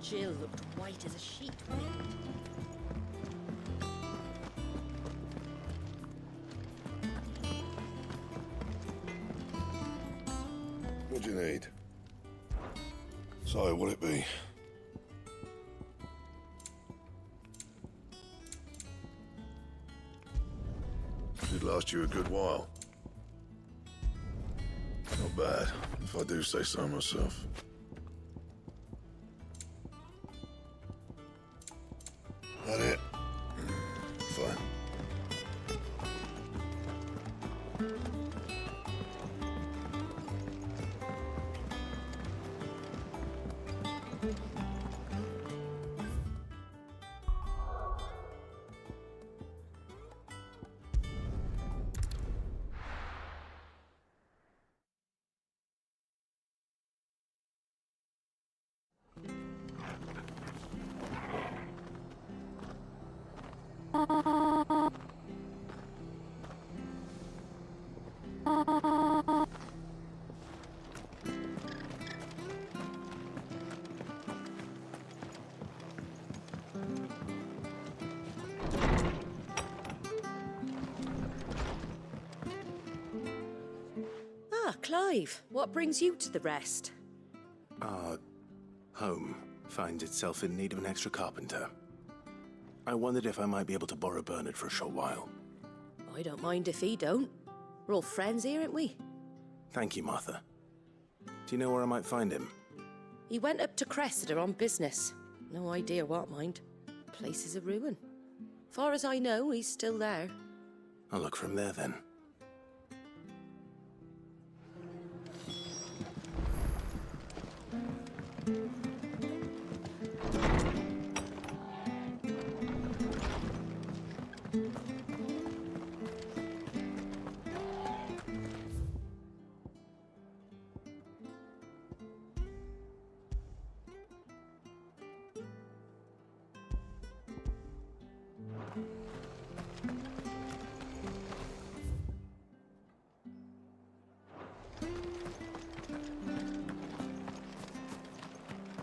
Jill looked white as a sheet. What do you need? Sorry, what'll it be? Should last you a good while. Not bad, if I do say so myself. That it? Fine. Ah, Clive, what brings you to the rest? Our home finds itself in need of an extra carpenter. I wondered if I might be able to borrow Bernard for a short while. I don't mind if he don't. We're all friends here, aren't we? Thank you, Martha. Do you know where I might find him? He went up to Cressida on business. No idea what, mind. Place is a ruin. Far as I know, he's still there. I'll look for him there then.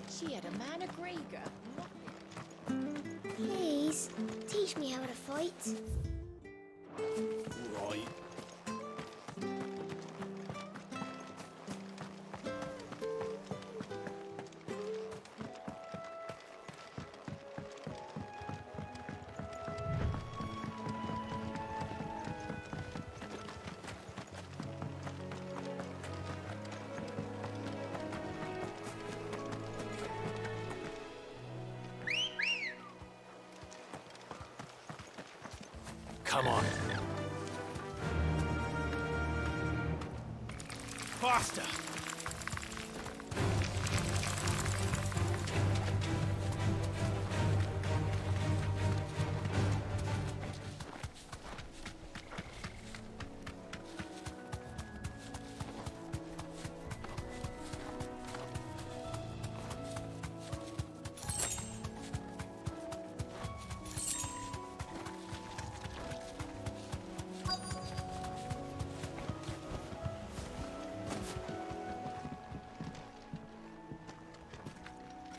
She had a man a Grieger. Please, teach me how to fight. Right. Come on. Faster!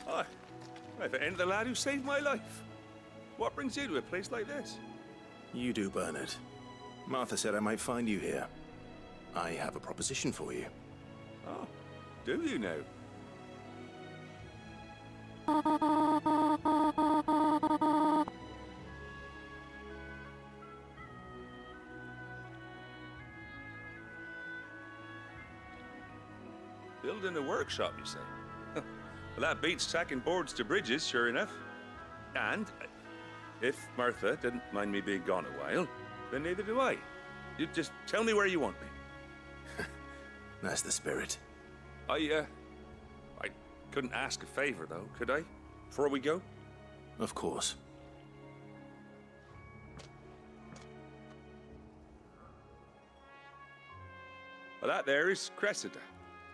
Hi. I've ended the lad who saved my life. What brings you to a place like this? You do, Bernard. Martha said I might find you here. I have a proposition for you. Oh, do you now? Building a workshop, you say? Well, that beats tacking boards to bridges, sure enough. And if Martha didn't mind me being gone a while, then neither do I. You just tell me where you want me. That's the spirit. I couldn't ask a favor, though, could I? Before we go? Of course. Well, that there is Cressida,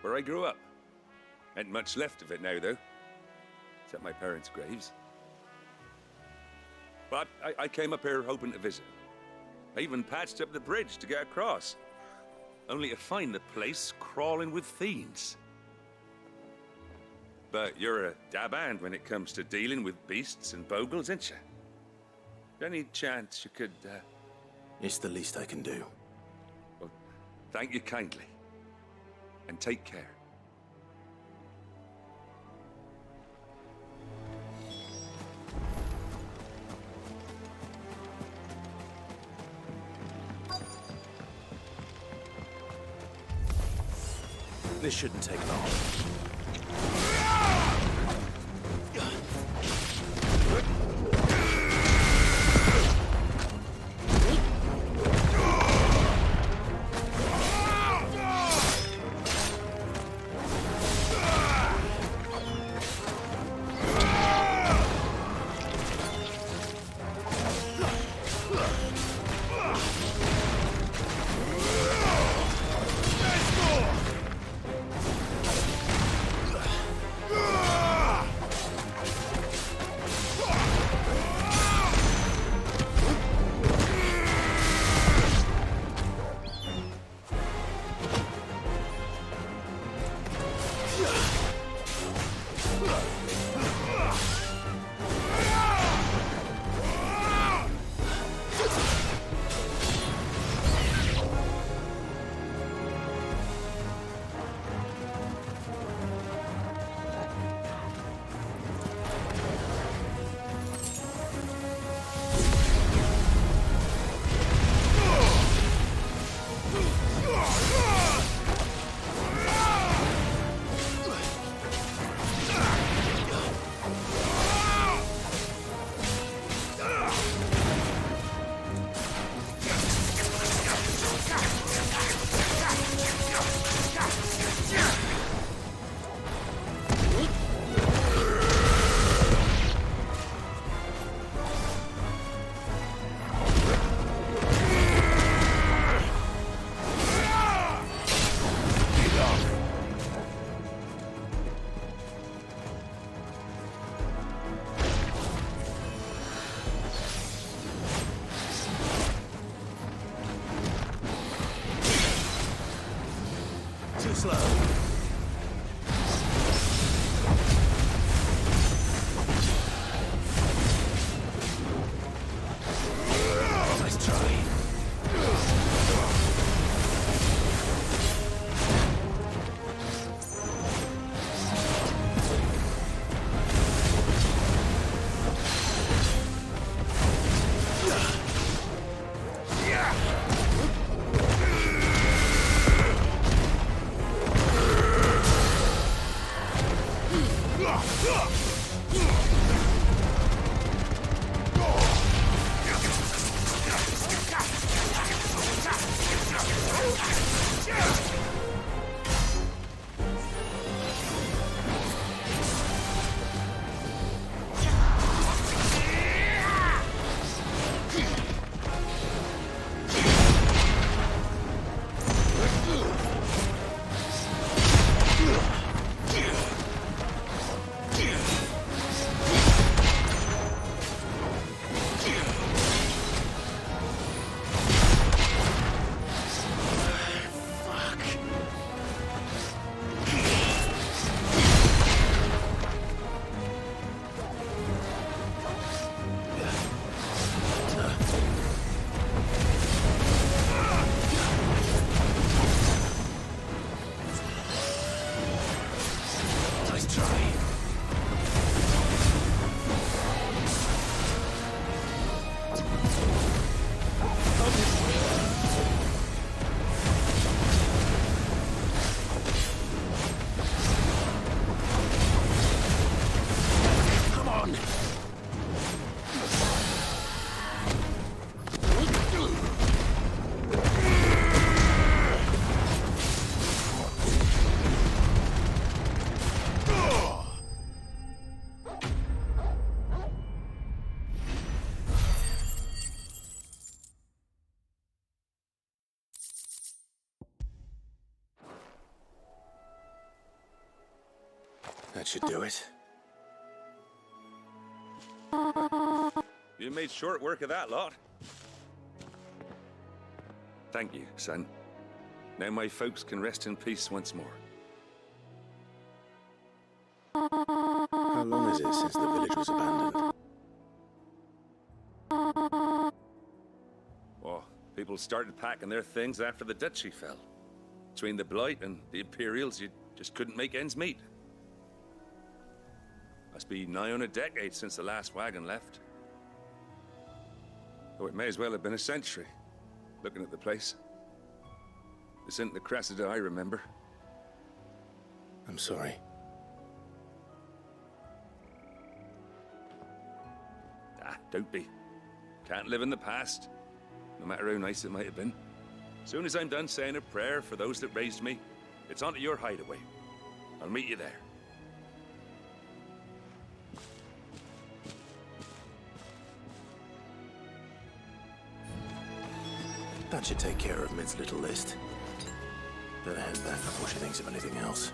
where I grew up. Ain't much left of it now, though. Except my parents' graves. But I came up here hoping to visit. I even patched up the bridge to get across. Only to find the place crawling with fiends. But you're a dab hand when it comes to dealing with beasts and bogles, ain't you? Any chance you could, It's the least I can do. Well, thank you kindly. And take care. This shouldn't take long. Too slow. Nice try. That should do it. You made short work of that lot. Thank you, son. Now my folks can rest in peace once more. How long is it since the village was abandoned? Oh, people started packing their things after the duchy fell. Between the Blight and the Imperials, you just couldn't make ends meet. Must be nigh on a decade since the last wagon left. Oh, it may as well have been a century, looking at the place. This isn't the Cressida I remember. I'm sorry. Ah, don't be. Can't live in the past, no matter how nice it might have been. Soon as I'm done saying a prayer for those that raised me, it's on to your hideaway. I'll meet you there. That should take care of Mid's little list. Better head back before she thinks of anything else.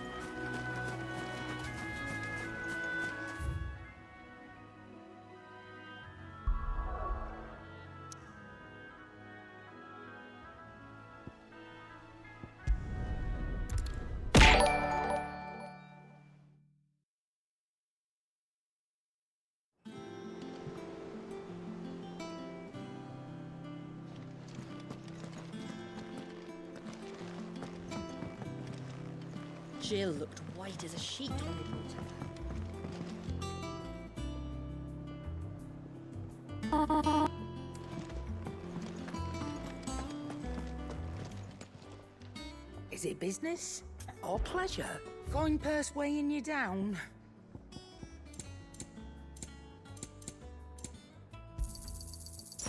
Jill looked white as a sheet when we brought her. Is it business or pleasure? Fine purse weighing you down.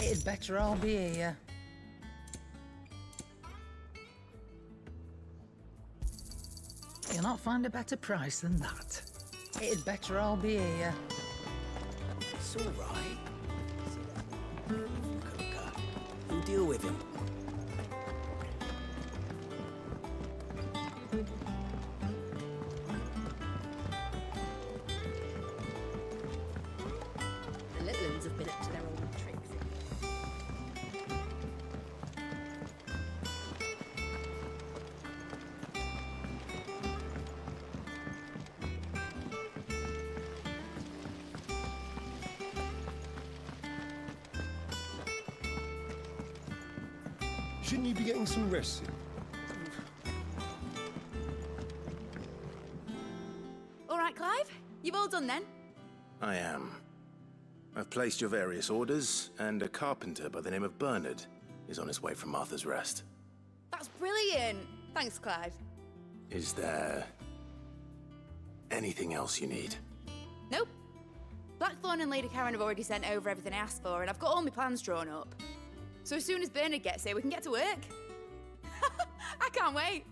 It'd better all be here. You'll not find a better price than that. It'd better all be here. It's all right. Cooker. We'll deal with him. The little ones have been up to their old tricks. Shouldn't you be getting some rest? All right, Clive. You've all done then? I am. I've placed your various orders, and a carpenter by the name of Bernard is on his way from Martha's Rest. That's brilliant. Thanks, Clive. Is there anything else you need? Nope. Blackthorn and Lady Karen have already sent over everything I asked for, and I've got all my plans drawn up. So as soon as Bernard gets here, we can get to work. I can't wait.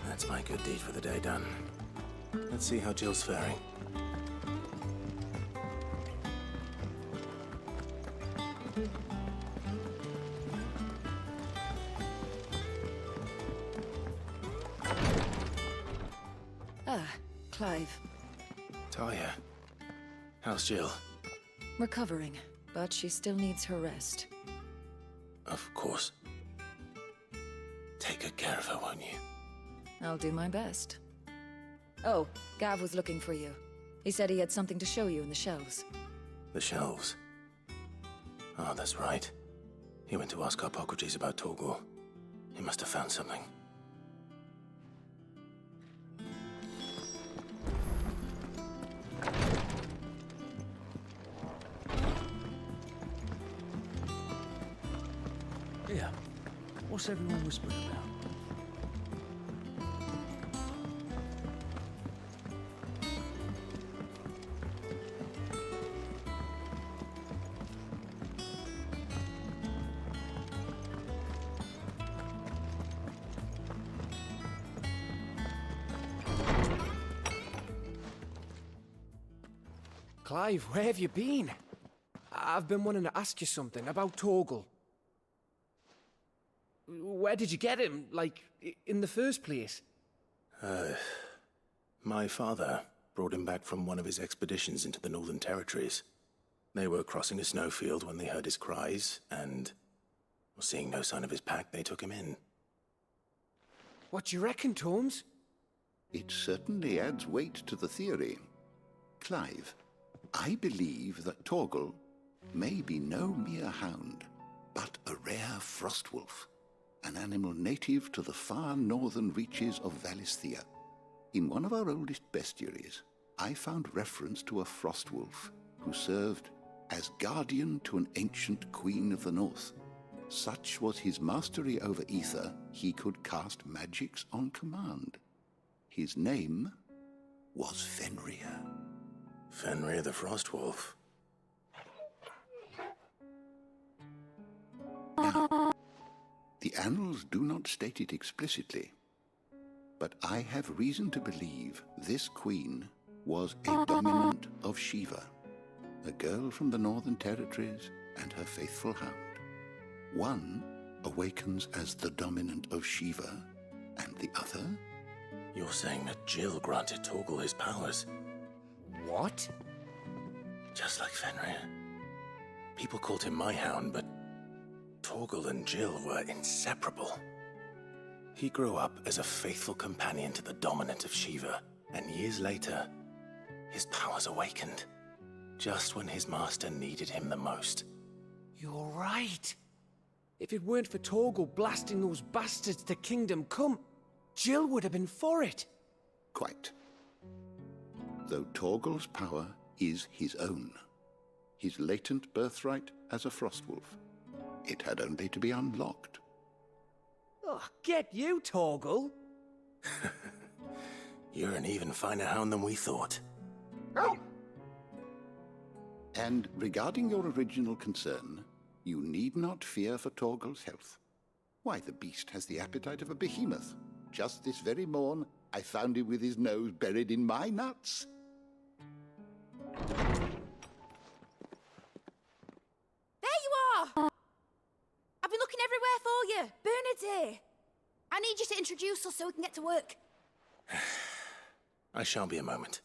That's my good deed for the day done. Let's see how Jill's faring. Ah, Clive. Talia, how's Jill? Recovering, but she still needs her rest. Of course. Take good care of her, won't you? I'll do my best. Oh, Gav was looking for you. He said he had something to show you in the shelves. The shelves. Oh, that's right. He went to ask Hippocrates about Torgor. He must have found something. Yeah. What's everyone whispering about? Clive, where have you been? I've been wanting to ask you something about Torgal. Where did you get him, like, in the first place? My father brought him back from one of his expeditions into the Northern Territories. They were crossing a snowfield when they heard his cries, and seeing no sign of his pack, they took him in. What do you reckon, Torms? It certainly adds weight to the theory. Clive, I believe that Torgal may be no mere hound, but a rare frostwolf, an animal native to the far northern reaches of Valisthea. In one of our oldest bestiaries, I found reference to a frostwolf who served as guardian to an ancient queen of the north. Such was his mastery over ether, he could cast magics on command. His name was Fenrir. Fenrir the Frostwolf. Now, the annals do not state it explicitly, but I have reason to believe this queen was a dominant of Shiva, a girl from the Northern Territories and her faithful hound. One awakens as the dominant of Shiva, and the other? You're saying that Jill granted Torgal his powers? What? Just like Fenrir. People called him my hound, but Torgal and Jill were inseparable. He grew up as a faithful companion to the dominant of Shiva, and years later, his powers awakened, just when his master needed him the most. You're right. If it weren't for Torgal blasting those bastards to Kingdom Come, Jill would have been for it. Quite. Though Torgal's power is his own, his latent birthright as a Frostwolf, it had only to be unlocked. Oh, get you, Torgal. You're an even finer hound than we thought. And regarding your original concern, you need not fear for Torgal's health. Why, the beast has the appetite of a behemoth. Just this very morn, I found him with his nose buried in my nuts. There you are! I've been looking everywhere for you. Bernard's here. I need you to introduce us so we can get to work. I shan't be a moment.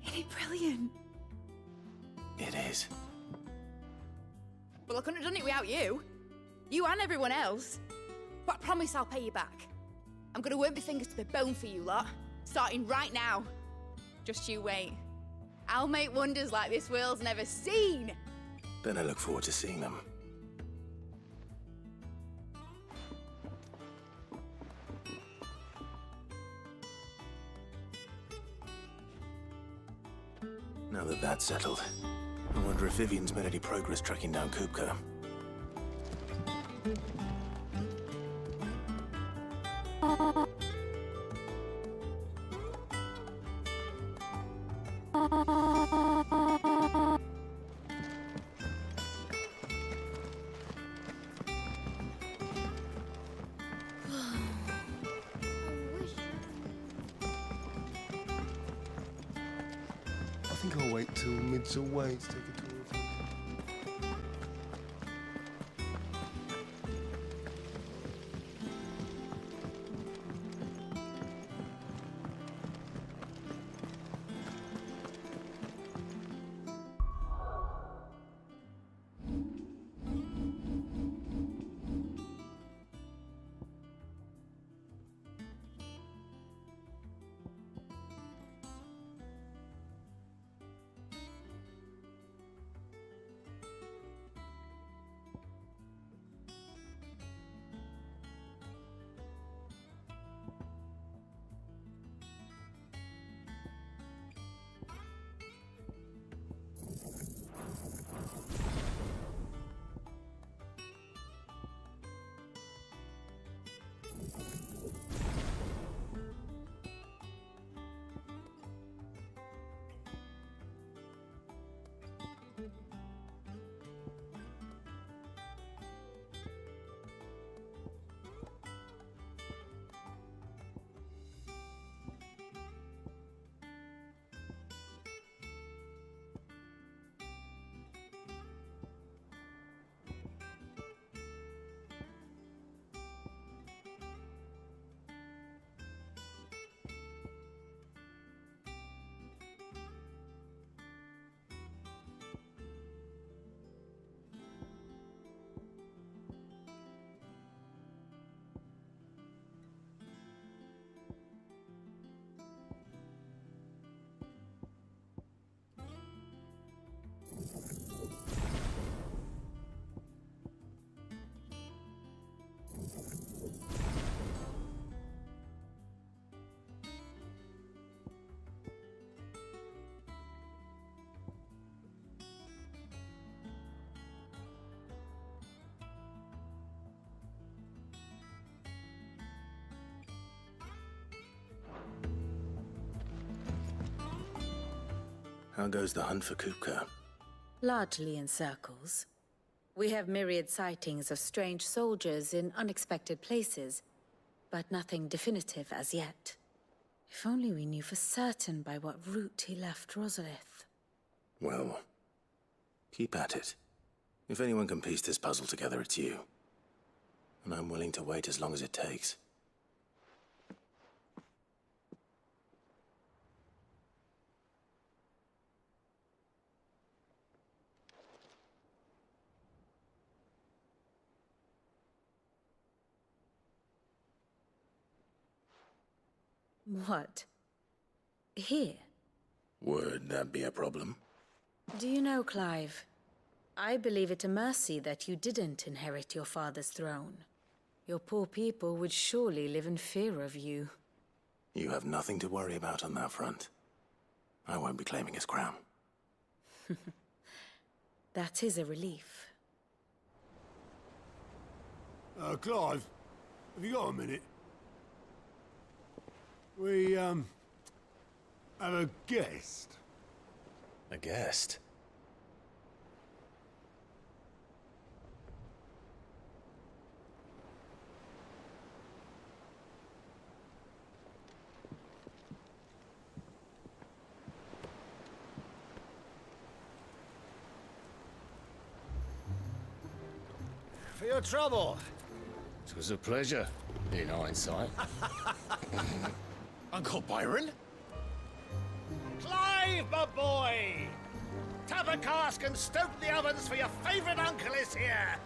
Isn't it brilliant? It is. Well, I couldn't have done it without you. You and everyone else. But I promise I'll pay you back. I'm gonna work my fingers to the bone for you lot, starting right now. Just you wait. I'll make wonders like this world's never seen. Then I look forward to seeing them. Now that that's settled, I wonder if Vivian's made any progress tracking down Kupka. I think I'll wait till mid's away to take a tour of it. How goes the hunt for Kupka? Largely in circles. We have myriad sightings of strange soldiers in unexpected places, but nothing definitive as yet. If only we knew for certain by what route he left Rosalith. Well, keep at it. If anyone can piece this puzzle together, it's you. And I'm willing to wait as long as it takes. What? Here? Would that be a problem? Do you know, Clive? I believe it a mercy that you didn't inherit your father's throne. Your poor people would surely live in fear of you. You have nothing to worry about on that front. I won't be claiming his crown. That is a relief. Clive, have you got a minute? We, have a guest. A guest? For your trouble. It was a pleasure, in hindsight. Uncle Byron? Clive, my boy! Tap a cask and stoke the ovens, for your favorite uncle is here!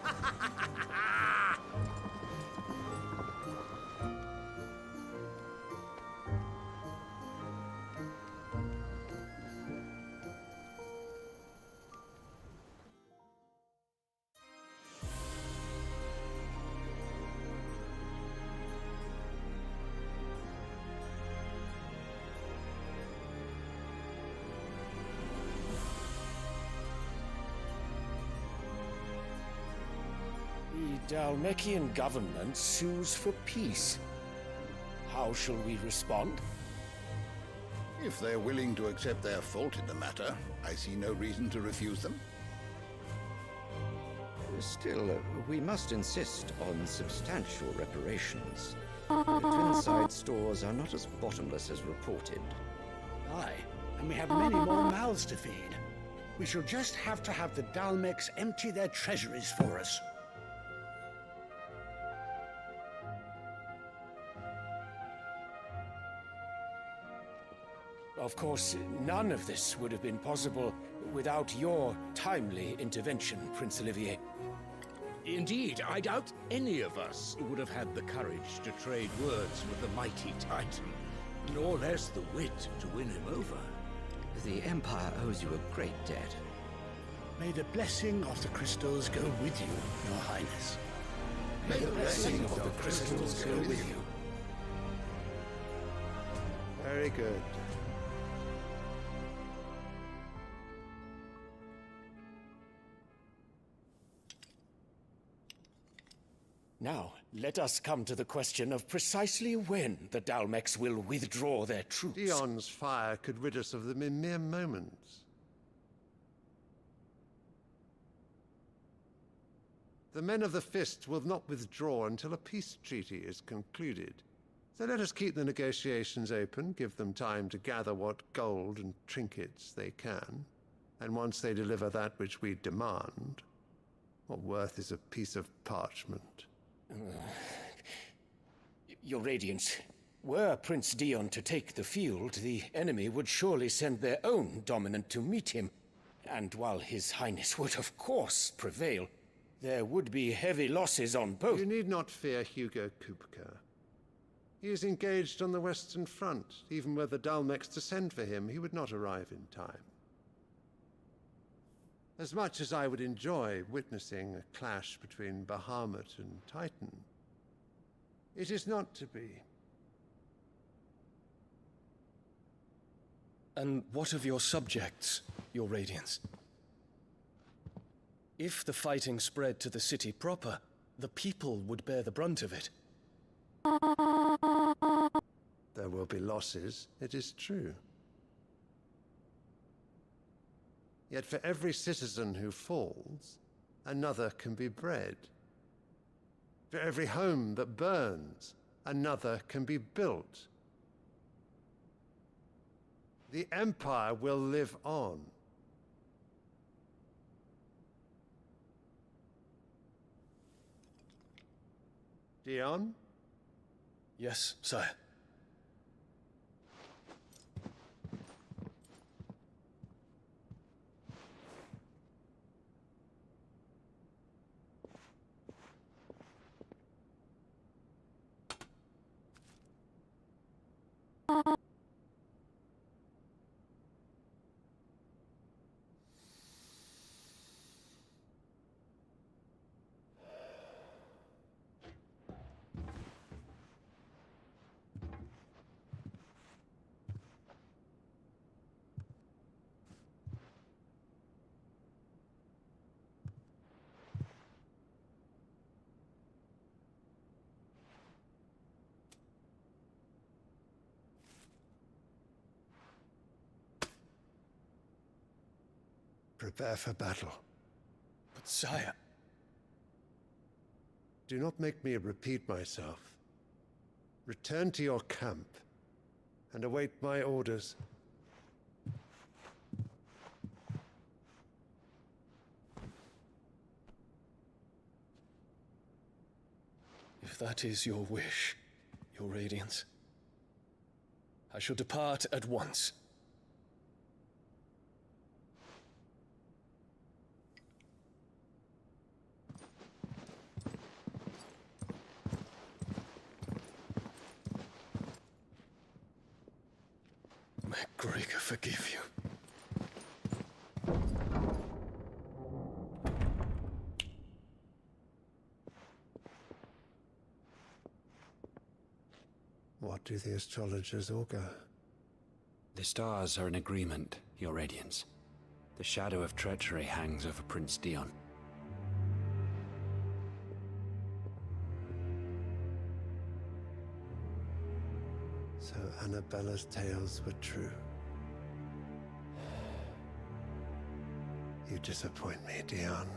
The Dalmekian government sues for peace. How shall we respond? If they're willing to accept their fault in the matter, I see no reason to refuse them. Still, we must insist on substantial reparations. The Twinside stores are not as bottomless as reported. Aye, and we have many more mouths to feed. We shall just have to have the Dalmecs empty their treasuries for us. Of course, none of this would have been possible without your timely intervention, Prince Olivier. Indeed, I doubt any of us would have had the courage to trade words with the mighty Titan, nor less the wit to win him over. The Empire owes you a great debt. May the blessing of the crystals go with you, Your Highness. May the blessing of the crystals go with you. Very good. Now, let us come to the question of precisely when the Dalmecs will withdraw their troops. Dion's fire could rid us of them in mere moments. The men of the Fist will not withdraw until a peace treaty is concluded. So let us keep the negotiations open, give them time to gather what gold and trinkets they can. And once they deliver that which we demand, what worth is a piece of parchment? Your Radiance, were Prince Dion to take the field, the enemy would surely send their own dominant to meet him. And while His Highness would of course prevail, there would be heavy losses on both. You need not fear Hugo Kupka. He is engaged on the Western Front. Even were the Dalmecs to send for him, he would not arrive in time. As much as I would enjoy witnessing a clash between Bahamut and Titan, it is not to be. And what of your subjects, Your Radiance? If the fighting spread to the city proper, the people would bear the brunt of it. There will be losses, it is true. Yet for every citizen who falls, another can be bred. For every home that burns, another can be built. The Empire will live on. Dion? Yes, sire. Prepare for battle. But sire... Do not make me repeat myself. Return to your camp and await my orders. If that is your wish, your Radiance, I shall depart at once. May Gregor forgive you. What do the astrologers augur? The stars are in agreement, Your Radiance. The shadow of treachery hangs over Prince Dion. So Annabella's tales were true. You disappoint me, Dion.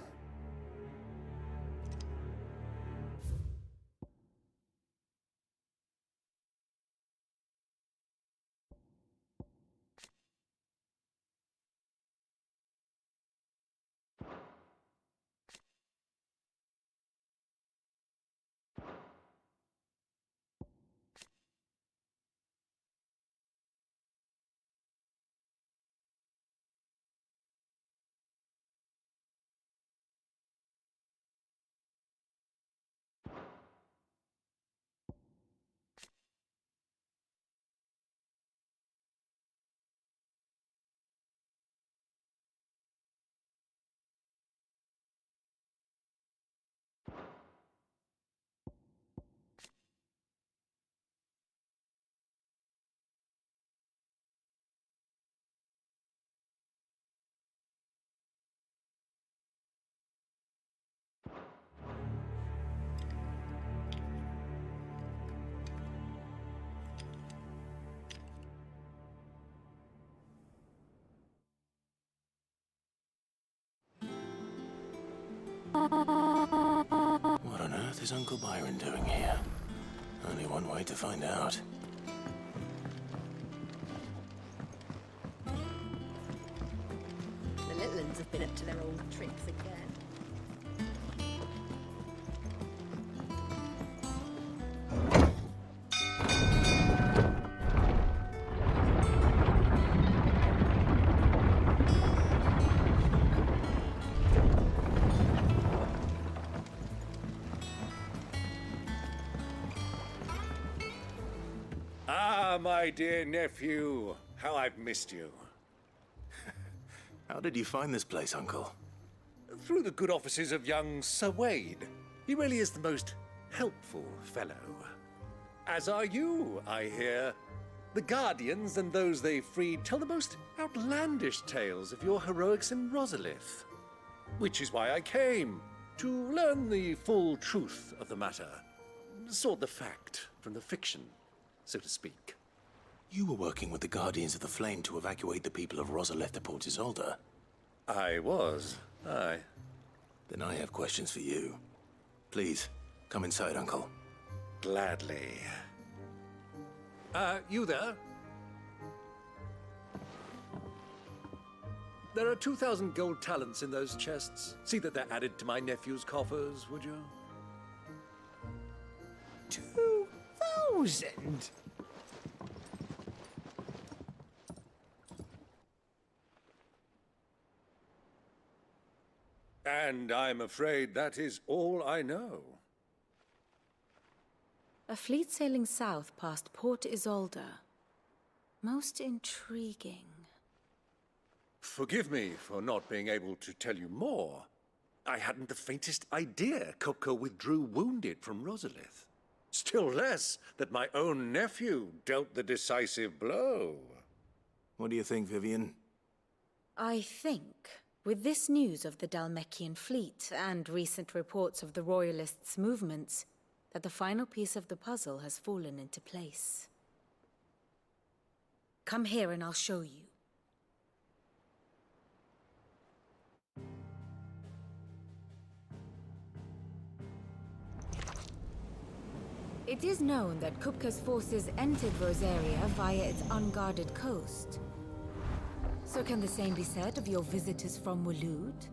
What on earth is Uncle Byron doing here? Only one way to find out. The little ones have been up to their old tricks again. My dear nephew, how I've missed you. How did you find this place, Uncle? Through the good offices of young Sir Wade. He really is the most helpful fellow. As are you, I hear. The Guardians and those they freed tell the most outlandish tales of your heroics in Rosalith. Which is why I came, to learn the full truth of the matter. Sort the fact from the fiction, so to speak. You were working with the Guardians of the Flame to evacuate the people of Rosalith to Port Isolde. I was, aye. Then I have questions for you. Please, come inside, Uncle. Gladly. You there? There are 2,000 gold talents in those chests. See that they're added to my nephew's coffers, would you? 2,000? And I'm afraid that is all I know. A fleet sailing south past Port Isolde. Most intriguing. Forgive me for not being able to tell you more. I hadn't the faintest idea Kupka withdrew wounded from Rosalith. Still less that my own nephew dealt the decisive blow. What do you think, Vivian? I think, with this news of the Dhalmekian fleet and recent reports of the Royalists' movements, that the final piece of the puzzle has fallen into place. Come here and I'll show you. It is known that Kupka's forces entered Rosaria via its unguarded coast. So can the same be said of your visitors from Waloed?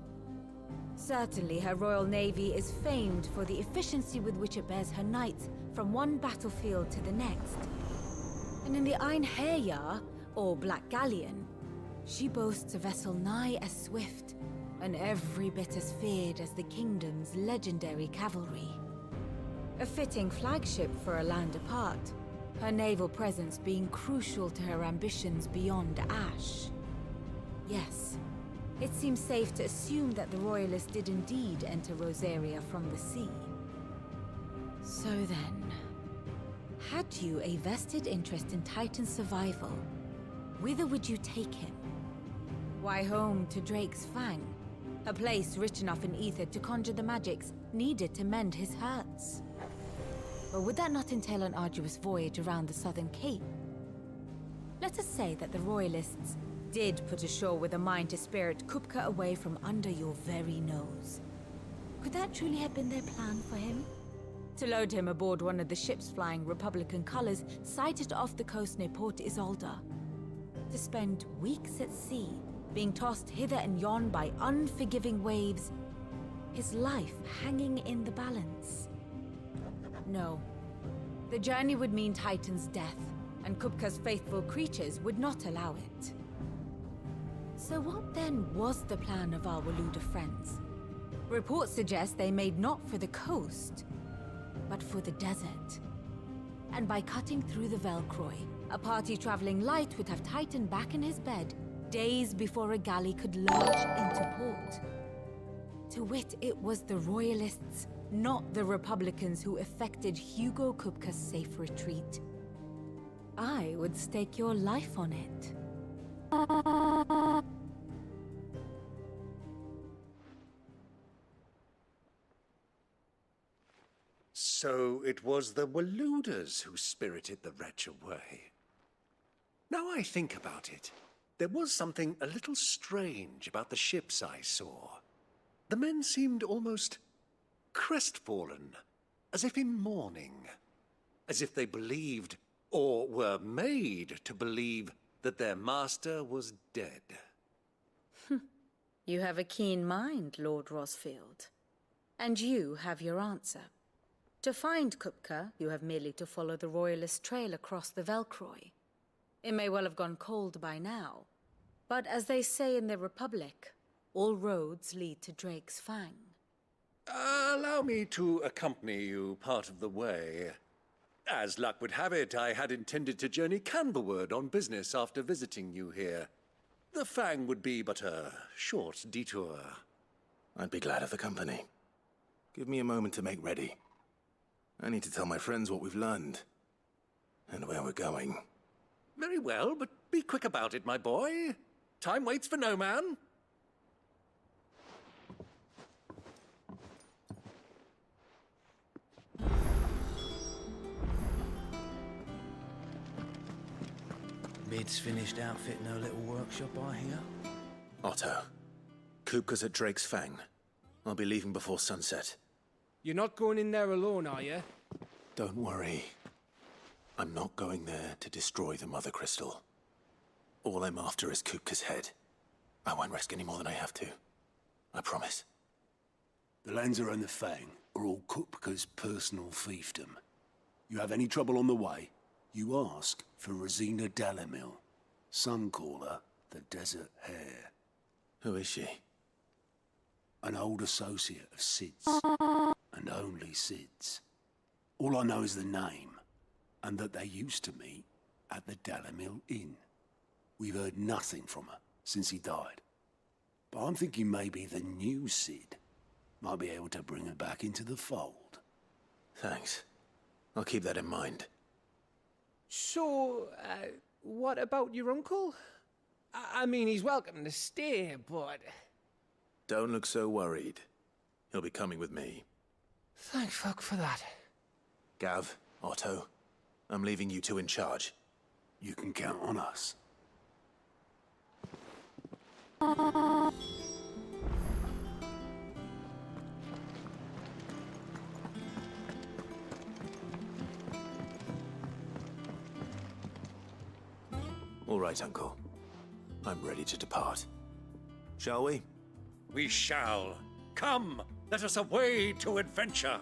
Certainly, her royal navy is famed for the efficiency with which it bears her knights from one battlefield to the next. And in the Einherjar, or Black Galleon, she boasts a vessel nigh as swift and every bit as feared as the kingdom's legendary cavalry. A fitting flagship for a land apart, her naval presence being crucial to her ambitions beyond Ash. Yes, it seems safe to assume that the Royalists did indeed enter Rosaria from the sea. So then, had you a vested interest in Titan's survival, whither would you take him? Why, home to Drake's Fang, a place rich enough in ether to conjure the magics needed to mend his hurts. But would that not entail an arduous voyage around the southern cape? Let us say that the Royalists did put ashore with a mind to spirit Kupka away from under your very nose. Could that truly have been their plan for him? To load him aboard one of the ships flying Republican colors sighted off the coast near Port Isolde. To spend weeks at sea, being tossed hither and yon by unforgiving waves, his life hanging in the balance. No. The journey would mean Titan's death, and Kupka's faithful creatures would not allow it. So what then was the plan of our Waloed friends? Reports suggest they made not for the coast, but for the desert. And by cutting through the Velcroy, a party traveling light would have Titan back in his bed days before a galley could lurch into port. To wit, it was the Royalists, not the Republicans, who effected Hugo Kupka's safe retreat. I would stake your life on it. So it was the Waloeders who spirited the wretch away. Now I think about it, there was something a little strange about the ships I saw. The men seemed almost crestfallen, as if in mourning, as if they believed, or were made to believe, that their master was dead. You have a keen mind, Lord Rosfield. And you have your answer. To find Kupka, you have merely to follow the Royalist trail across the Velcroy. It may well have gone cold by now, but as they say in the Republic, all roads lead to Drake's Fang. Allow me to accompany you part of the way. As luck would have it, I had intended to journey Canberward on business after visiting you here. The Fang would be but a short detour. I'd be glad of the company. Give me a moment to make ready. I need to tell my friends what we've learned, and where we're going. Very well, but be quick about it, my boy. Time waits for no man. Mid's finished outfitting her little workshop, I hear. Otto, Kupka's at Drake's Fang. I'll be leaving before sunset. You're not going in there alone, are you? Don't worry. I'm not going there to destroy the Mother Crystal. All I'm after is Kupka's head. I won't risk any more than I have to. I promise. The Lanza and the Fang are all Kupka's personal fiefdom. You have any trouble on the way, you ask for Rosina Dalamil. Some call her the Desert Hare. Who is she? An old associate of Sid's. And only Sid's. All I know is the name, and that they used to meet at the Dalamil Inn. We've heard nothing from her since he died. But I'm thinking maybe the new Sid might be able to bring her back into the fold. Thanks. I'll keep that in mind. So, what about your uncle? I mean, he's welcome to stay, but... Don't look so worried. He'll be coming with me. Thank fuck for that. Gav, Otto, I'm leaving you two in charge. You can count on us. All right, Uncle. I'm ready to depart. Shall we? We shall. Come, let us away to adventure.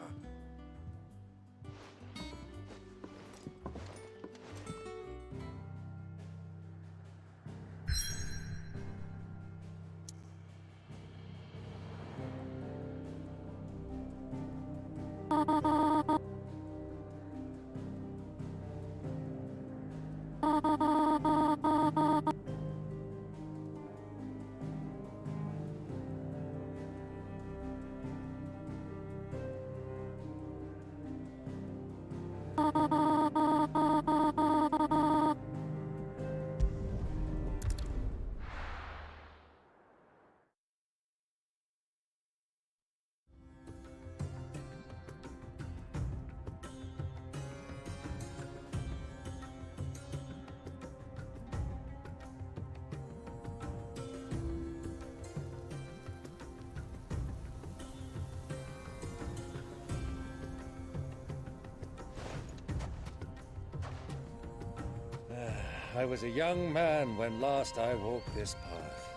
I was a young man when last I walked this path.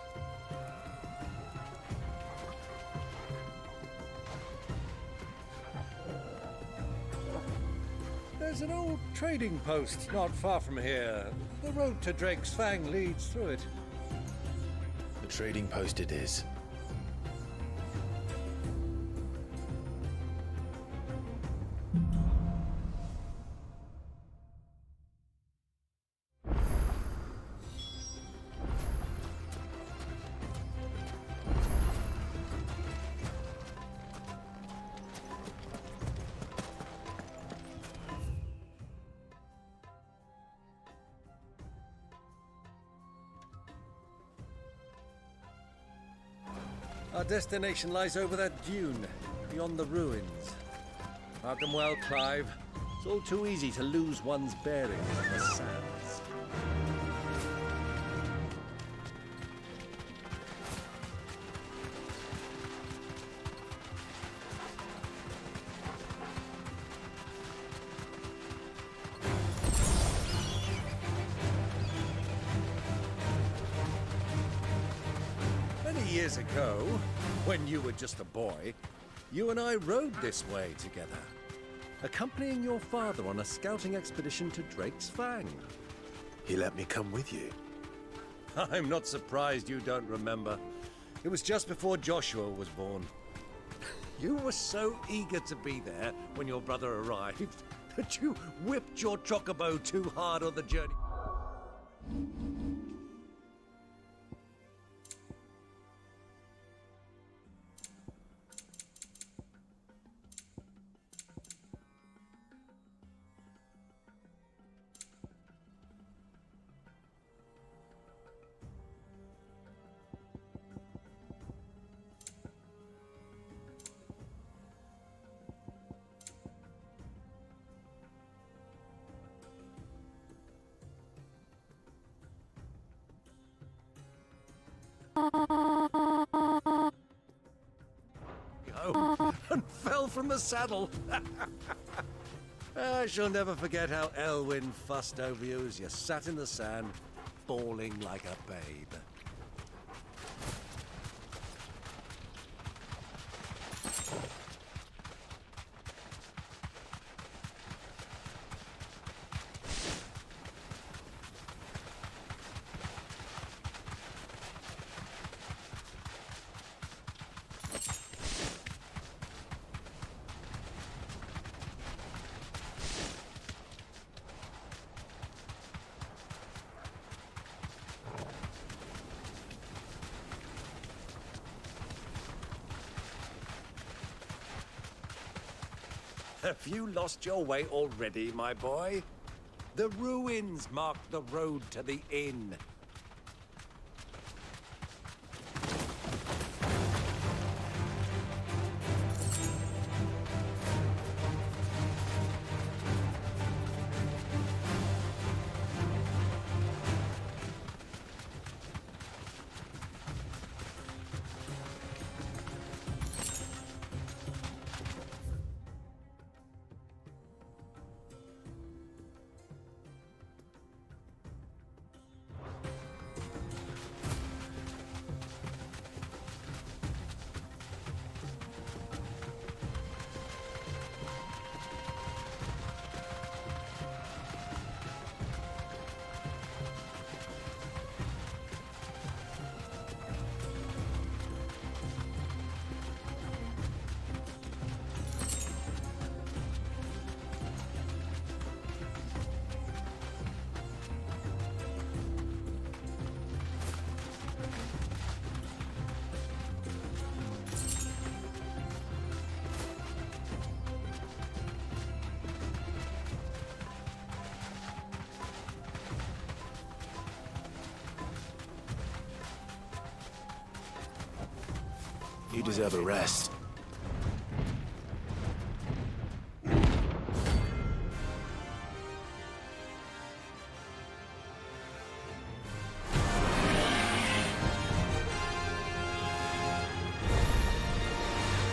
There's an old trading post not far from here. The road to Drake's Fang leads through it. The trading post it is. Our destination lies over that dune, beyond the ruins. Mark them well, Clive. It's all too easy to lose one's bearings in the sands. Years ago, when you were just a boy, you and I rode this way together, accompanying your father on a scouting expedition to Drake's Fang. He let me come with you. I'm not surprised you don't remember. It was just before Joshua was born. You were so eager to be there when your brother arrived that you whipped your chocobo too hard on the journey. fellow and fell from the saddle. I shall never forget how Elwyn fussed over you as you sat in the sand, bawling like a babe. Have you lost your way already, my boy? The ruins mark the road to the inn. You deserve a rest.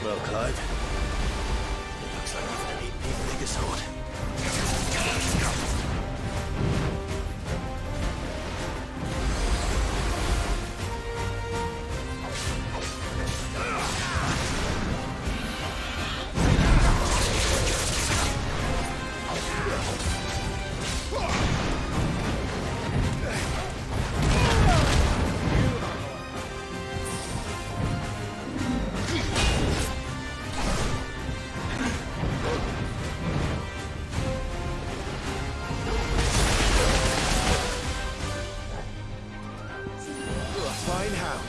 Well, Clive, it looks like you're gonna need me a bigger sword. Fine hound.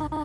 All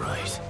right.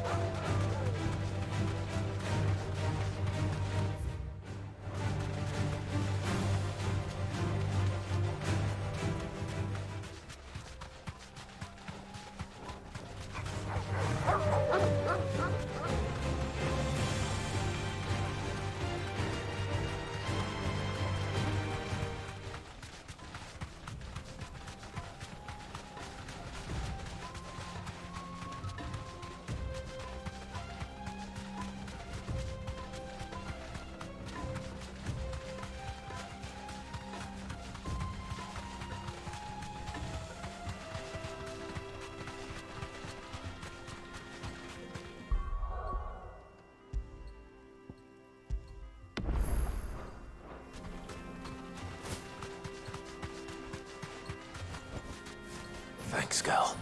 Thanks, girl.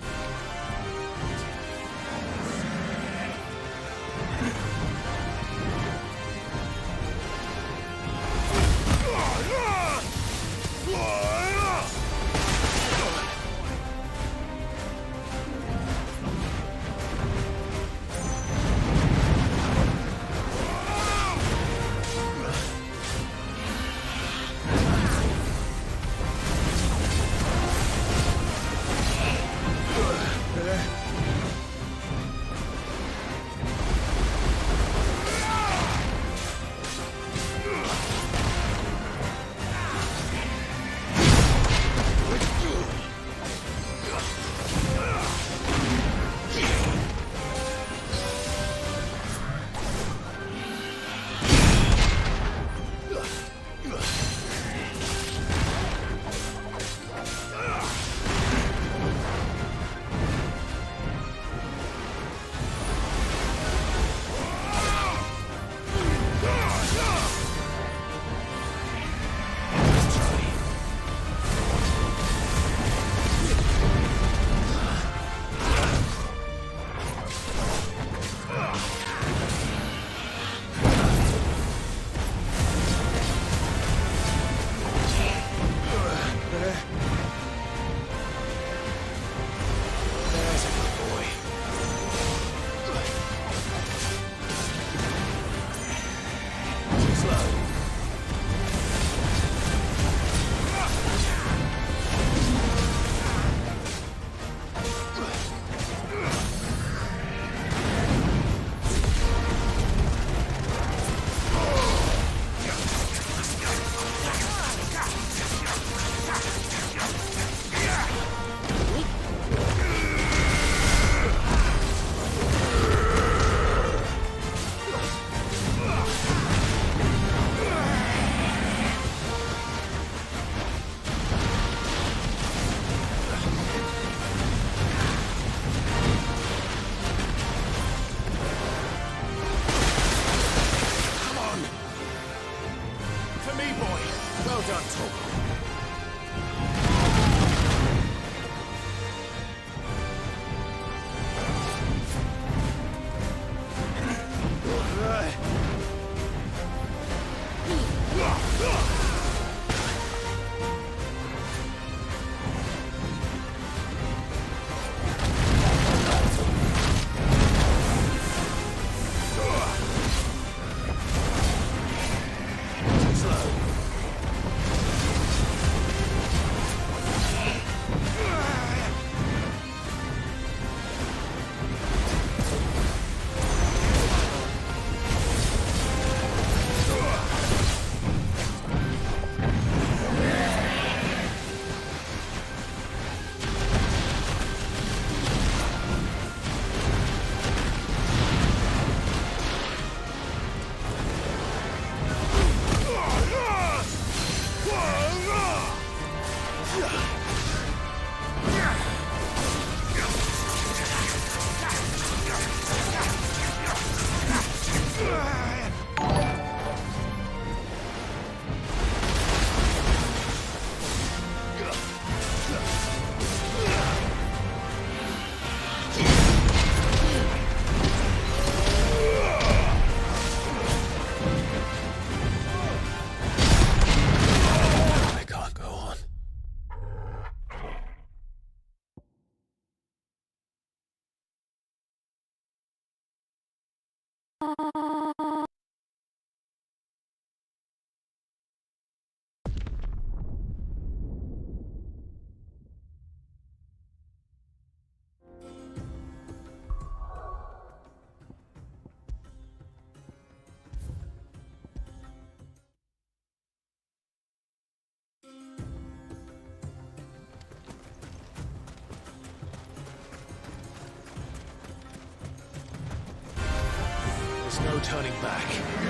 There's no turning back.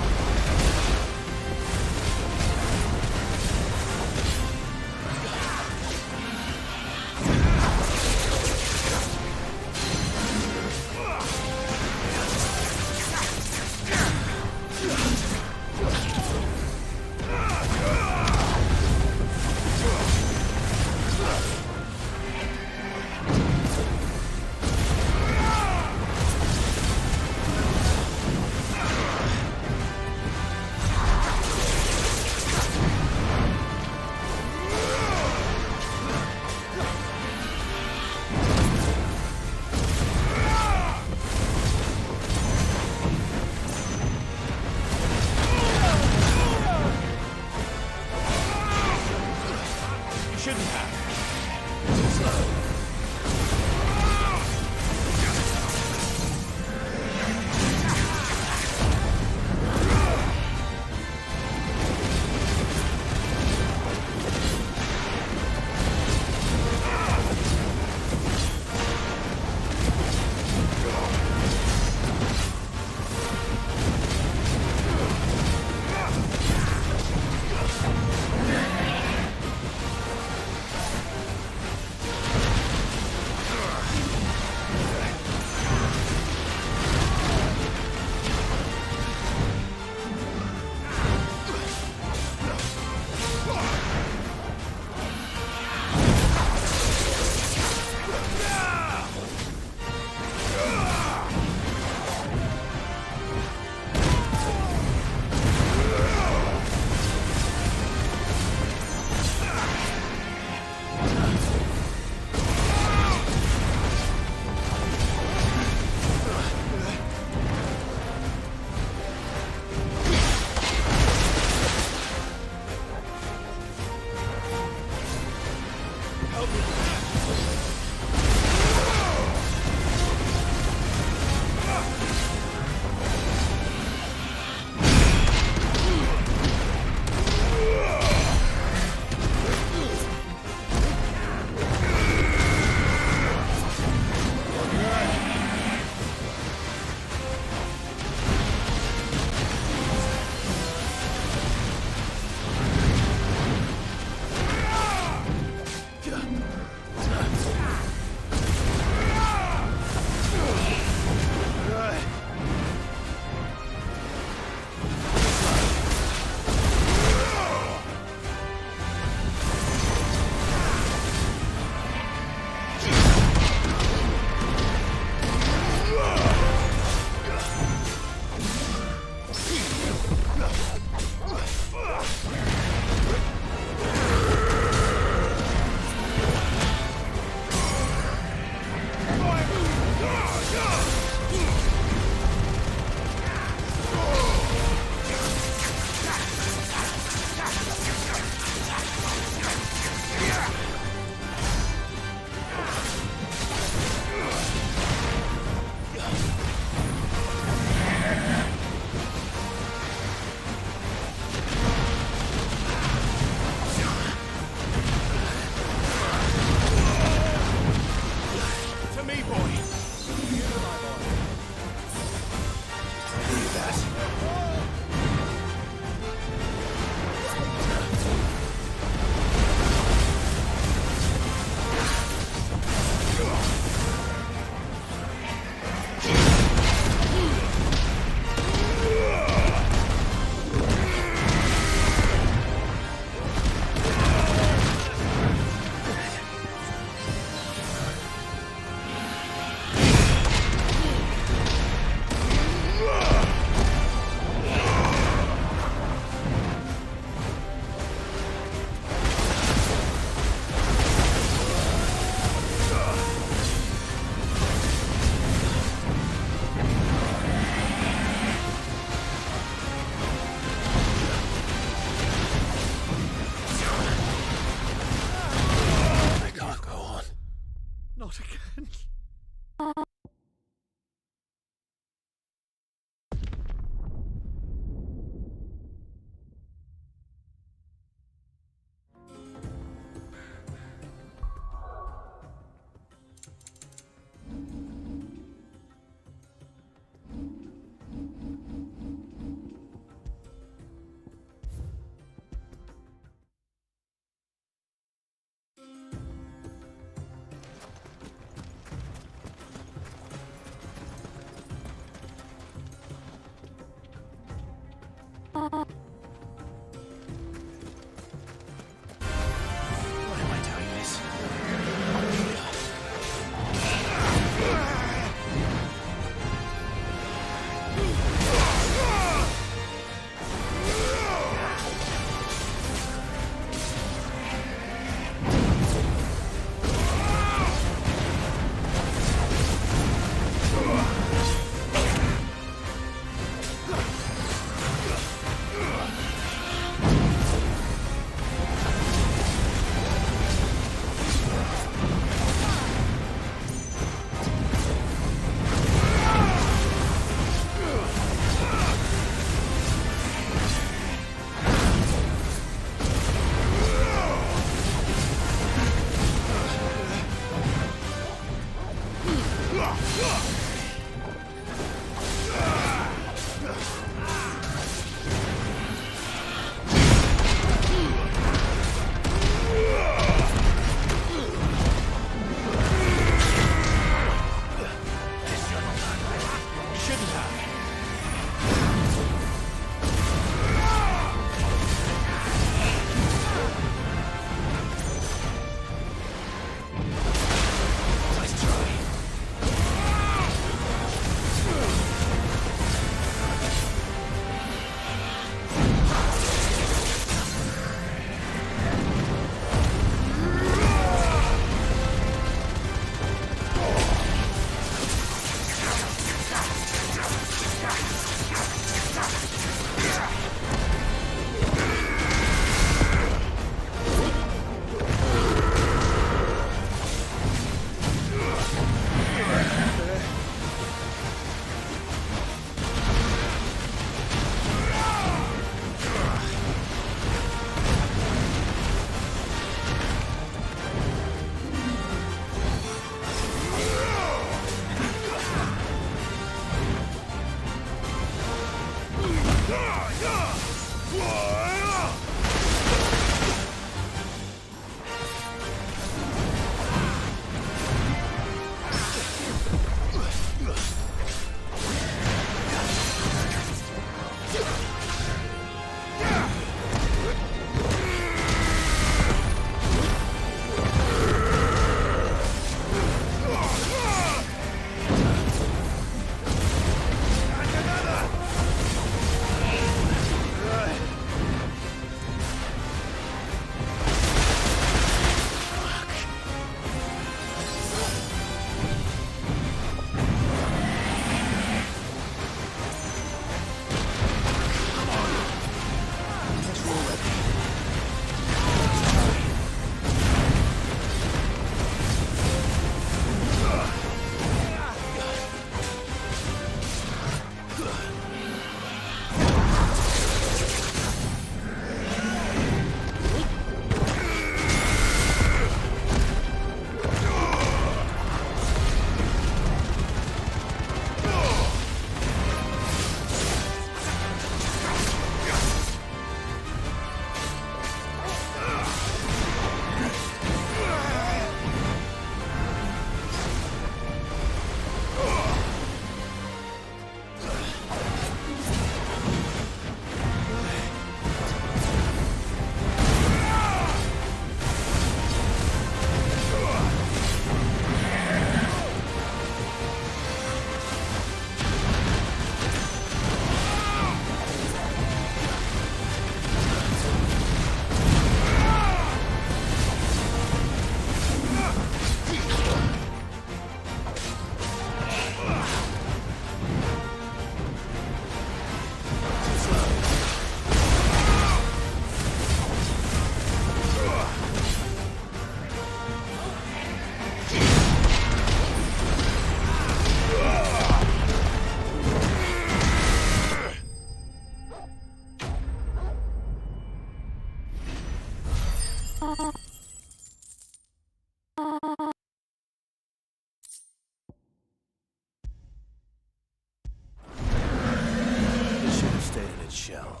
Shell.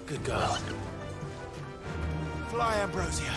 Good girl. Fly, Ambrosia.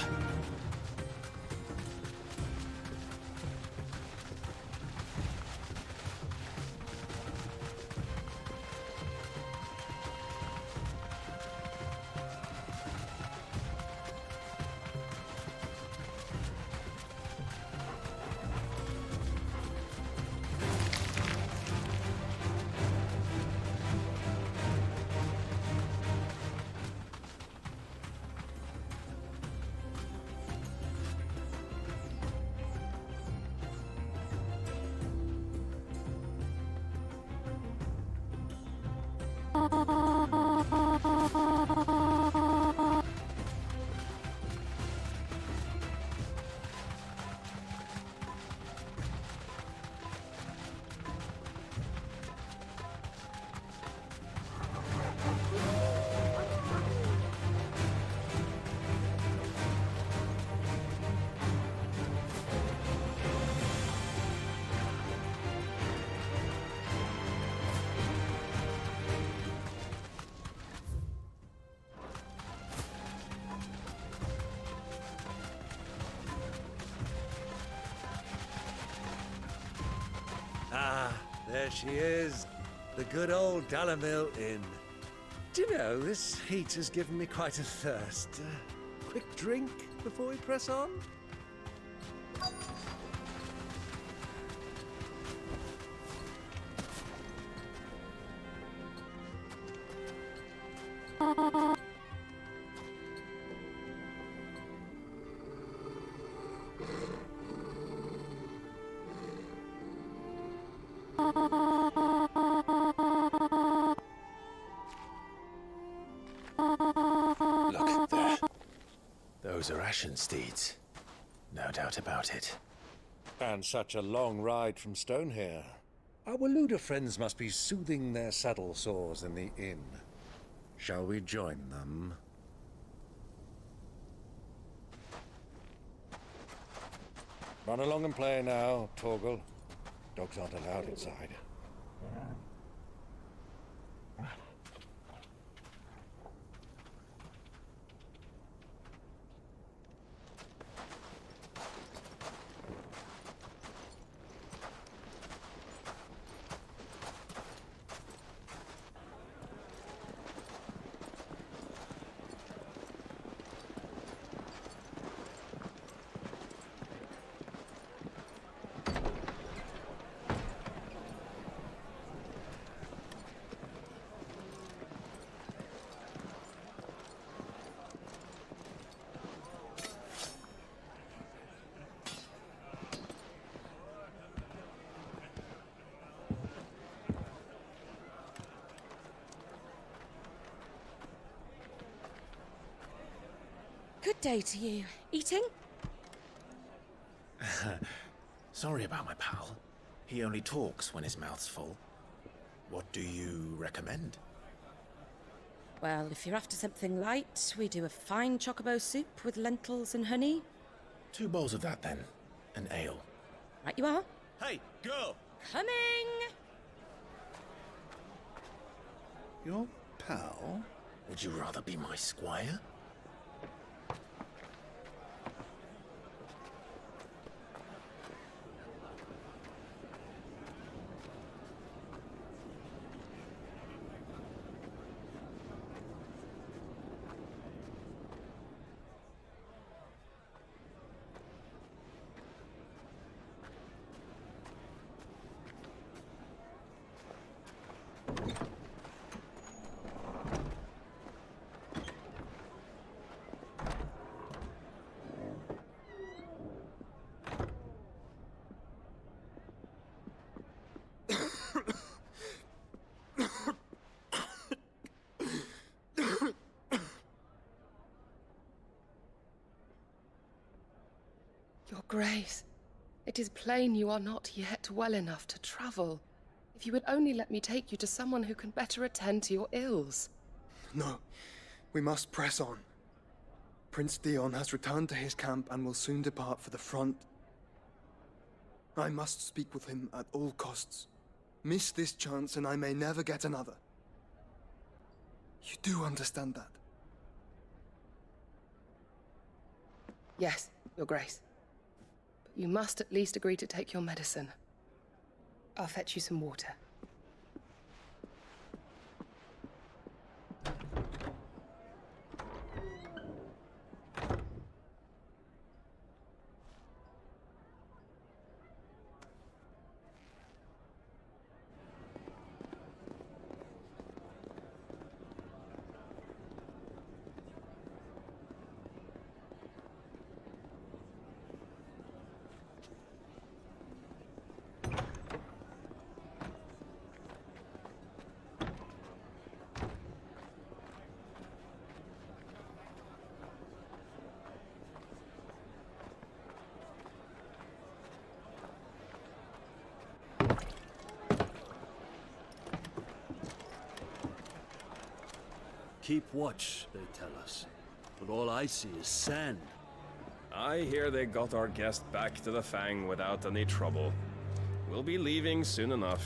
Ah, there she is. The good old Dalamil Inn. Do you know, this heat has given me quite a thirst. Quick drink before we press on? Look there. Those are Ashen steeds. No doubt about it. And such a long ride from Stonehair. Our Waluda friends must be soothing their saddle sores in the inn. Shall we join them? Run along and play now, Torgal. Dogs aren't allowed inside. Good day to you. Eating? Sorry about my pal. He only talks when his mouth's full. What do you recommend? Well, if you're after something light, we do a fine chocobo soup with lentils and honey. 2 bowls of that, then. An ale. Right you are. Hey, girl! Coming! Your pal? Would you rather be my squire? Your Grace, it is plain you are not yet well enough to travel. If you would only let me take you to someone who can better attend to your ills. No, we must press on. Prince Dion has returned to his camp and will soon depart for the front. I must speak with him at all costs. Miss this chance and I may never get another. You do understand that? Yes, Your Grace. But you must at least agree to take your medicine. I'll fetch you some water. Keep watch, they tell us. But all I see is sand. I hear they got our guest back to the Fang without any trouble. We'll be leaving soon enough.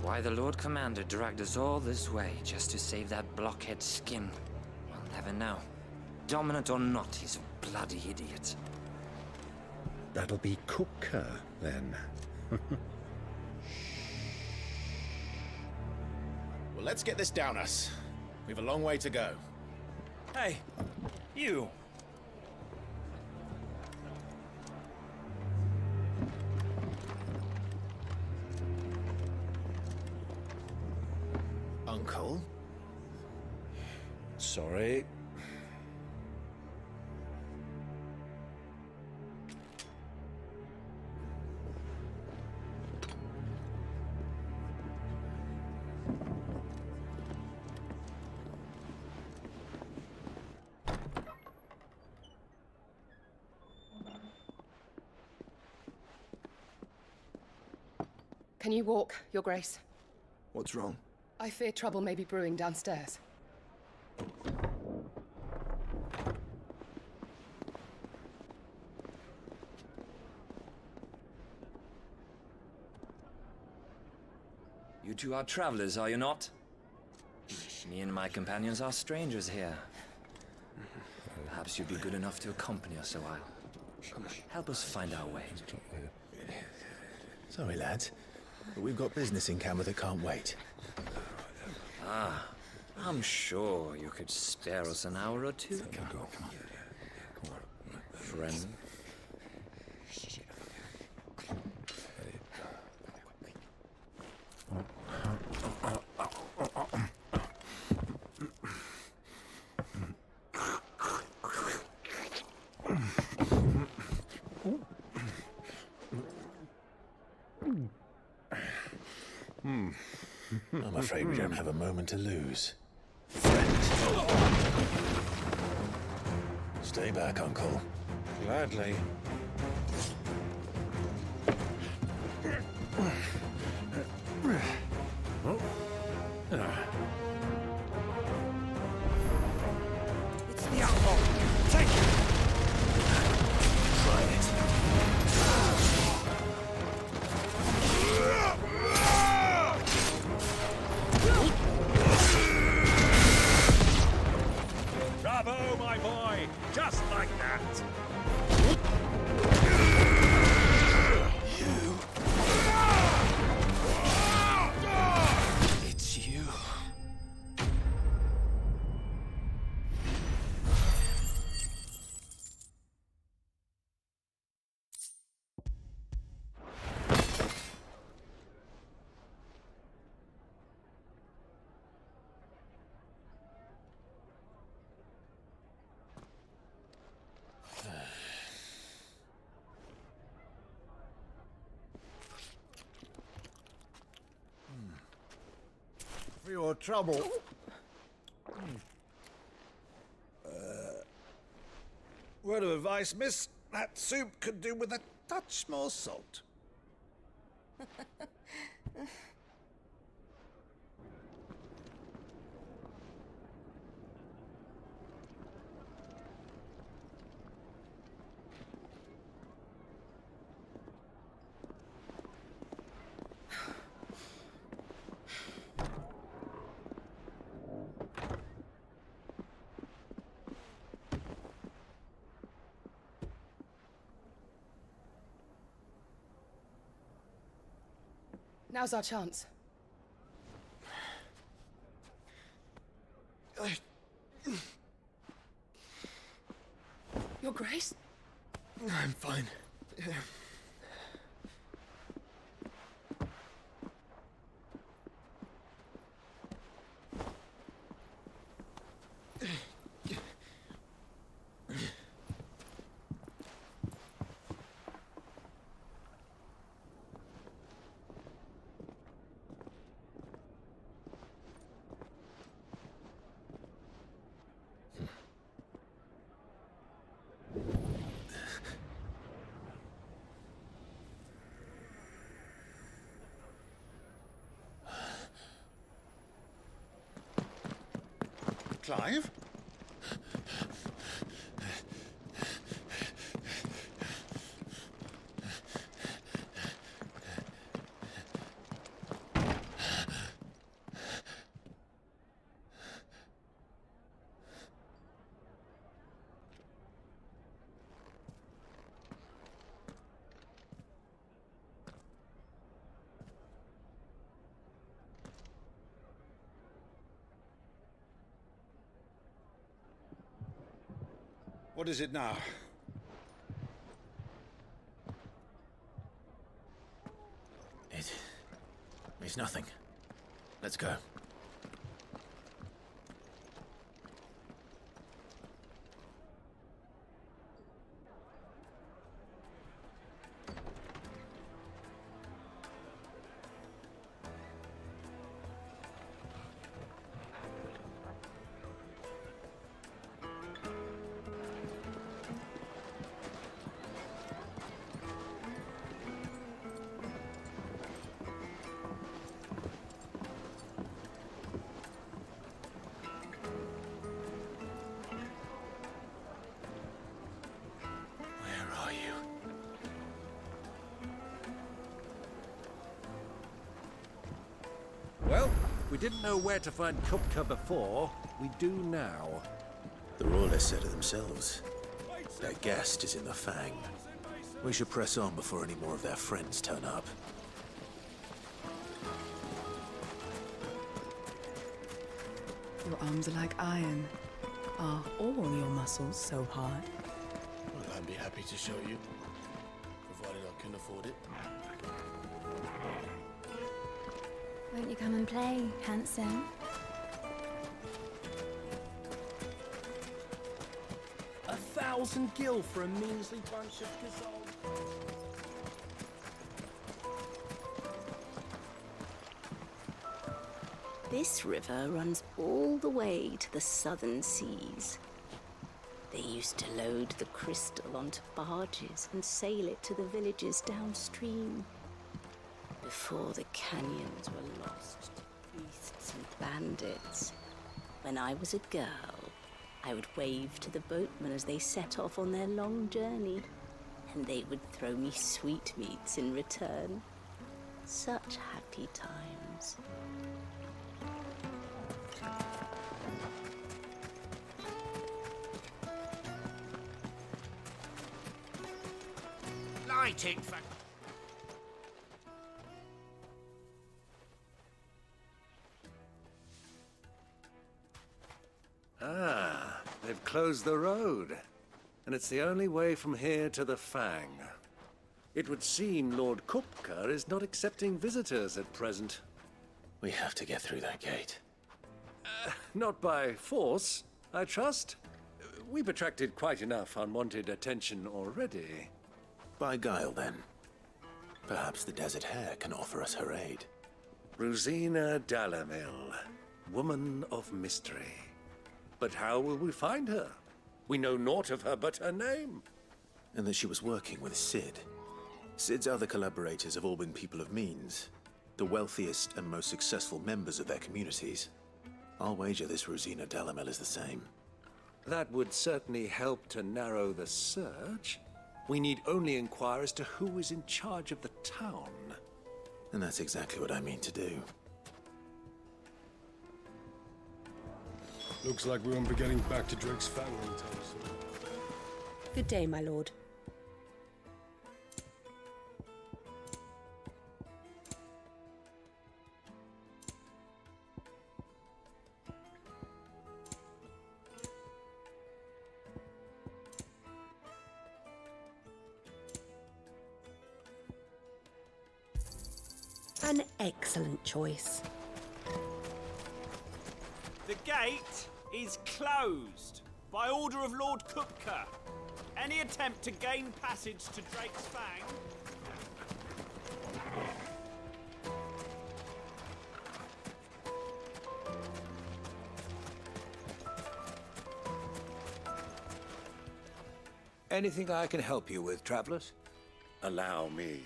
Why the Lord Commander dragged us all this way just to save that blockhead skin, we'll never know. Dominant or not, he's a bloody idiot. That'll be Cooker, then. Well, let's get this down us. We've a long way to go. Hey, you! Uncle? Sorry. Can you walk, Your Grace? What's wrong? I fear trouble may be brewing downstairs. You two are travelers, are you not? Me and my companions are strangers here. Perhaps you'd be good enough to accompany us a while. Help us find our way. Sorry, lads, but we've got business in camera that can't wait. Ah, I'm sure you could spare us an hour or two. Come on. Friend. I'm afraid we don't have a moment to lose. Stay back, Uncle. Gladly. It's the outlaw. Take it! Try it. Bravo, my boy! Just like that! It's you. For your trouble. Word of advice, miss. That soup could do with a touch more salt. Now's our chance. Your Grace? I'm fine. Clive? What is it now? It's nothing. Let's go. Well, we didn't know where to find Kupka before. We do now. The Royalists said it themselves. Their guest is in the Fang. We should press on before any more of their friends turn up. Your arms are like iron. Are all your muscles so hard? Well, I'd be happy to show you, provided I can afford it. Won't you come and play, handsome? A 1,000 gil for a measly bunch of gazelle. This river runs all the way to the southern seas. They used to load the crystal onto barges and sail it to the villages downstream. Before the canyons were lost to beasts and bandits. When I was a girl, I would wave to the boatmen as they set off on their long journey, and they would throw me sweetmeats in return. Such happy times. Lighting for... Ah, they've closed the road. And it's the only way from here to the Fang. It would seem Lord Kupka is not accepting visitors at present. We have to get through that gate. Not by force, I trust. We've attracted quite enough unwanted attention already. By guile, then. Perhaps the Desert Hare can offer us her aid. Rosina Dalamil, woman of mystery. But how will we find her? We know naught of her but her name. And that she was working with Sid. Sid's other collaborators have all been people of means, the wealthiest and most successful members of their communities. I'll wager this Rosina Dalamil is the same. That would certainly help to narrow the search. We need only inquire as to who is in charge of the town. And that's exactly what I mean to do. Looks like we won't be getting back to Drake's Fang anytime soon. Good day, my lord. An excellent choice. The gate is closed by order of Lord Kupka. Any attempt to gain passage to Drake's Fang... Anything I can help you with, travelers? Allow me.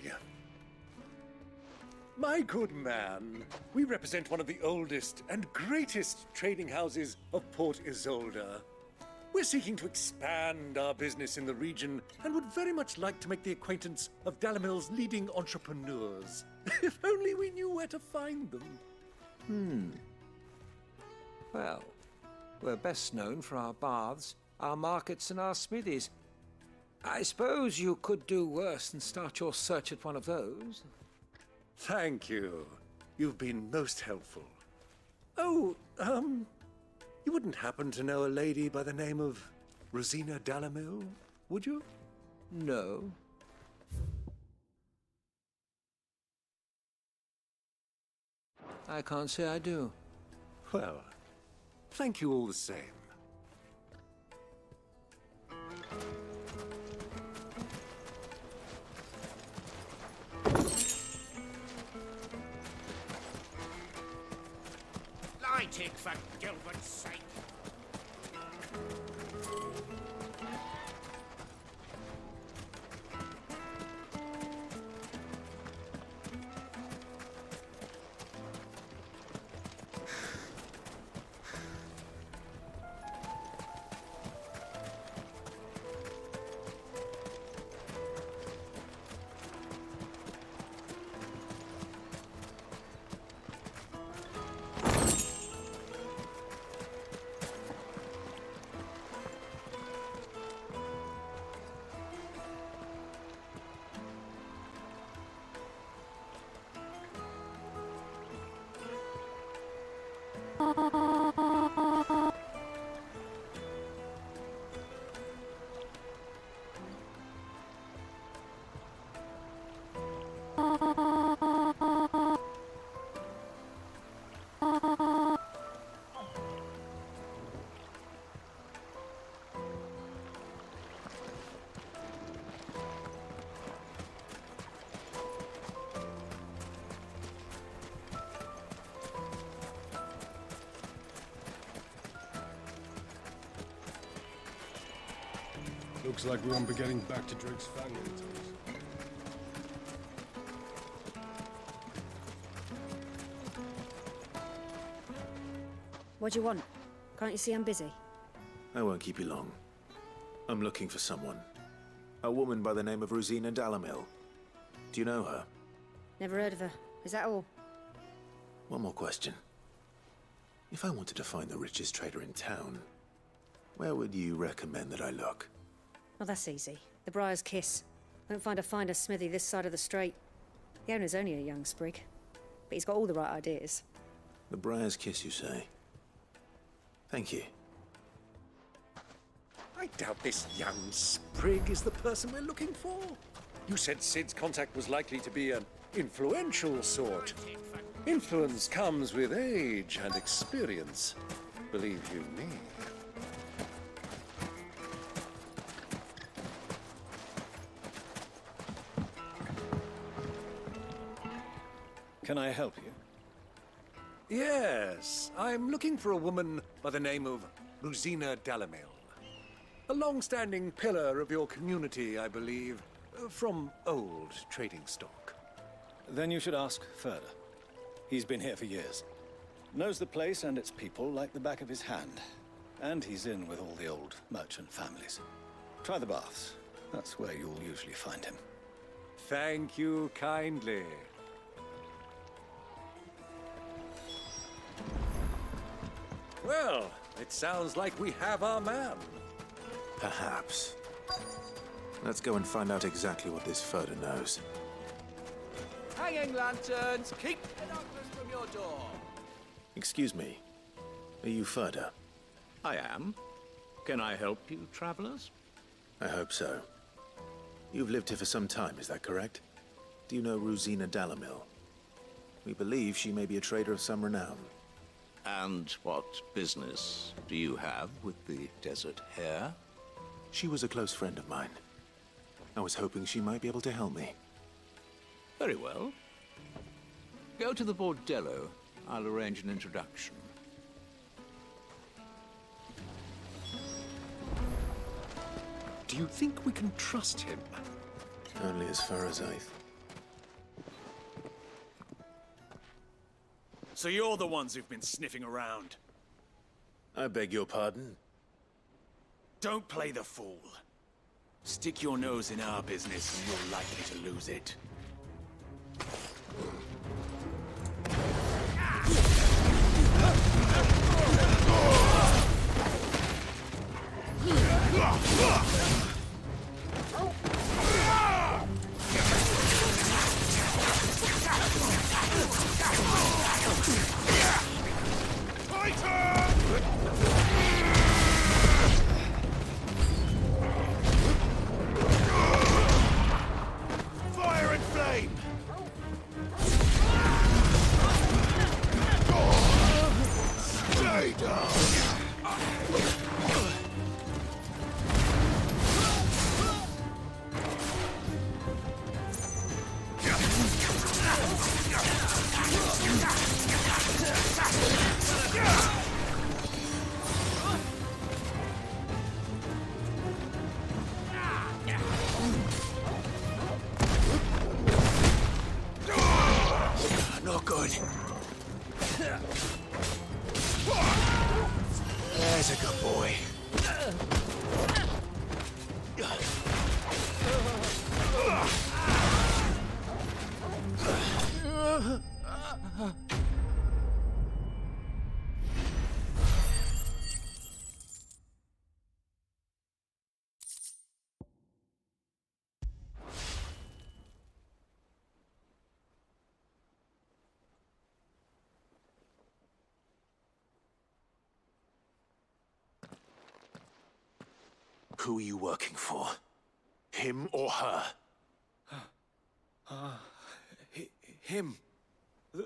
My good man, we represent one of the oldest and greatest trading houses of Port Isolde. We're seeking to expand our business in the region and would very much like to make the acquaintance of Dalamil's leading entrepreneurs. If only we knew where to find them. Well, we're best known for our baths, our markets, and our smithies. I suppose you could do worse than start your search at one of those. Thank you. You've been most helpful. Oh, you wouldn't happen to know a lady by the name of Rosina Dalamil, would you? No. I can't say I do. Well, thank you all the same. Lighting for Gilbert's sake. Looks like we won't be getting back to Drake's Fang anytime soon. What do you want? Can't you see I'm busy? I won't keep you long. I'm looking for someone. A woman by the name of Rosina Dalamil. Do you know her? Never heard of her. Is that all? One more question. If I wanted to find the richest trader in town, where would you recommend that I look? Well, that's easy. The Briar's Kiss. Won't find a finer smithy this side of the strait. The owner's only a young sprig, but he's got all the right ideas. The Briar's Kiss, you say? Thank you. I doubt this young sprig is the person we're looking for. You said Sid's contact was likely to be an influential sort. Influence comes with age and experience, believe you me. Can I help you? Yes, I'm looking for a woman by the name of Rosina Dalamil. A long-standing pillar of your community, I believe, from old trading stock. Then you should ask further. He's been here for years. Knows the place and its people like the back of his hand. And he's in with all the old merchant families. Try the baths. That's where you'll usually find him. Thank you kindly. Well, it sounds like we have our man. Perhaps. Let's go and find out exactly what this Furter knows. Hanging lanterns, keep the darkness from your door. Excuse me. Are you Furter? I am. Can I help you, travelers? I hope so. You've lived here for some time, is that correct? Do you know Rosina Dalamil? We believe she may be a trader of some renown. And what business do you have with the Desert Hare? She was a close friend of mine. I was hoping she might be able to help me. Very well. Go to the Bordello. I'll arrange an introduction. Do you think we can trust him? Only as far as I... So you're the ones who've been sniffing around. I beg your pardon? Don't play the fool. Stick your nose in our business and you're likely to lose it. Fire and flame! Stay down! Not good. There's a good boy. Who are you working for? Him or her? Him.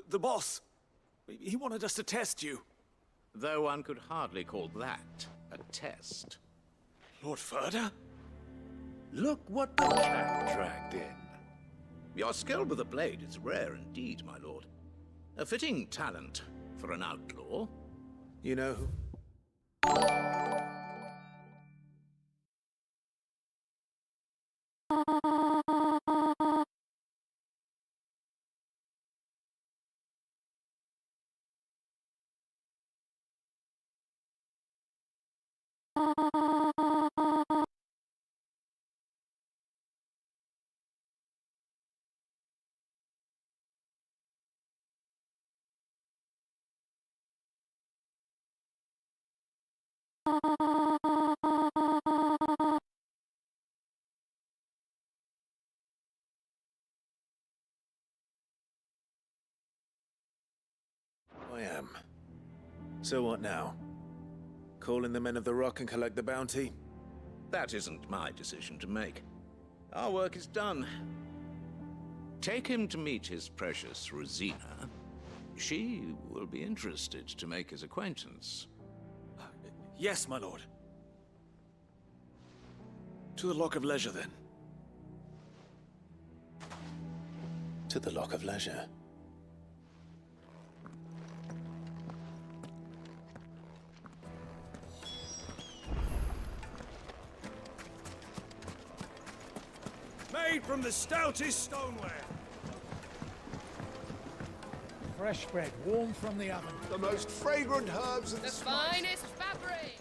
The boss. He wanted us to test you. Though one could hardly call that a test. Lord Furter? Look what the cat dragged in. Your skill with the blade is rare indeed, my lord. A fitting talent for an outlaw. You know who? I am. So what now? Call in the Men of the Rock and collect the bounty? That isn't my decision to make. Our work is done. Take him to meet his precious Rosina. She will be interested to make his acquaintance. Yes, my lord. To the Lock of Leisure, then. To the Lock of Leisure. Made from the stoutest stoneware. Fresh bread, warm from the oven. The most fragrant herbs and The finest fabric!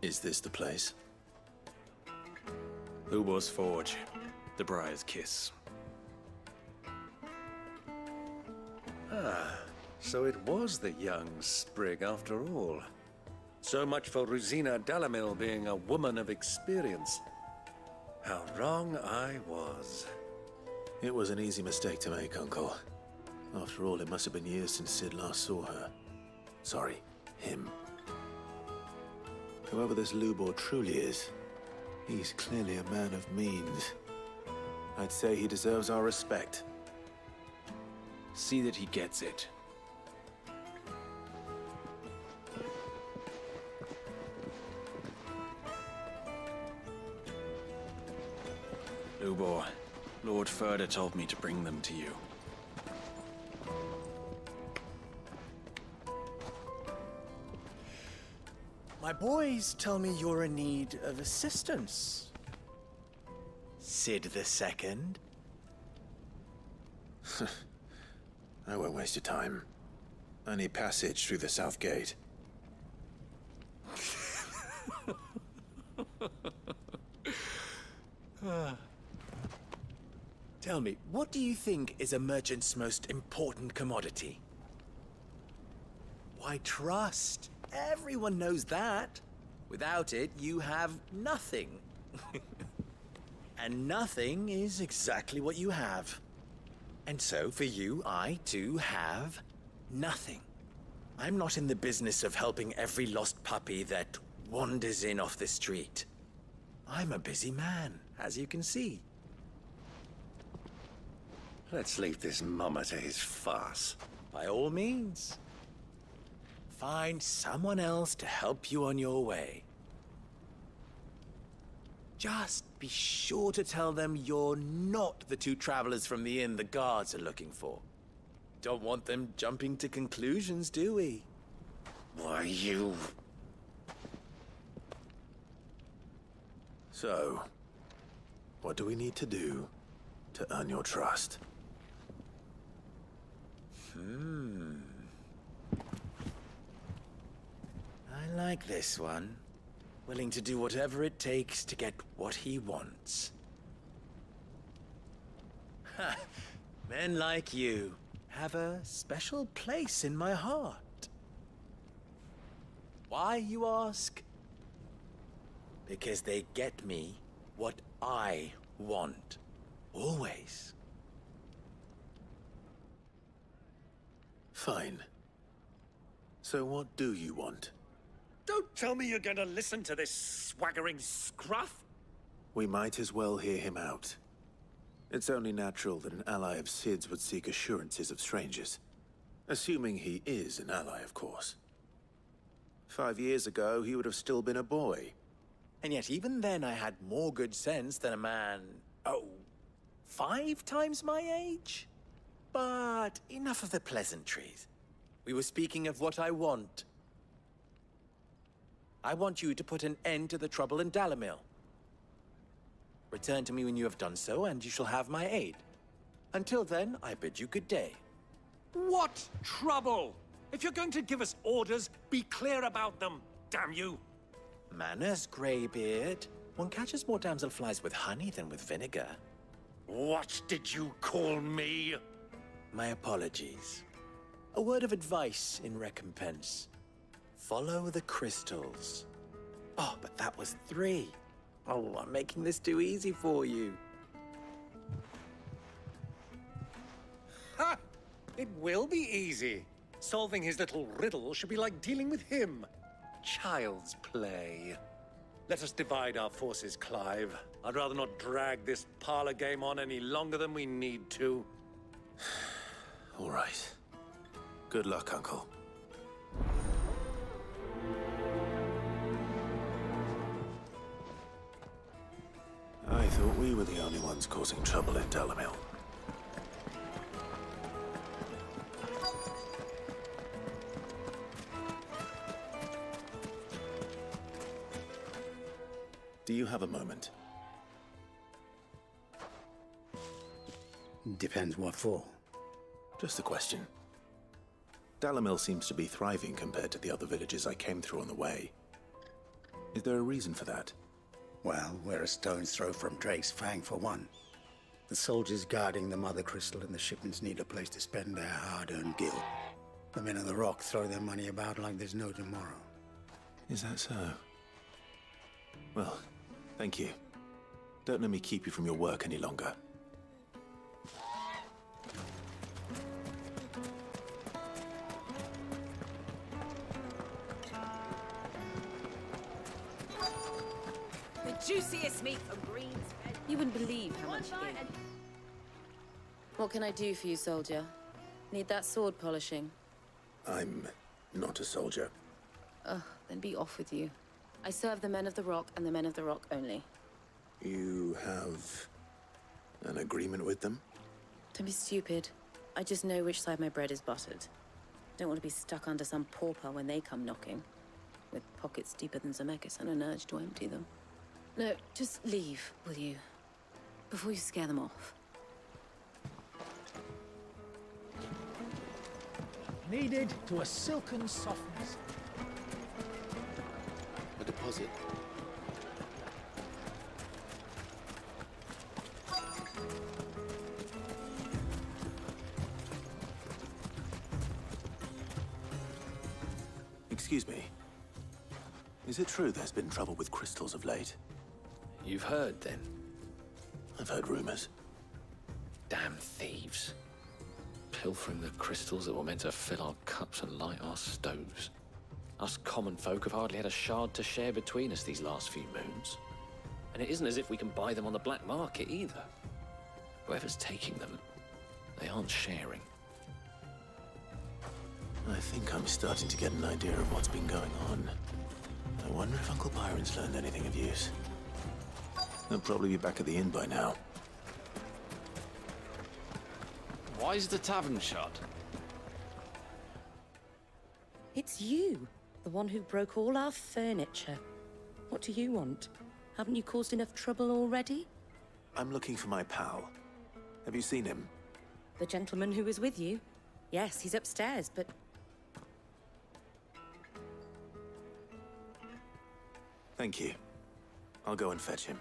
Is this the place? Ubor's Forge. The Briar's Kiss. Ah, so it was the young sprig after all. So much for Rosina Dalamil being a woman of experience. How wrong I was. It was an easy mistake to make, Uncle. After all, it must have been years since Sid last saw her. Sorry, him. Whoever this Lubor truly is, he's clearly a man of means. I'd say he deserves our respect. See that he gets it. Lubor, Lord Furder told me to bring them to you. My boys tell me you're in need of assistance. Sid the Second? I won't waste your time. I need passage through the south gate. Tell me, what do you think is a merchant's most important commodity? Why, trust. Everyone knows that. Without it, you have nothing. And nothing is exactly what you have. And so, for you, I, too, have nothing. I'm not in the business of helping every lost puppy that wanders in off the street. I'm a busy man, as you can see. Let's leave this mummer to his farce. By all means. Find someone else to help you on your way. Just be sure to tell them you're not the two travelers from the inn the guards are looking for. Don't want them jumping to conclusions, do we? Why, you... So, what do we need to do to earn your trust? I like this one. Willing to do whatever it takes to get what he wants. Ha! Men like you have a special place in my heart. Why, you ask? Because they get me what I want. Always. Fine. So what do you want? Don't tell me you're going to listen to this swaggering scruff! We might as well hear him out. It's only natural that an ally of Sid's would seek assurances of strangers. Assuming he is an ally, of course. 5 years ago, he would have still been a boy. And yet even then I had more good sense than a man, 5 times my age? But enough of the pleasantries. We were speaking of what I want. I want you to put an end to the trouble in Dalamil. Return to me when you have done so, and you shall have my aid. Until then, I bid you good day. What trouble? If you're going to give us orders, be clear about them, damn you! Manners, Greybeard. One catches more damselflies with honey than with vinegar. What did you call me? My apologies. A word of advice in recompense. Follow the crystals. Oh, but that was 3. Oh, I'm making this too easy for you. It will be easy. Solving his little riddle should be like dealing with him. Child's play. Let us divide our forces, Clive. I'd rather not drag this parlor game on any longer than we need to. All right. Good luck, Uncle. I thought we were the only ones causing trouble in Dalamil. Do you have a moment? Depends what for. Just a question. Dalamil seems to be thriving compared to the other villages I came through on the way. Is there a reason for that? Well, we're a stone's throw from Drake's Fang for one. The soldiers guarding the Mother Crystal and the shipments need a place to spend their hard-earned gil. The men of the Rock throw their money about like there's no tomorrow. Is that so? Well, thank you. Don't let me keep you from your work any longer. The juiciest meat from Green's Bed. You wouldn't believe how much you gave. What can I do for you, soldier? Need that sword polishing? I'm not a soldier. Ugh, then be off with you. I serve the men of the Rock and the men of the Rock only. You have an agreement with them? Don't be stupid. I just know which side my bread is buttered. Don't want to be stuck under some pauper when they come knocking, with pockets deeper than Zemeckis and an urge to empty them. No, just leave, will you? Before you scare them off. Kneaded to a silken softness. A deposit. Excuse me. Is it true there's been trouble with crystals of late? You've heard, then? I've heard rumors. Damn thieves. Pilfering the crystals that were meant to fill our cups and light our stoves. Us common folk have hardly had a shard to share between us these last few moons. And it isn't as if we can buy them on the black market either. Whoever's taking them, they aren't sharing. I think I'm starting to get an idea of what's been going on. I wonder if Uncle Byron's learned anything of use. They'll probably be back at the inn by now. Why is the tavern shut? It's you, the one who broke all our furniture. What do you want? Haven't you caused enough trouble already? I'm looking for my pal. Have you seen him? The gentleman who was with you? Yes, he's upstairs, but... Thank you. I'll go and fetch him.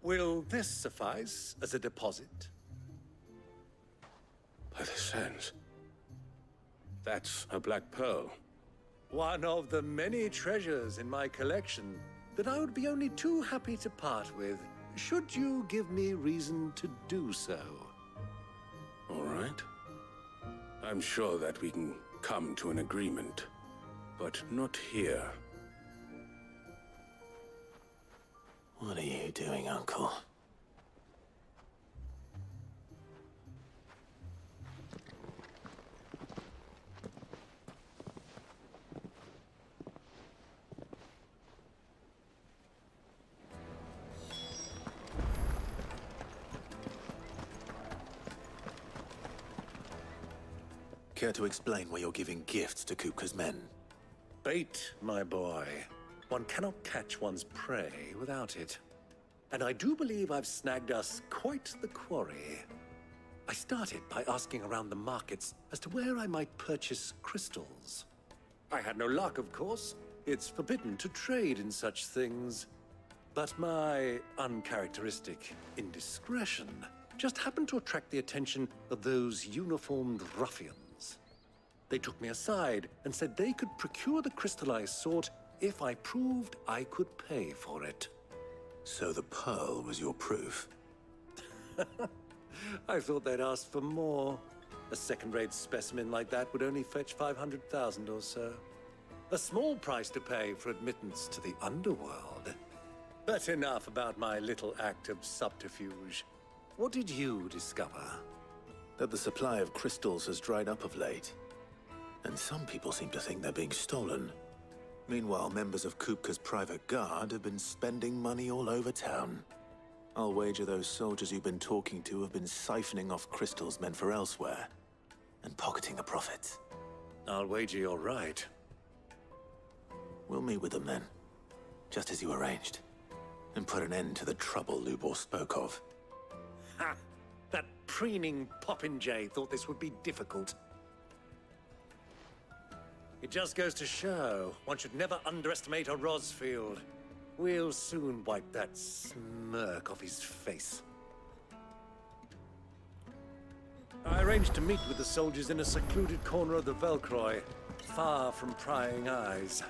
Will this suffice as a deposit? By the sands. That's a black pearl. One of the many treasures in my collection that I would be only too happy to part with, should you give me reason to do so. All right. I'm sure that we can come to an agreement, but not here. What are you doing, Uncle? Care to explain why you're giving gifts to Kupka's men? Bait, my boy. One cannot catch one's prey without it. and I do believe I've snagged us quite the quarry. I started by asking around the markets as to where I might purchase crystals. I had no luck, of course. It's forbidden to trade in such things. But my uncharacteristic indiscretion just happened to attract the attention of those uniformed ruffians. They took me aside and said they could procure the crystal I sought if I proved I could pay for it. So the pearl was your proof? I thought they'd ask for more. A second-rate specimen like that would only fetch 500,000 or so. A small price to pay for admittance to the underworld. But enough about my little act of subterfuge. What did you discover? That the supply of crystals has dried up of late. And some people seem to think they're being stolen. Meanwhile, members of Kupka's private guard have been spending money all over town. I'll wager those soldiers you've been talking to have been siphoning off crystals meant for elsewhere, and pocketing the profits. I'll wager you're right. We'll meet with them then, just as you arranged, and put an end to the trouble Lubor spoke of. Ha! That preening popinjay thought this would be difficult. It just goes to show, one should never underestimate a Rosfield. We'll soon wipe that smirk off his face. I arranged to meet with the soldiers in a secluded corner of the Velcroy, far from prying eyes.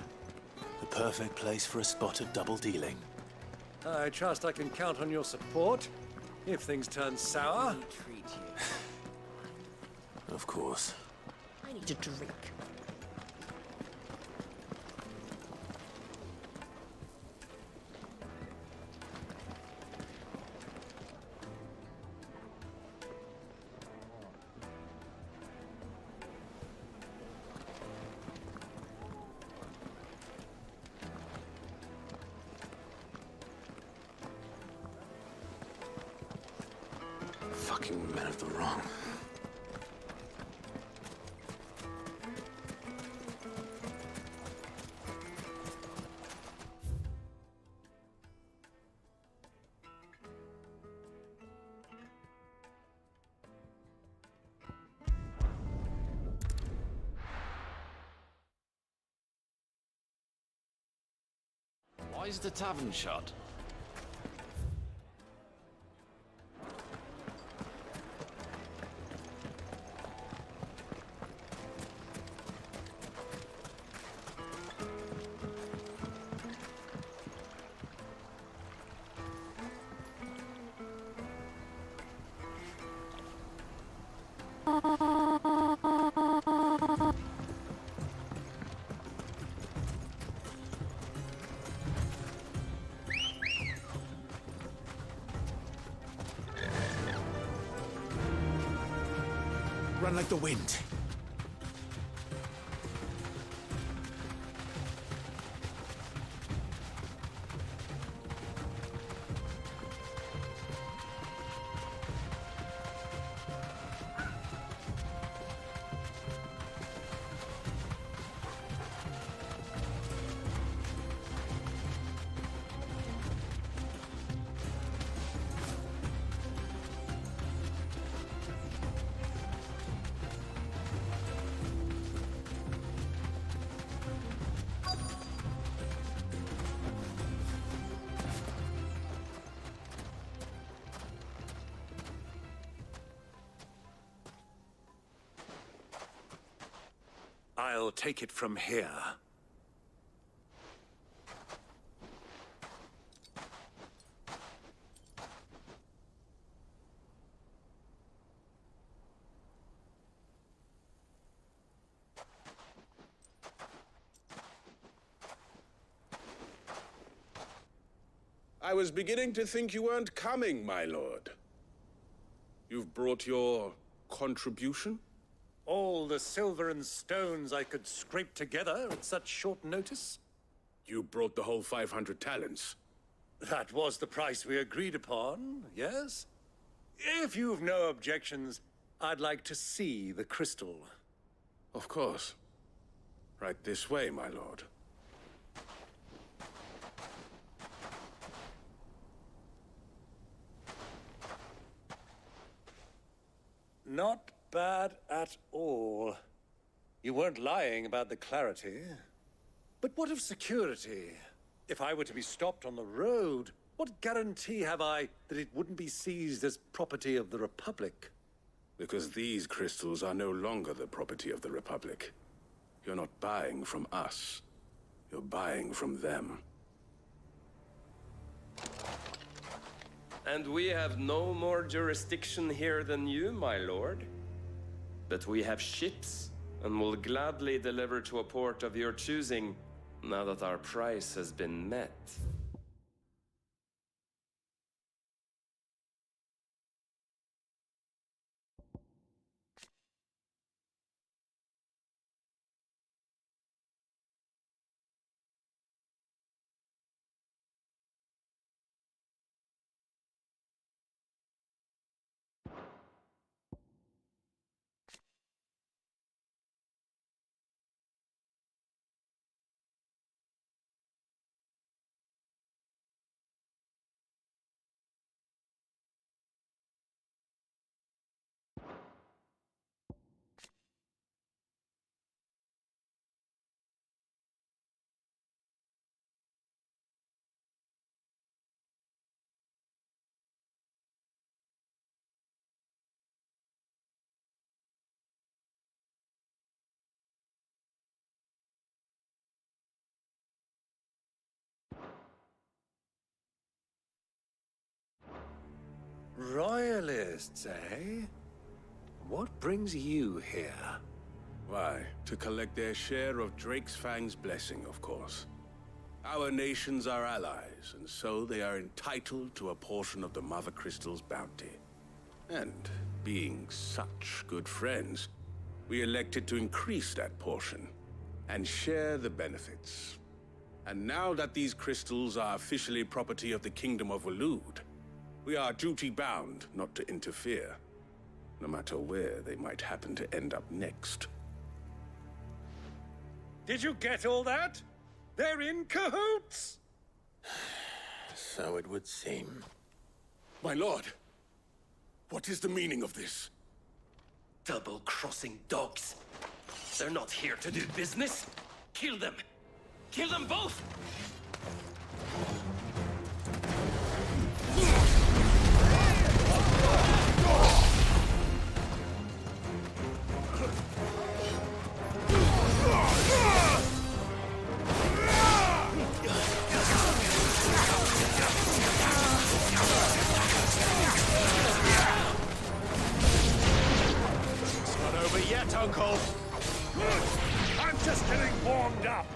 The perfect place for a spot of double dealing. I trust I can count on your support, if things turn sour. Treat you. Of course. I need a drink. Fucking men of the wrong. Why is the tavern shut? Run like the wind. I'll take it from here. I was beginning to think you weren't coming, my lord. You've brought your contribution? All the silver and stones I could scrape together at such short notice? You brought the whole 500 talents. That was the price we agreed upon, yes? If you've no objections, I'd like to see the crystal. Of course. Right this way, my lord. Not bad at all. You weren't lying about the clarity. But what of security? If I were to be stopped on the road, what guarantee have I that it wouldn't be seized as property of the Republic? Because these crystals are no longer the property of the Republic. You're not buying from us. You're buying from them. And we have no more jurisdiction here than you, my lord. But we have ships, and will gladly deliver to a port of your choosing, now that our price has been met. Royalists, eh? What brings you here? Why, to collect their share of Drake's Fang's blessing, of course. Our nations are allies, and so they are entitled to a portion of the Mother Crystal's bounty. And being such good friends, we elected to increase that portion and share the benefits. And now that these crystals are officially property of the Kingdom of Waloed, we are duty-bound not to interfere, no matter where they might happen to end up next. Did you get all that? They're in cahoots! So it would seem. My lord, what is the meaning of this? Double-crossing dogs. They're not here to do business. Kill them! Kill them both! It's not over yet, Uncle. I'm just getting warmed up.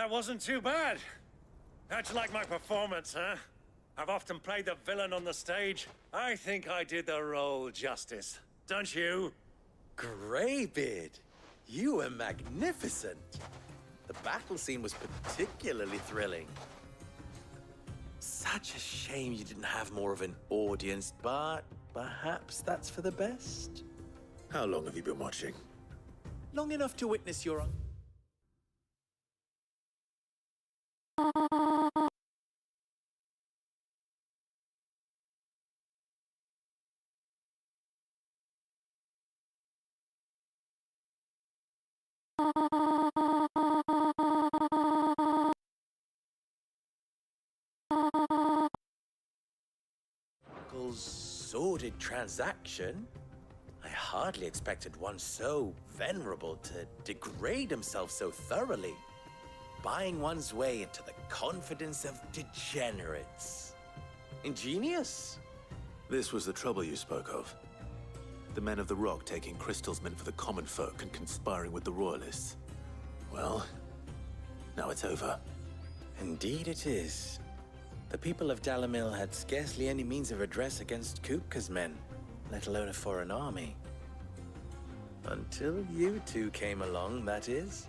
That wasn't too bad. How'd you like my performance, huh? I've often played the villain on the stage. I think I did the role justice. Don't you? Greybeard, you were magnificent. The battle scene was particularly thrilling. Such a shame you didn't have more of an audience, but perhaps that's for the best. How long have you been watching? Long enough to witness your... Uncle's sordid transaction? I hardly expected one so venerable to degrade himself so thoroughly. Buying one's way into the confidence of degenerates. Ingenious. This was the trouble you spoke of. The men of the Rock taking crystals meant for the common folk and conspiring with the Royalists. Well, now it's over. Indeed it is. The people of Dalamil had scarcely any means of redress against Kupka's men, let alone a foreign army. Until you two came along, that is.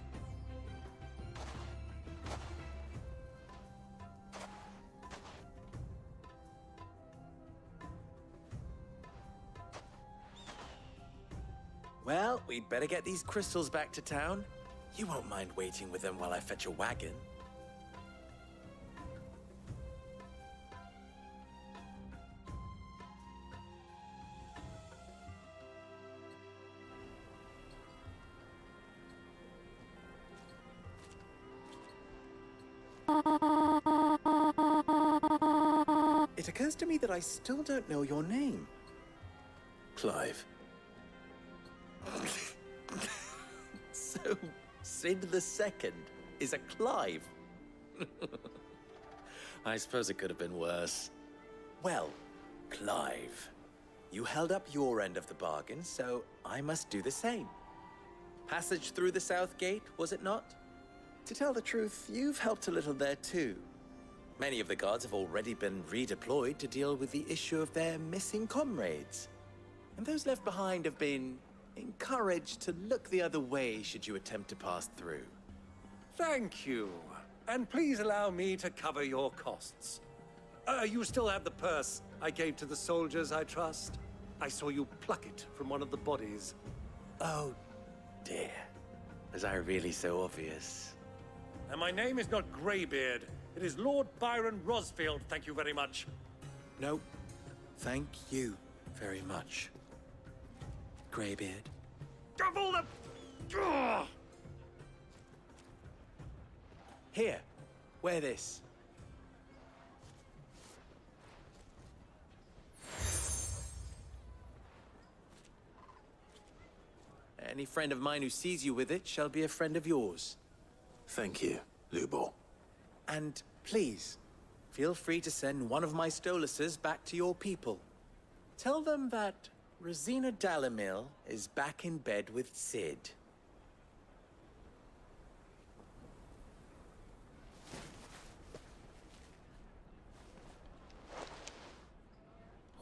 Well, we'd better get these crystals back to town. You won't mind waiting with them while I fetch a wagon. It occurs to me that I still don't know your name. Clive. So, Sid the Second is a Clive. I suppose it could have been worse. Well, Clive, you held up your end of the bargain, so I must do the same. Passage through the South Gate, was it not? To tell the truth, you've helped a little there too. Many of the guards have already been redeployed to deal with the issue of their missing comrades. And those left behind have been encouraged to look the other way should you attempt to pass through. Thank you. And please allow me to cover your costs. You still have the purse I gave to the soldiers, I trust? I saw you pluck it from one of the bodies. Oh, dear. Was I really so obvious? And my name is not Greybeard. It is Lord Byron Rosfield, thank you very much. No, thank you very much, Greybeard. Of all the... Ugh! Here, wear this. Any friend of mine who sees you with it shall be a friend of yours. Thank you, Lubor. And please, feel free to send one of my Stoluses back to your people. Tell them that Rosina Dalamil is back in bed with Sid.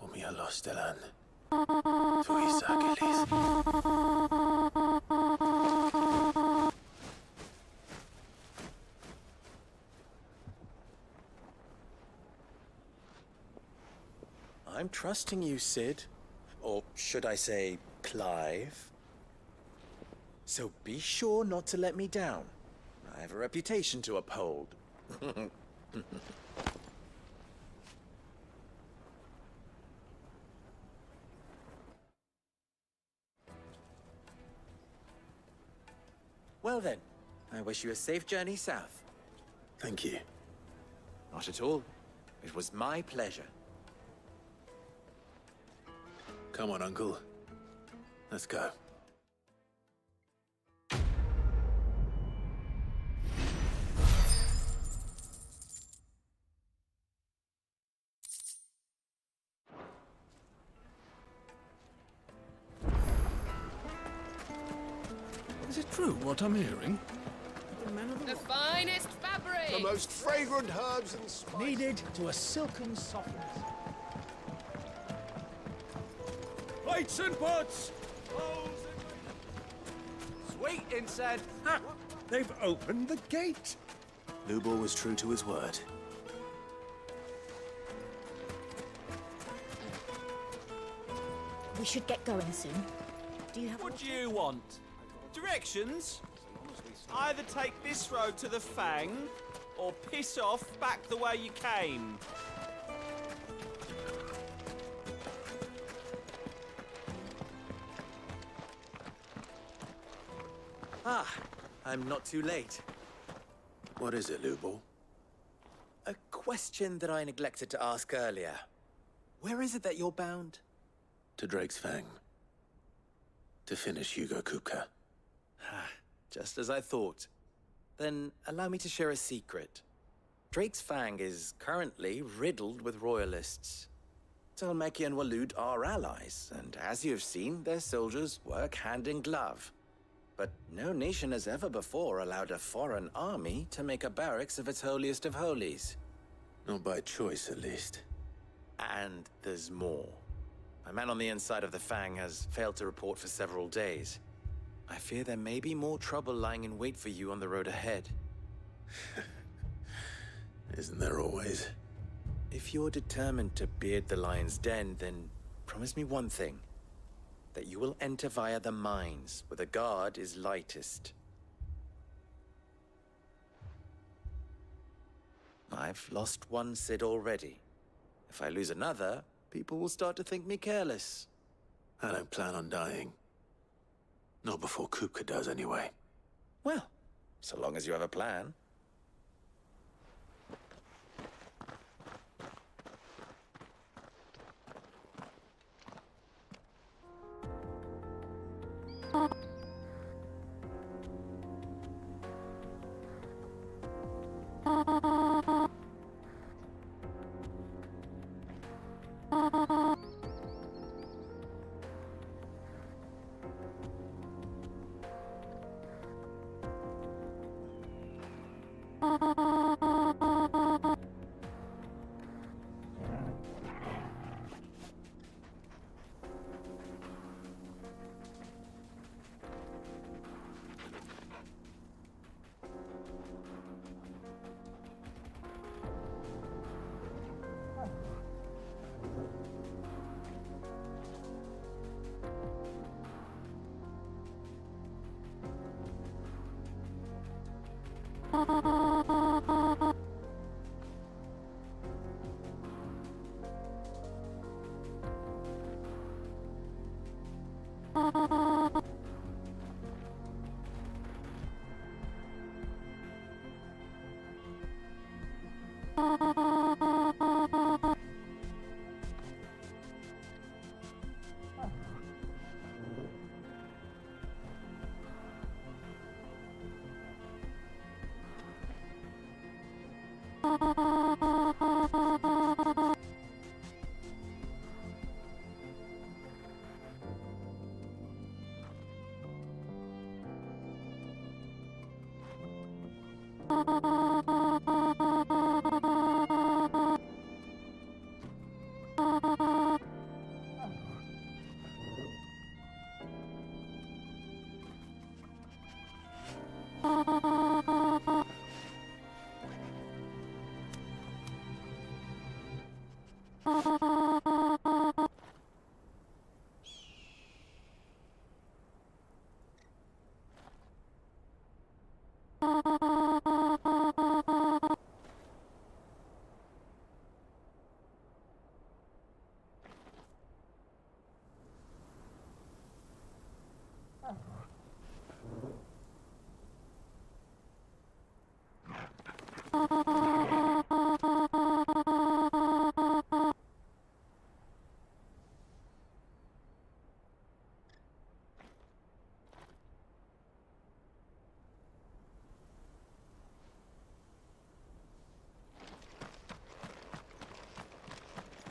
Omia Stelan. Tuisa Agilis. I'm trusting you, Sid. Or should I say, Clive. So be sure not to let me down. I have a reputation to uphold. Well then, I wish you a safe journey south. Thank you. Not at all. It was my pleasure. Come on, Uncle. Let's go. Is it true what I'm hearing? The finest most fragrant herbs and spices. Kneaded to a silken softness. Plates and pots! Sweet incense! Ha! They've opened the gate! Lubor was true to his word. We should get going soon. Do you have What do you want? Directions? Either take this road to the Fang, or piss off back the way you came. Ah, I'm not too late. What is it, Lubor? A question that I neglected to ask earlier. Where is it that you're bound? To Drake's Fang. To finish Hugo Kupka. Just as I thought. Then allow me to share a secret. Drake's Fang is currently riddled with royalists. Talmeki and Waloed are allies, and as you have seen, their soldiers work hand in glove. But no nation has ever before allowed a foreign army to make a barracks of its holiest of holies. Not by choice, at least. And there's more. My man on the inside of the Fang has failed to report for several days. I fear there may be more trouble lying in wait for you on the road ahead. Isn't there always? If you're determined to beard the lion's den, then promise me one thing. That you will enter via the mines, where the guard is lightest. I've lost one Cid already. If I lose another, people will start to think me careless. I don't plan on dying. Not before Kupka does, anyway. Well, so long as you have a plan.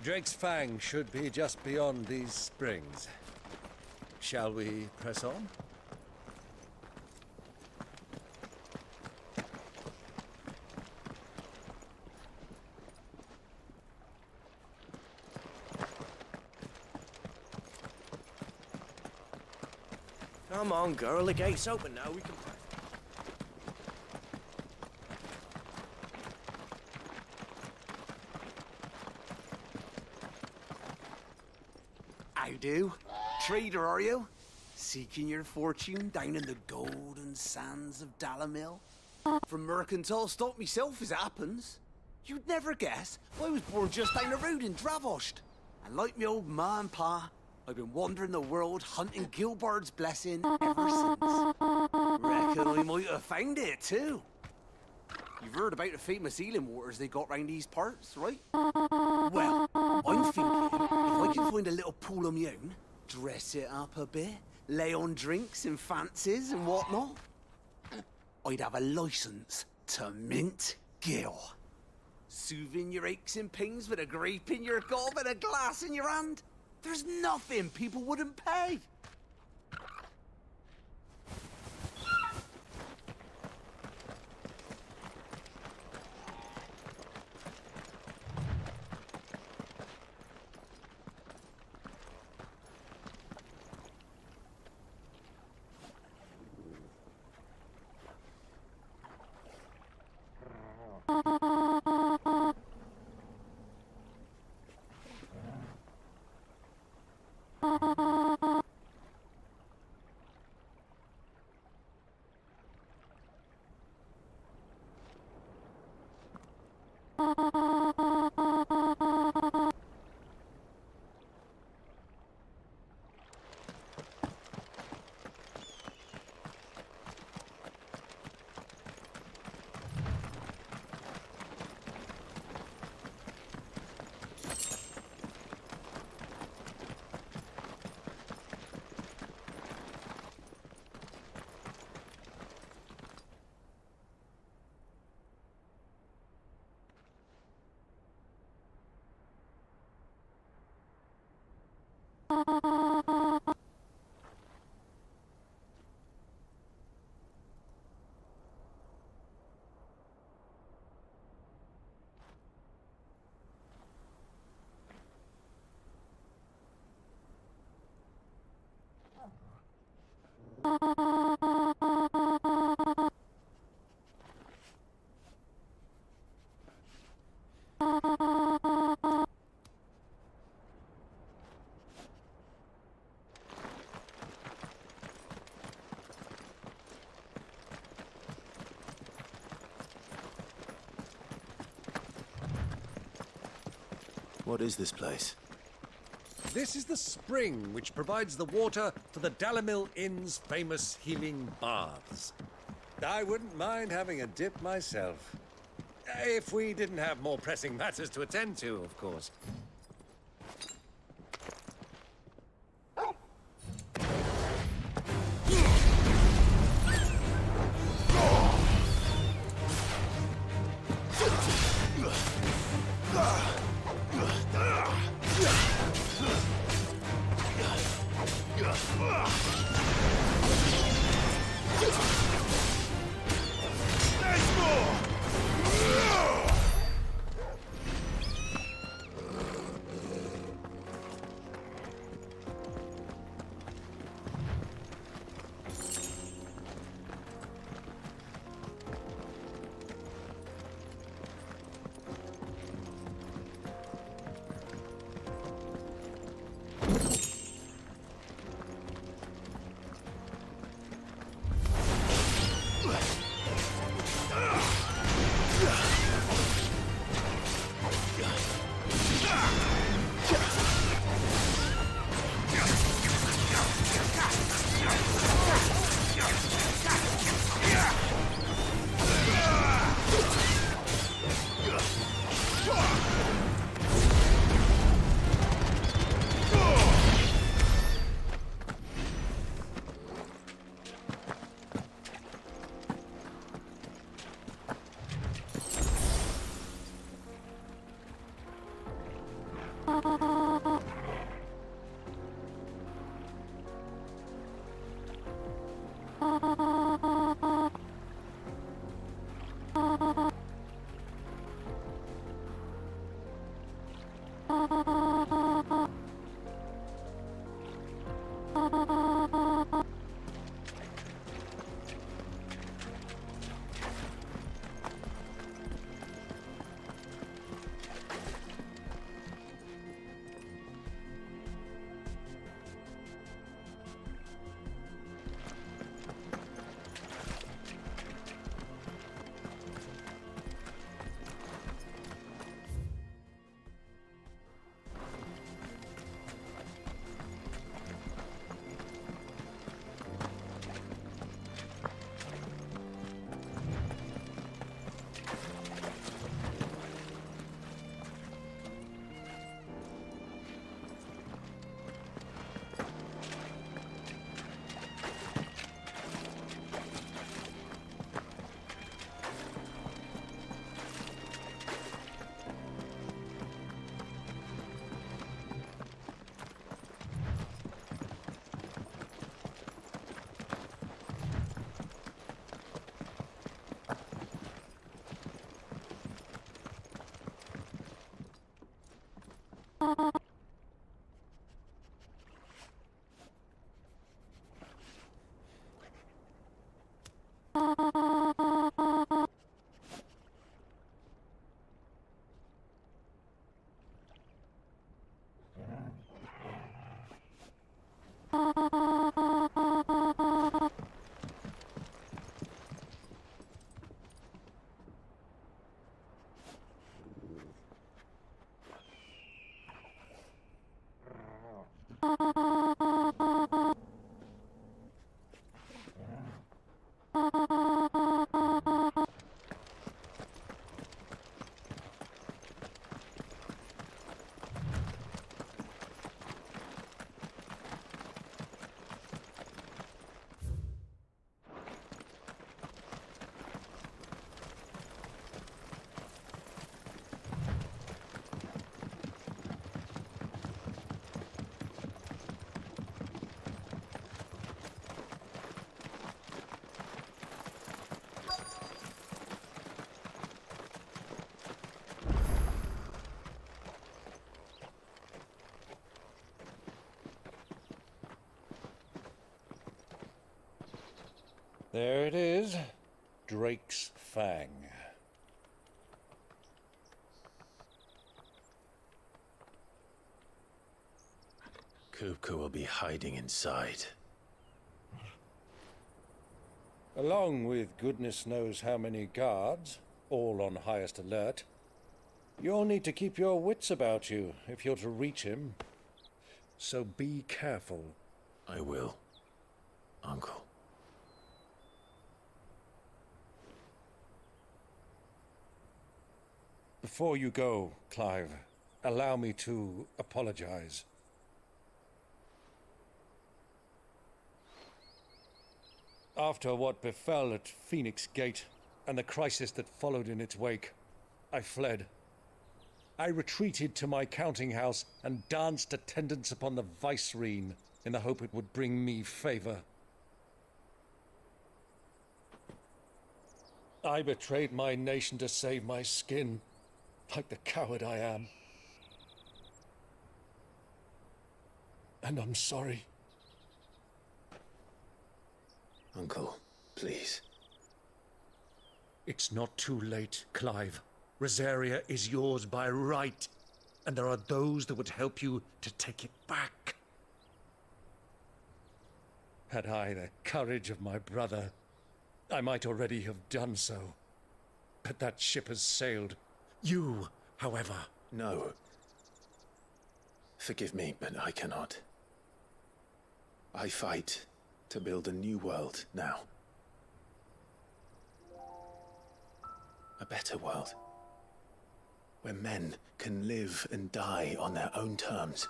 Drake's Fang should be just beyond these springs. Shall we press on? Come on, girl, the gate's open now. We can... How do? Trader, are you? Seeking your fortune down in the golden sands of Dalamil? From mercantile stock myself, as it happens. You'd never guess, I was born just down the road in Dravost. And like me old ma and pa, I've been wandering the world hunting Gilbard's blessing ever since. Reckon I might have found it, too. You've heard about the famous healing waters they got round these parts, right? Well, I'm thinking, if I can find a little pool of my own, dress it up a bit, lay on drinks and fancies and whatnot, I'd have a license to mint Gil. Soothing your aches and pains with a grape in your gob and a glass in your hand. There's nothing people wouldn't pay. What is this place? This is the spring which provides the water for the Dalamil Inn's famous healing baths. I wouldn't mind having a dip myself. If we didn't have more pressing matters to attend to, of course. There it is. Drake's Fang. Kupka will be hiding inside. Along with goodness knows how many guards, all on highest alert. You'll need to keep your wits about you if you're to reach him. So be careful. I will, Uncle. Before you go, Clive, allow me to apologize. After what befell at Phoenix Gate and the crisis that followed in its wake, I fled. I retreated to my counting house and danced attendance upon the vicereine in the hope it would bring me favor. I betrayed my nation to save my skin, like the coward I am. And I'm sorry. Uncle, please. It's not too late, Clive. Rosaria is yours by right, and there are those that would help you to take it back. Had I the courage of my brother, I might already have done so. But that ship has sailed. You, however... No. Forgive me, but I cannot. I fight to build a new world now. A better world. Where men can live and die on their own terms.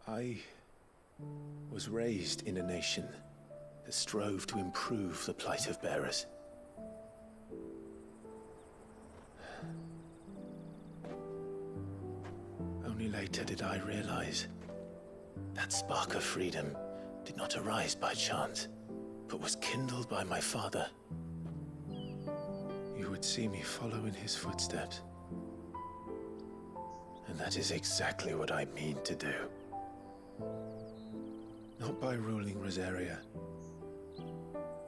I was raised in a nation that strove to improve the plight of bearers. Only later did I realize that spark of freedom did not arise by chance, but was kindled by my father. You would see me follow in his footsteps. And that is exactly what I mean to do. Not by ruling Rosaria,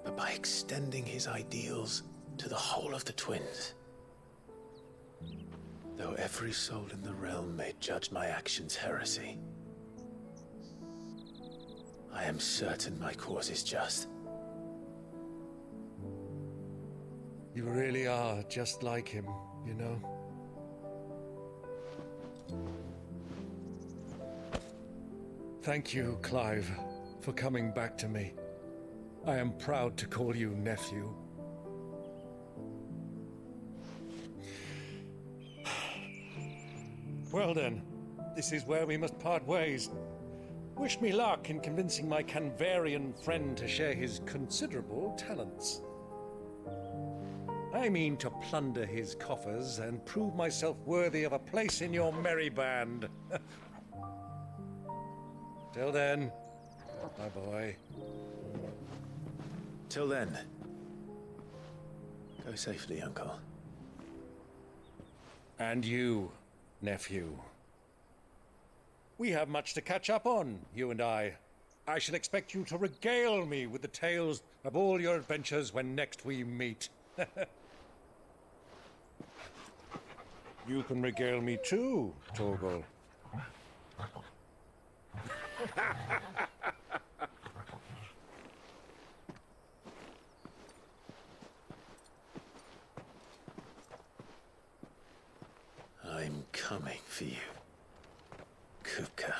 but by extending his ideals to the whole of the twins. Though every soul in the realm may judge my actions heresy, I am certain my cause is just. You really are just like him, you know? Thank you, Clive, for coming back to me. I am proud to call you nephew. Well then, this is where we must part ways. Wish me luck in convincing my Canvarian friend to share his considerable talents. I mean to plunder his coffers and prove myself worthy of a place in your merry band. Till then, my boy. Till then, go safely, Uncle. And you, nephew. We have much to catch up on, you and I. I shall expect you to regale me with the tales of all your adventures when next we meet. You can regale me too, Torgal. I'm coming for you, Kupka.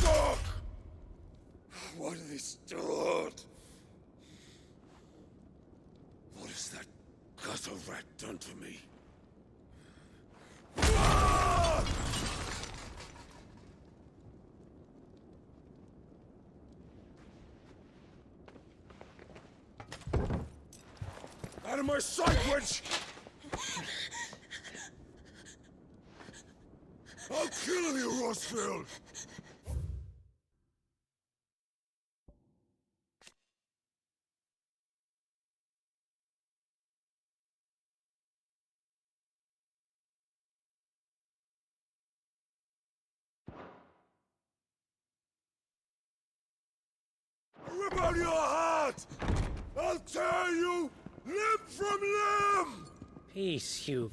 Fuck! What have they stored? What has that gutter rat done to me? Out of my sight, witch! I'll kill you, Rossfield! Rip out your heart! I'll tear you limb from limb! Peace, Hugh.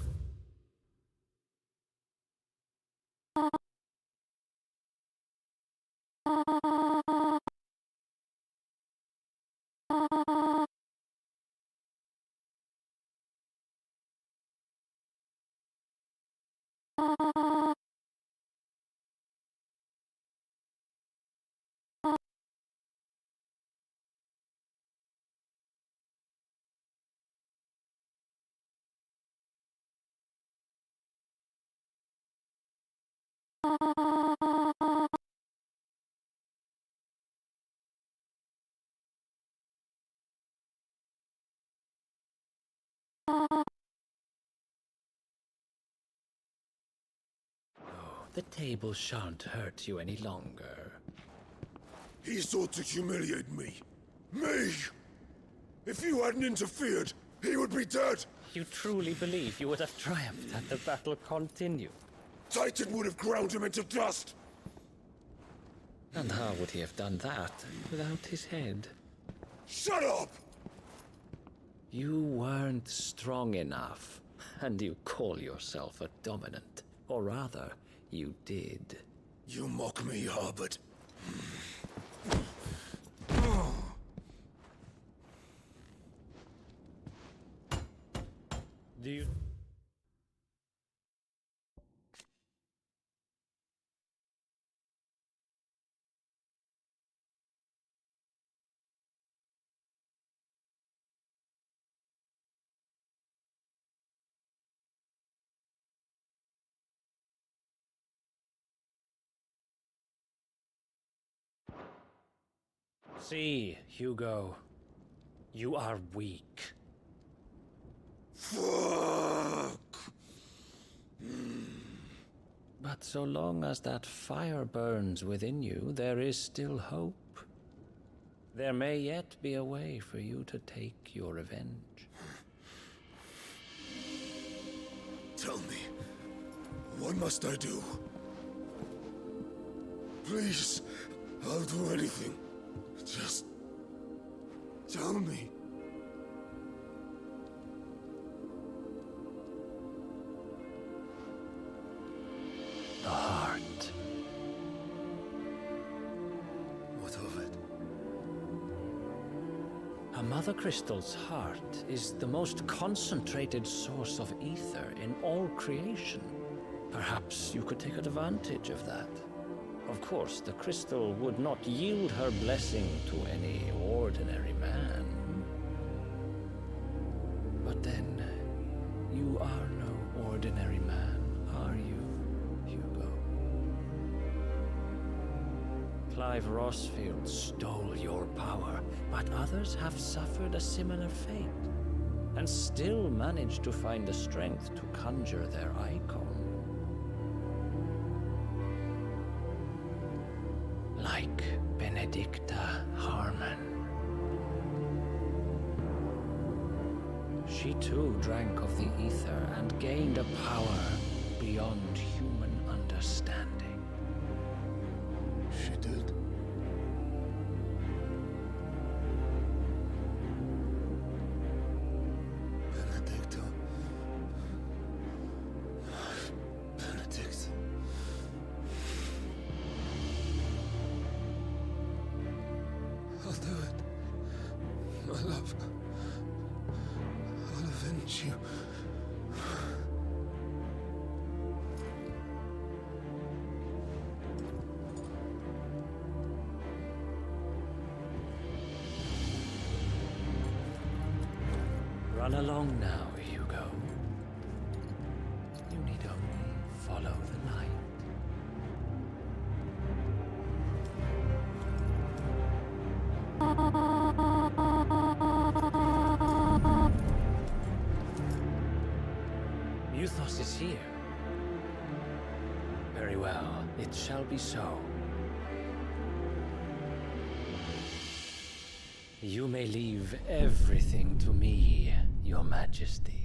The table shan't hurt you any longer. He sought to humiliate me. Me! If you hadn't interfered, he would be dead! You truly believe you would have triumphed had the battle continued? Titan would have ground him into dust! And how would he have done that without his head? Shut up! You weren't strong enough, and you call yourself a dominant. Or rather, you did. You mock me, Harbert. Do you... See, Hugo. You are weak. Fuck! But so long as that fire burns within you, there is still hope. There may yet be a way for you to take your revenge. Tell me, what must I do? Please, I'll do anything. Just tell me. The heart. What of it? A Mother Crystal's heart is the most concentrated source of ether in all creation. Perhaps you could take advantage of that. Of course, the crystal would not yield her blessing to any ordinary man. But then, you are no ordinary man, are you, Hugo? Clive Rossfield stole your power, but others have suffered a similar fate, and still managed to find the strength to conjure their icon. Like Benedicta Harmon. She too drank of the ether and gained a power beyond human understanding. She did. Benedicta. Benedict. I'll do it. My love. I'll avenge you. Run along now, Hugo. You need only follow the light. Muthos is here. Very well, it shall be so. You may leave everything to me, Your Majesty.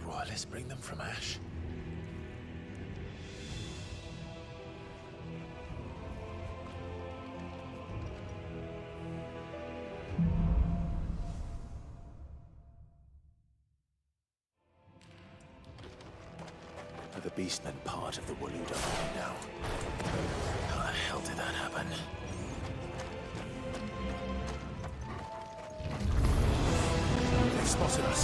Royalists bring them from Ash? The Beastmen part of the Waloed army now. How the hell did that happen? They've spotted us.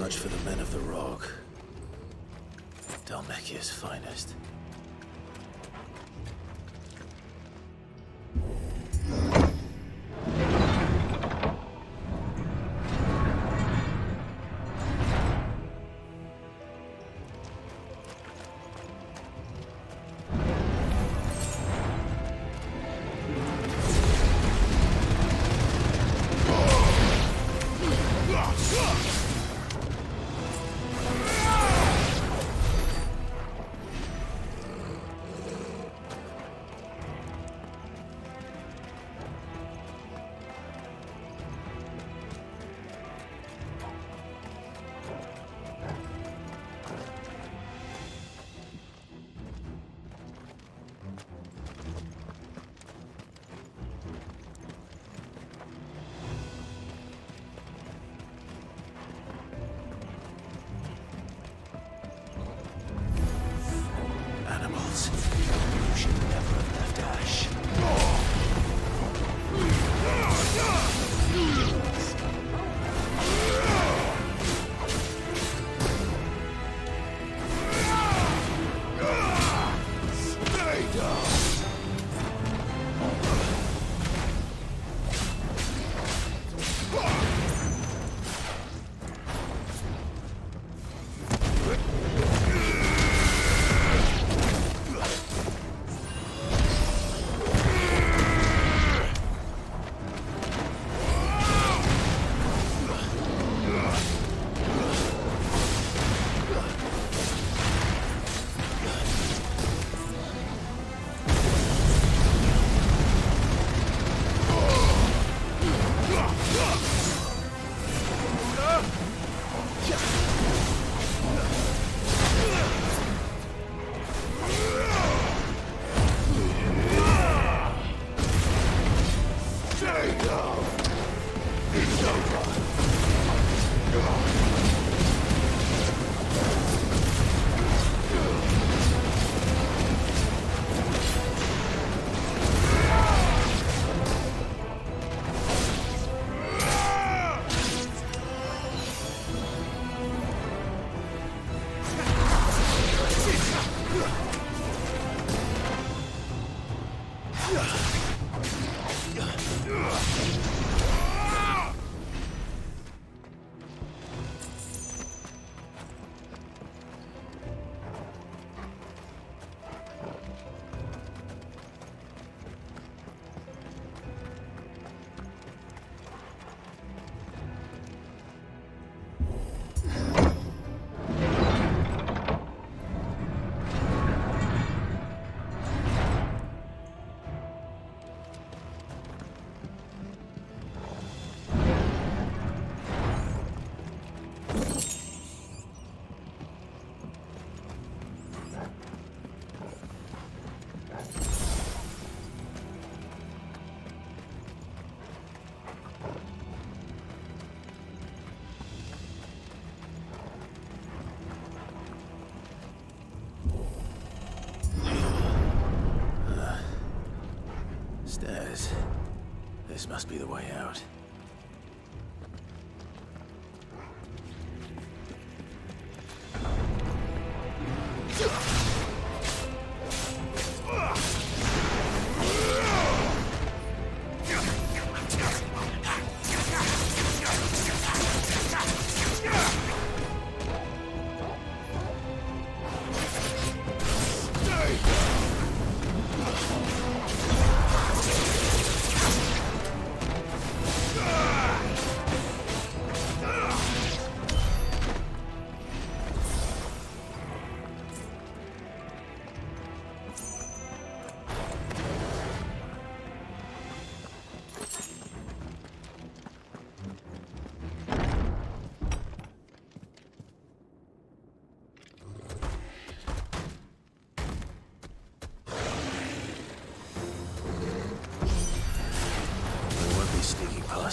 much for the men of the Rock. Dalmekia's finest. Animals. You should never have left Ash. Stay down. Stairs. This must be the way out.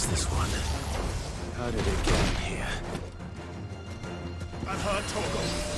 This one. How did it get in here? I've heard Torgal.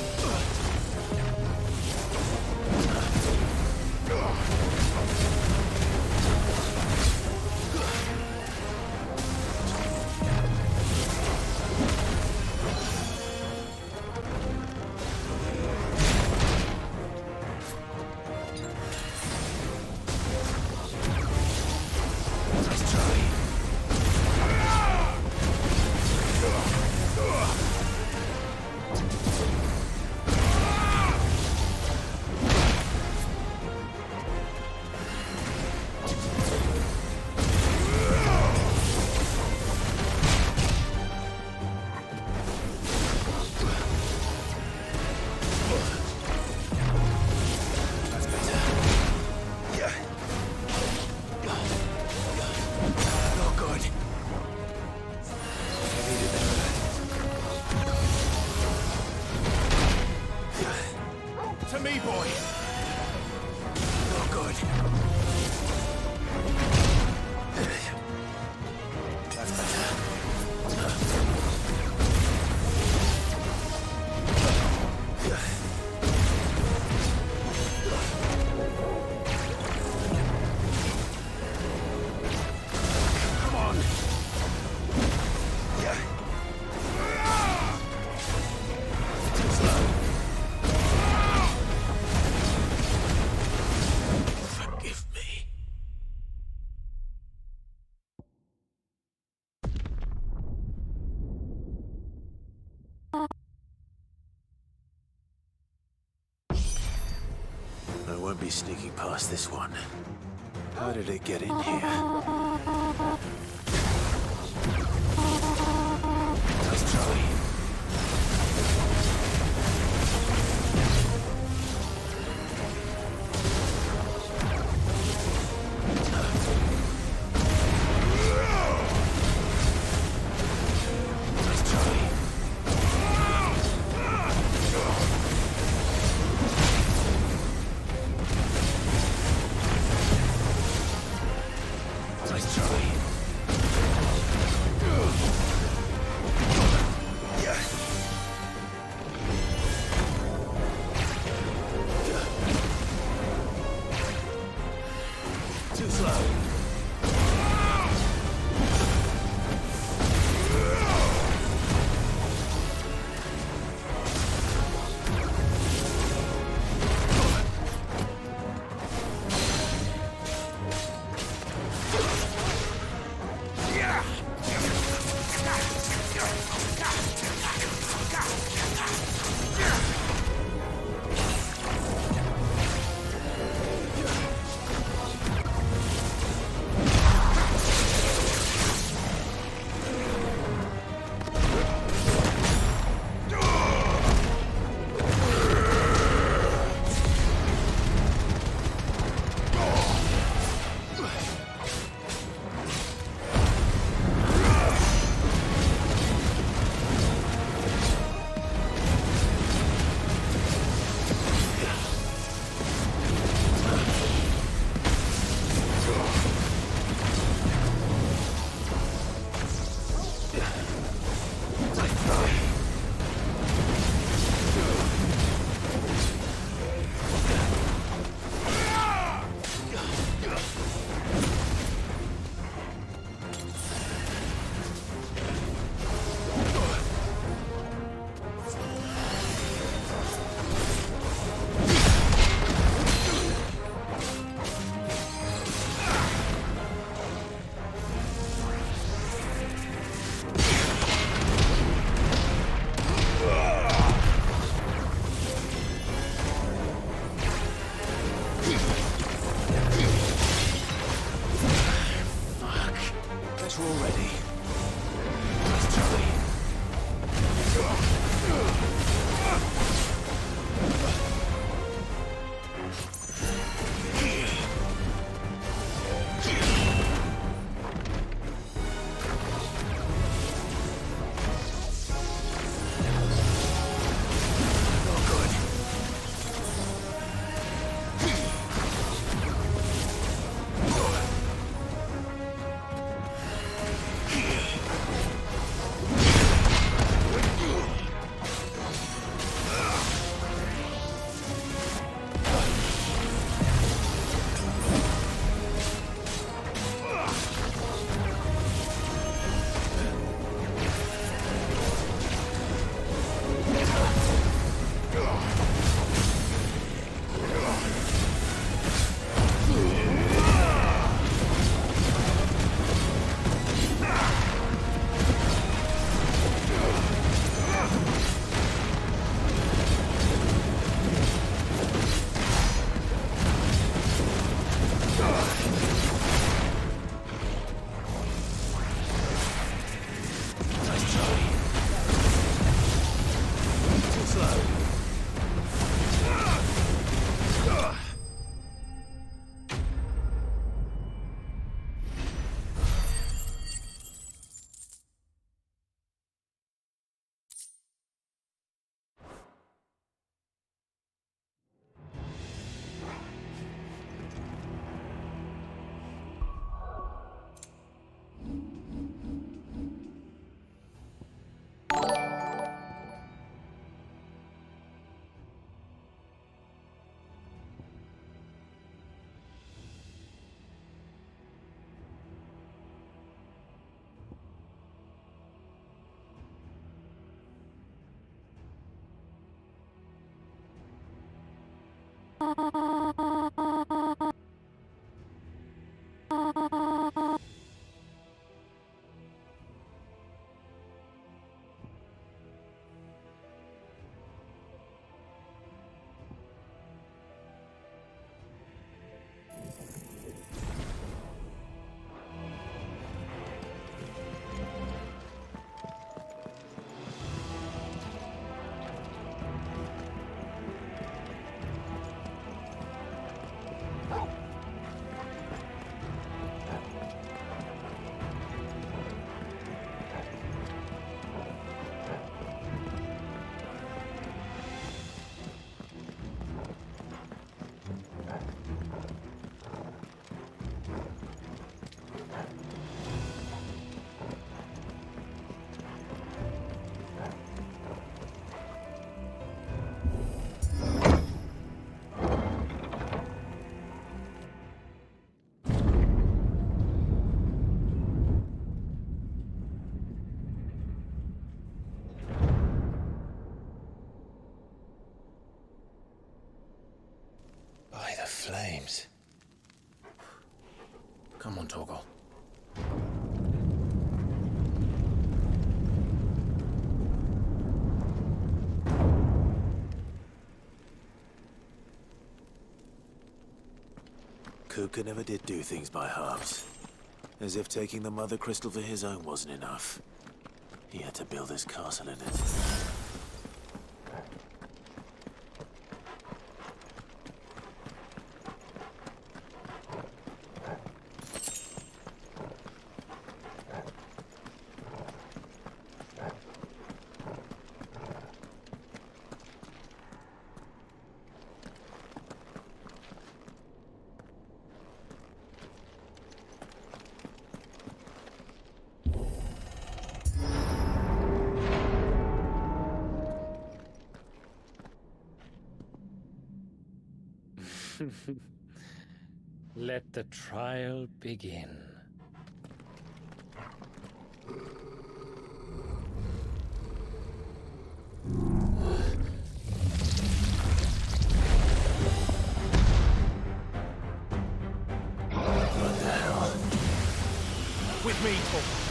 be sneaking past this one. How did it get in here? Nice try. Come on, Torgal. Kupka never did do things by halves. As if taking the Mother Crystal for his own wasn't enough. He had to build his castle in it. Let the trial begin. What the hell? With me, Torgal.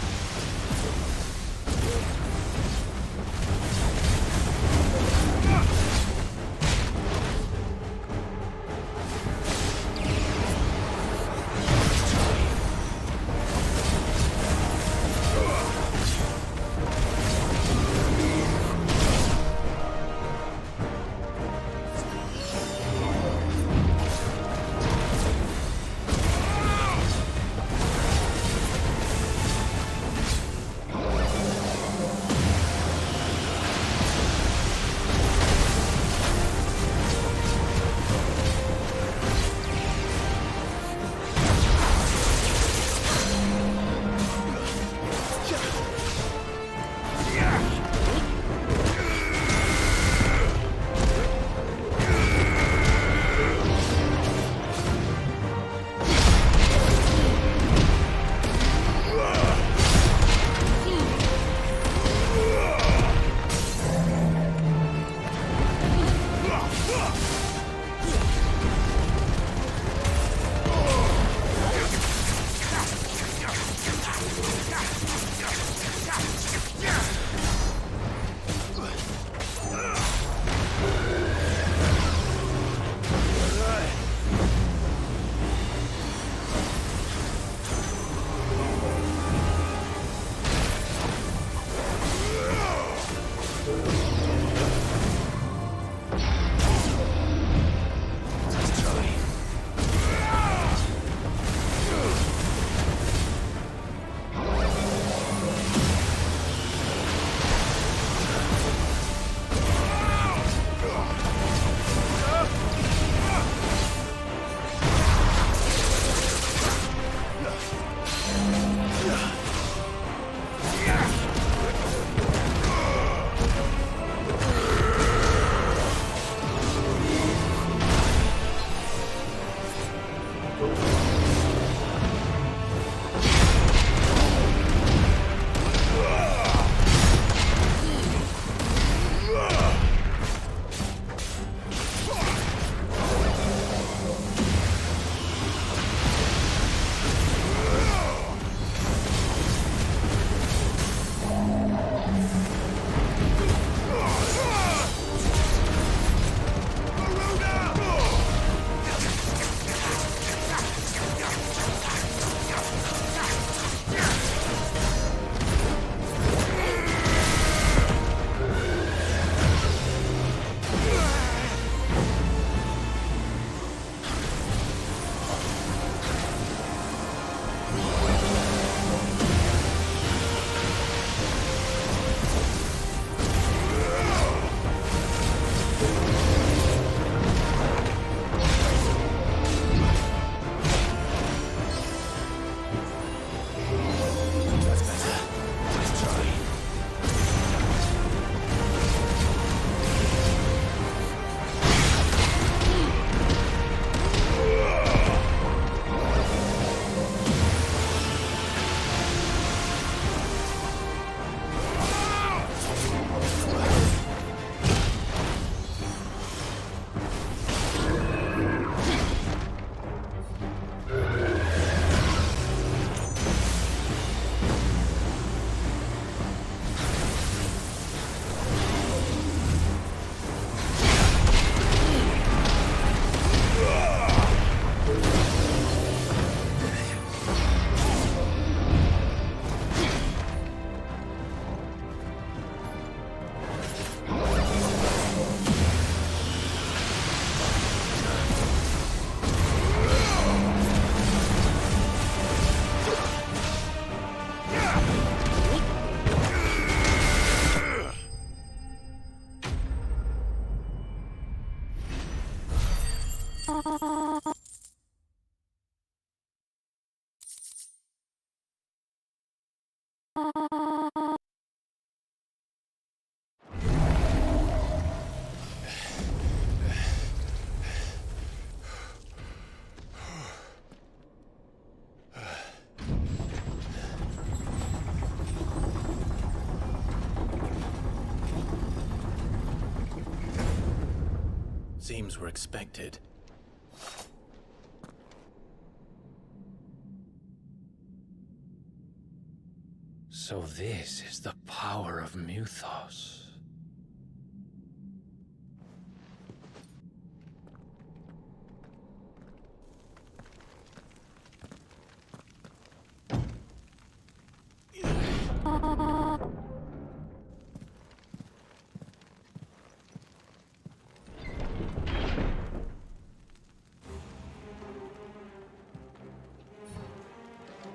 Seems we're expected. So this is the power of Muthos.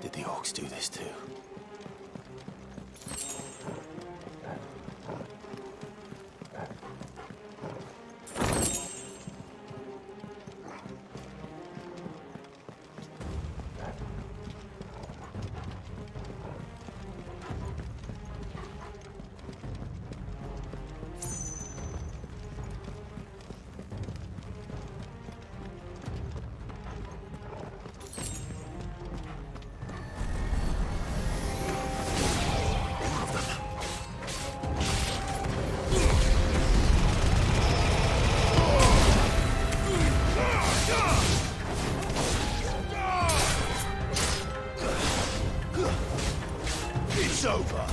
Did the orcs do this too? It's over.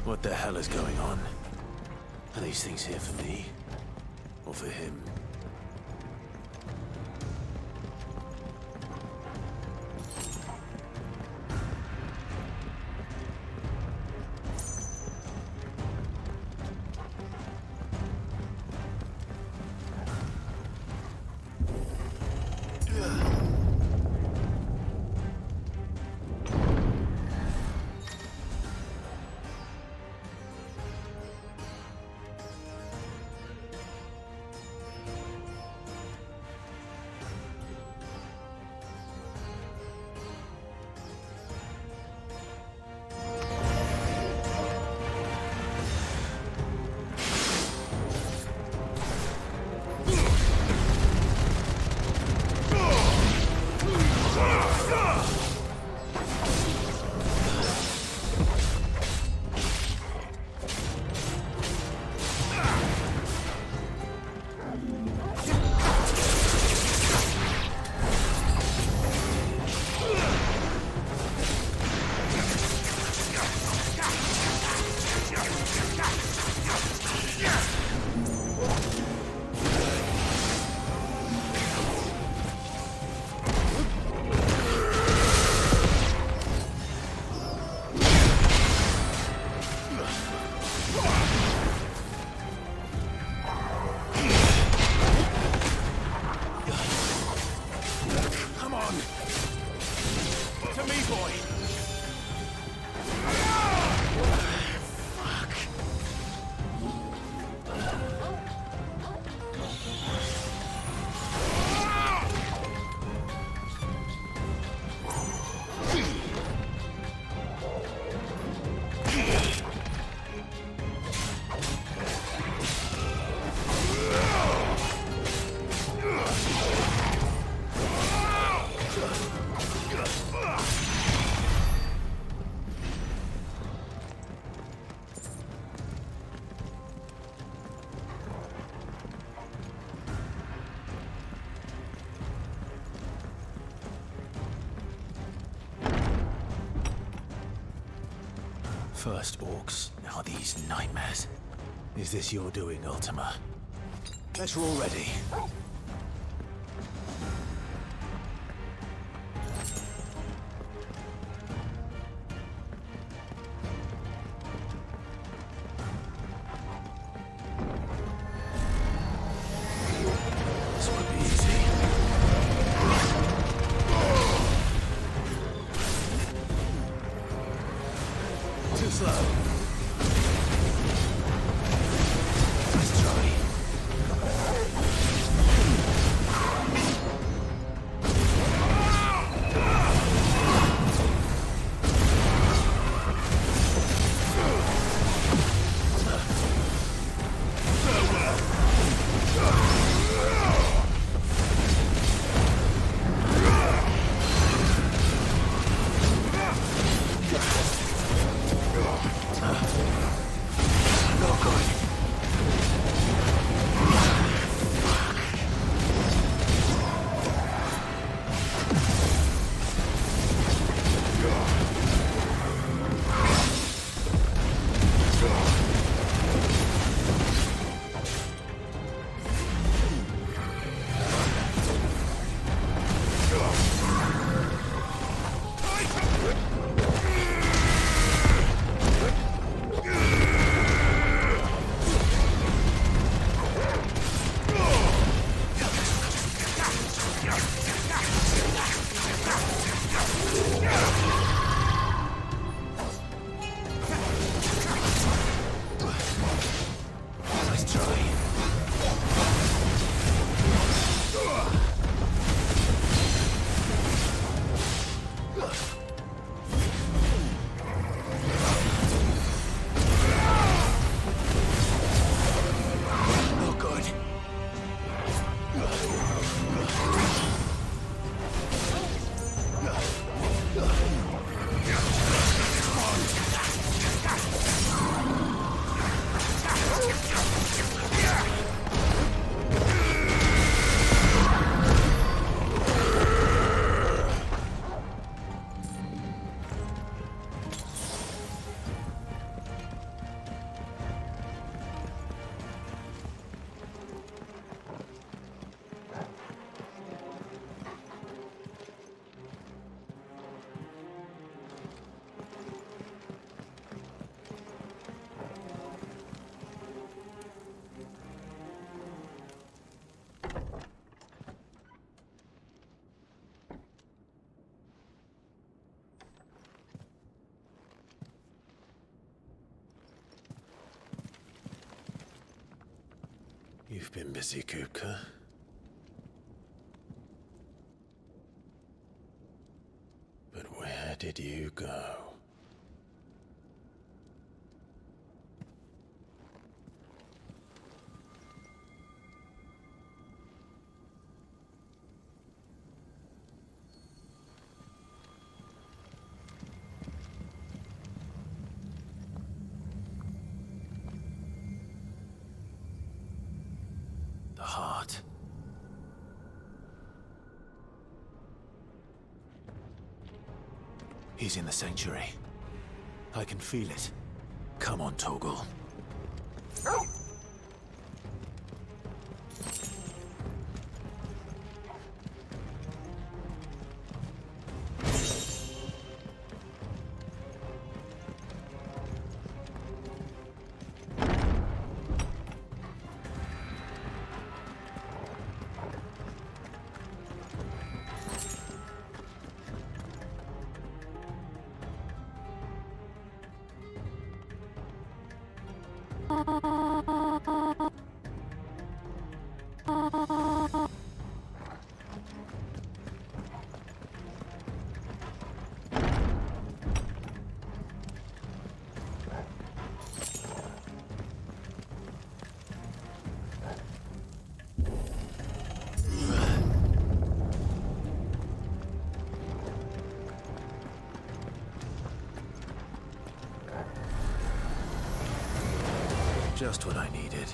What the hell is going on? Are these things here for me? Or for him? First orcs, now these nightmares. Is this your doing, Ultima? Bet you're all ready. slow. Nice try. You've been busy, Kupka. But where did you go? The heart. He's in the sanctuary. I can feel it. Come on, Torgal. Just what I needed.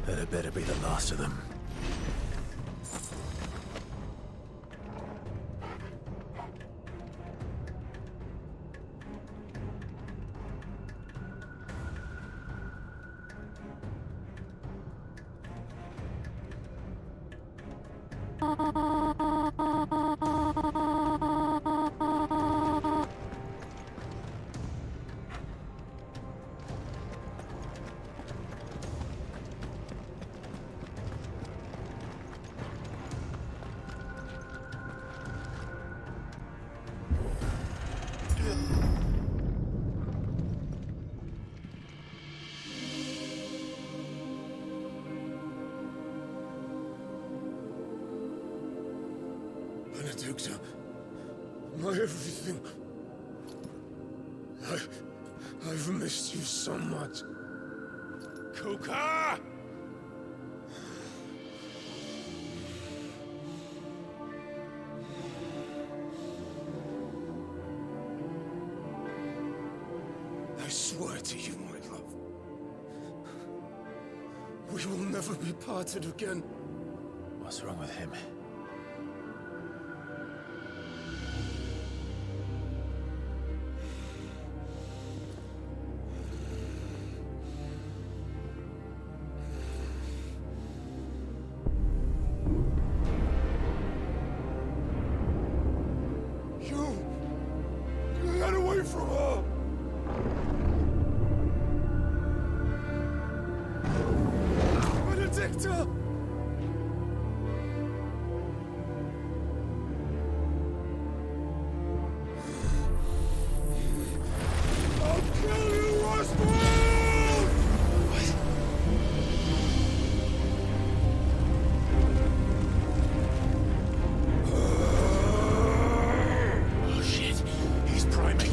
That better be the last of them. Benedicta, my everything. I've missed you so much. Kuka! I swear to you, my love, we will never be parted again. What's wrong with him? Get away from her! Benedicta! I'll kill you, Roswell! Oh shit, he's priming.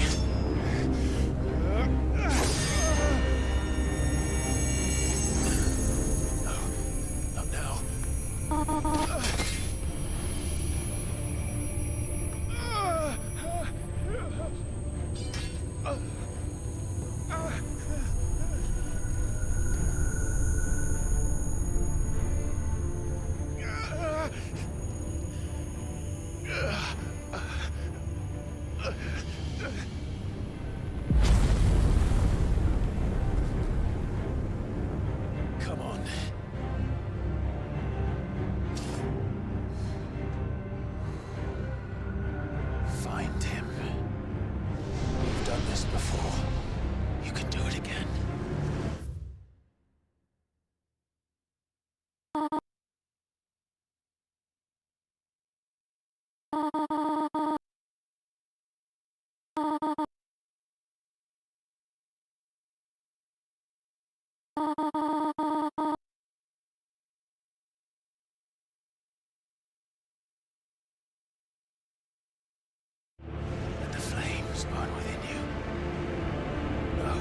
Not now. Come on. Find him. You've done this before. You can do it again. Let the flames burn within you. No.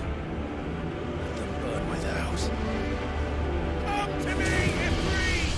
Let them burn without. Come to me, Ifrit!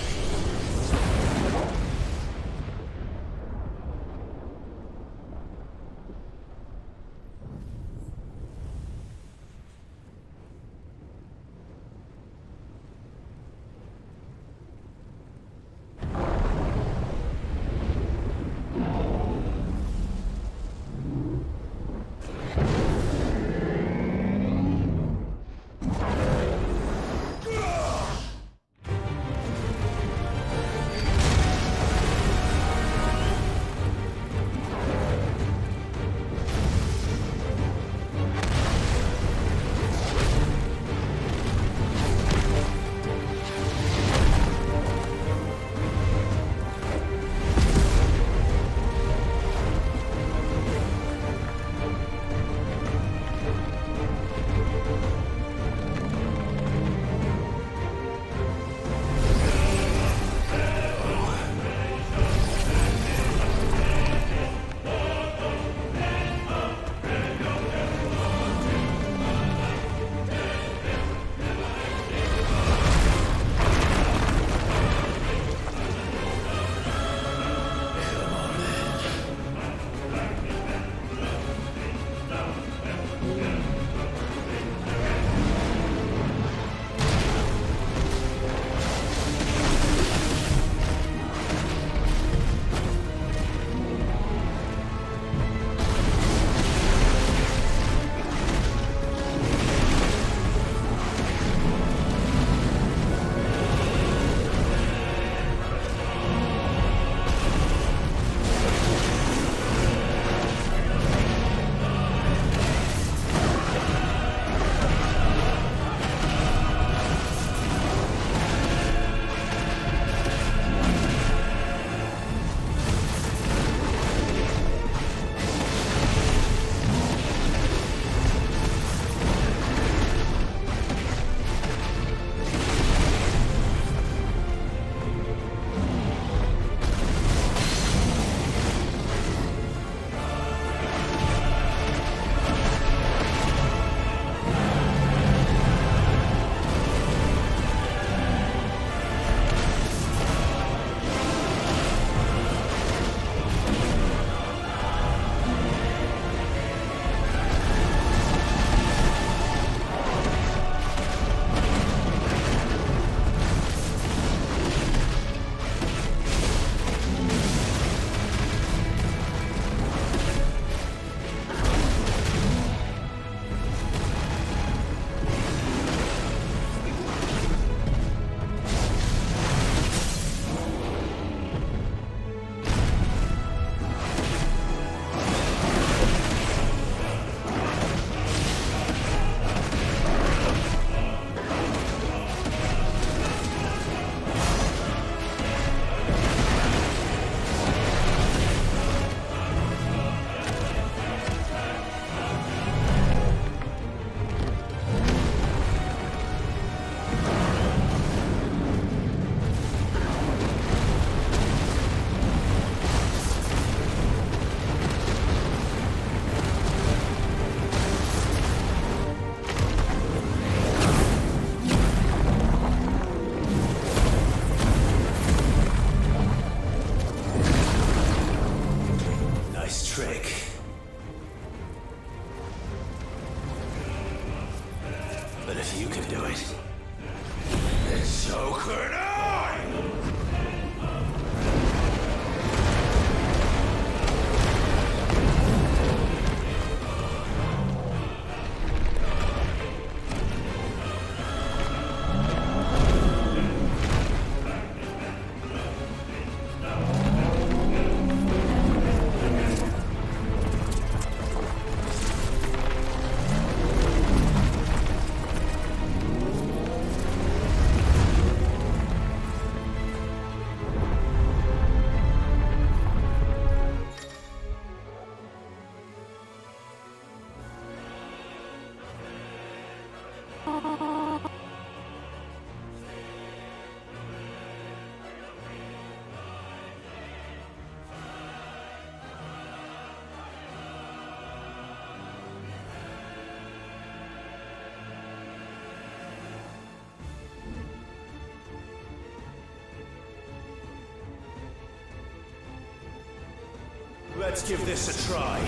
Let's give this a try.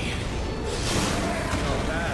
Not bad.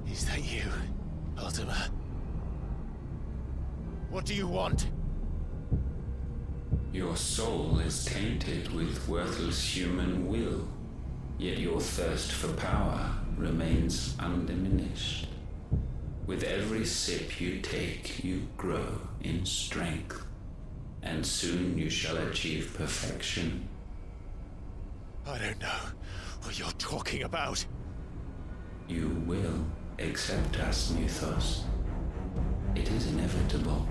Is that you, Ultima? What do you want? Your soul is tainted with worthless human will, yet your thirst for power remains undiminished. With every sip you take, you grow in strength, and soon you shall achieve perfection. I don't know what you're talking about. You will accept us, Mythos. It is inevitable.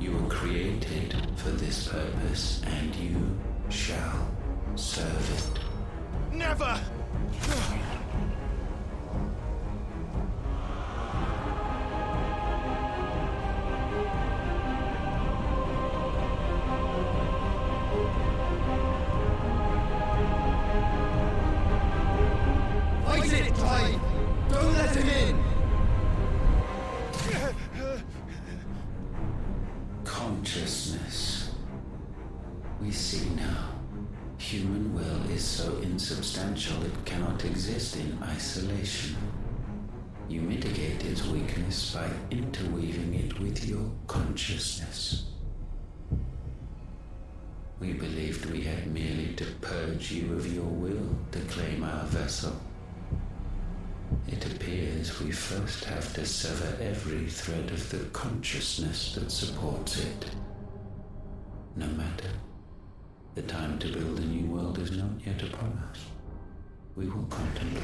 You were created for this purpose, and you shall serve it. Never! Fight it, Clive! Don't let him in! Consciousness. We see now. Human will is so insubstantial it cannot exist in isolation. You mitigate its weakness by interweaving it with your consciousness. We believed we had merely to purge you of your will to claim our vessel. It appears we first have to sever every thread of the consciousness that supports it. No matter. The time to build a new world is not yet upon us. We will contemplate.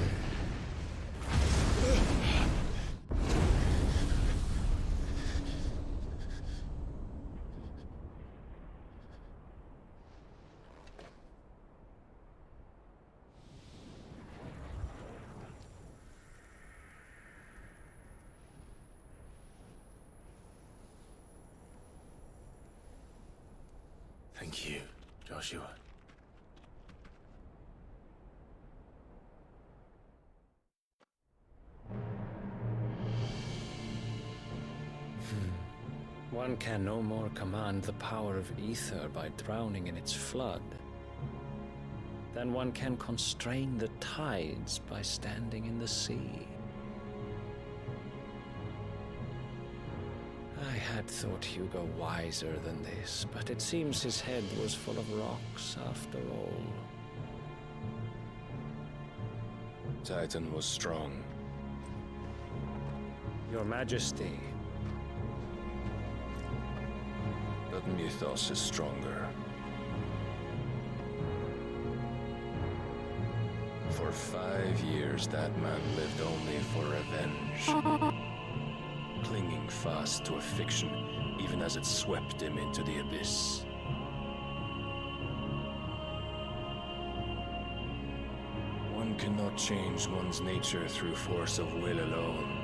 Thank you, Joshua. One can no more command the power of ether by drowning in its flood than one can constrain the tides by standing in the sea. I had thought Hugo wiser than this, but it seems his head was full of rocks after all. Titan was strong. Your Majesty. But mythos is stronger. For 5 years, that man lived only for revenge. Clinging fast to a fiction, even as it swept him into the abyss. One cannot change one's nature through force of will alone.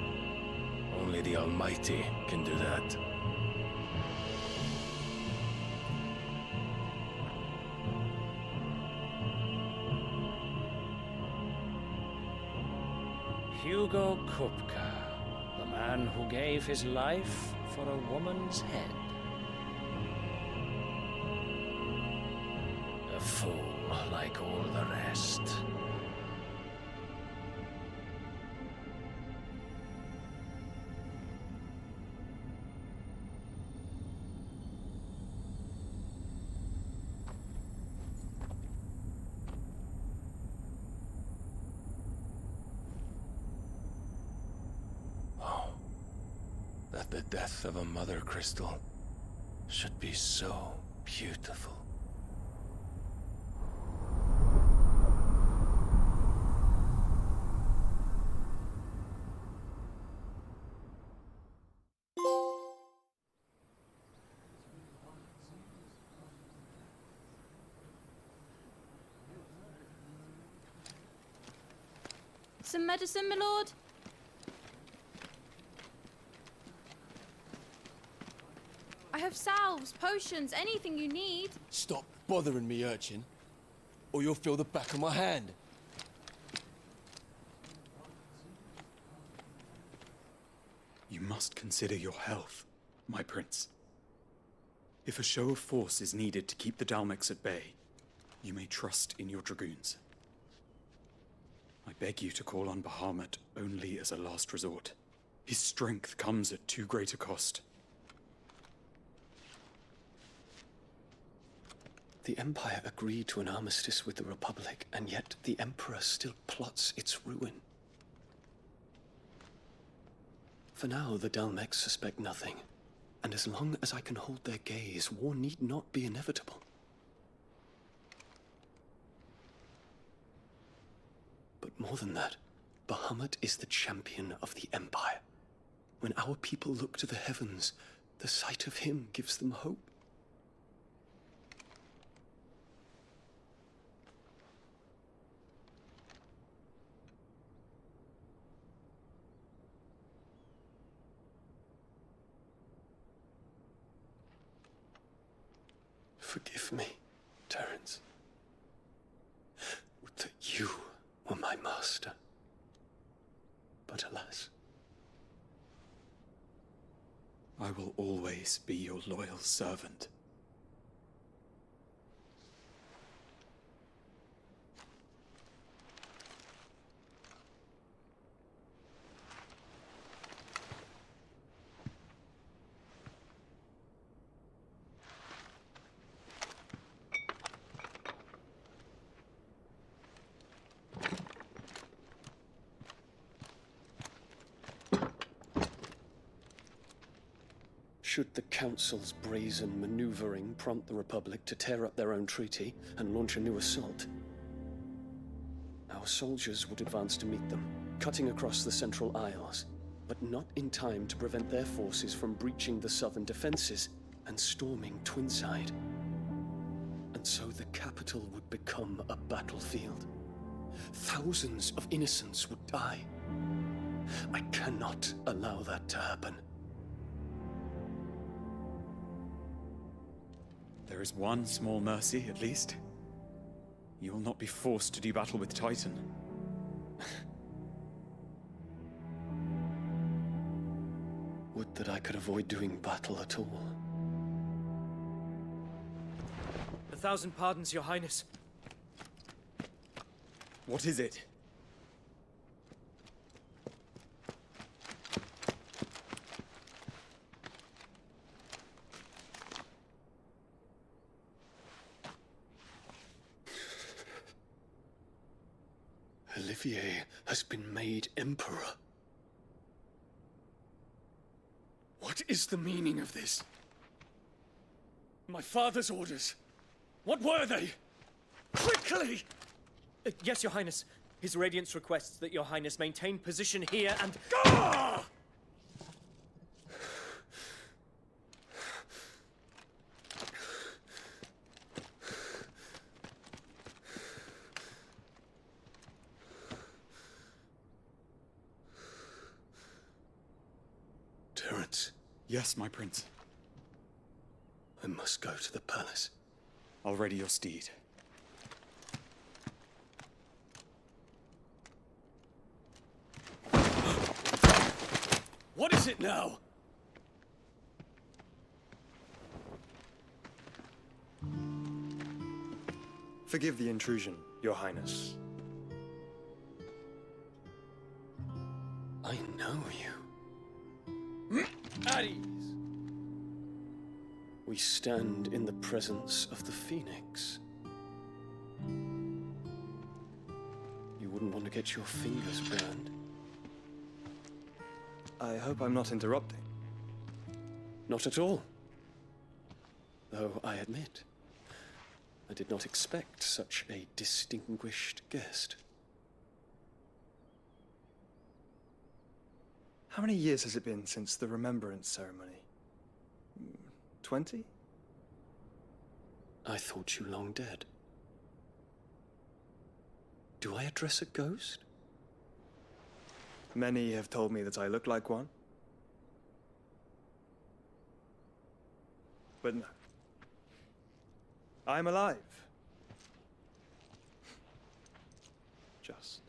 Only the Almighty can do that. Hugo Kupka, the man who gave his life for a woman's head. A fool like all the rest. That the death of a mother crystal should be so beautiful. Some medicine, my lord? I have salves, potions, anything you need. Stop bothering me, urchin, or you'll feel the back of my hand. You must consider your health, my prince. If a show of force is needed to keep the Dalmex at bay, you may trust in your dragoons. I beg you to call on Bahamut only as a last resort. His strength comes at too great a cost. The Empire agreed to an armistice with the Republic, and yet the Emperor still plots its ruin. For now, the Dalmex suspect nothing, and as long as I can hold their gaze, war need not be inevitable. But more than that, Bahamut is the champion of the Empire. When our people look to the heavens, the sight of him gives them hope. Forgive me, Terence. Would that you were my master. But alas. I will always be your loyal servant. Should the Council's brazen maneuvering prompt the Republic to tear up their own treaty and launch a new assault, our soldiers would advance to meet them, cutting across the Central Isles, but not in time to prevent their forces from breaching the southern defenses and storming Twinside. And so the capital would become a battlefield. Thousands of innocents would die. I cannot allow that to happen. There is one small mercy, at least. You will not be forced to do battle with Titan. Would that I could avoid doing battle at all. 1,000 pardons, Your Highness. What is it? Olivier has been made Emperor. What is the meaning of this? My father's orders. What were they? Quickly! Yes, Your Highness. His Radiance requests that Your Highness maintain position here and... Ah! Terence, Yes, my prince. I must go to the palace. I'll ready your steed. What is it now? Forgive the intrusion, Your Highness. I know you. At ease. We stand in the presence of the Phoenix. You wouldn't want to get your fingers burned. I hope I'm not interrupting. Not at all. Though I admit, I did not expect such a distinguished guest. How many years has it been since the Remembrance ceremony? 20? I thought you long dead. Do I address a ghost? Many have told me that I look like one. But no. I'm alive. Just.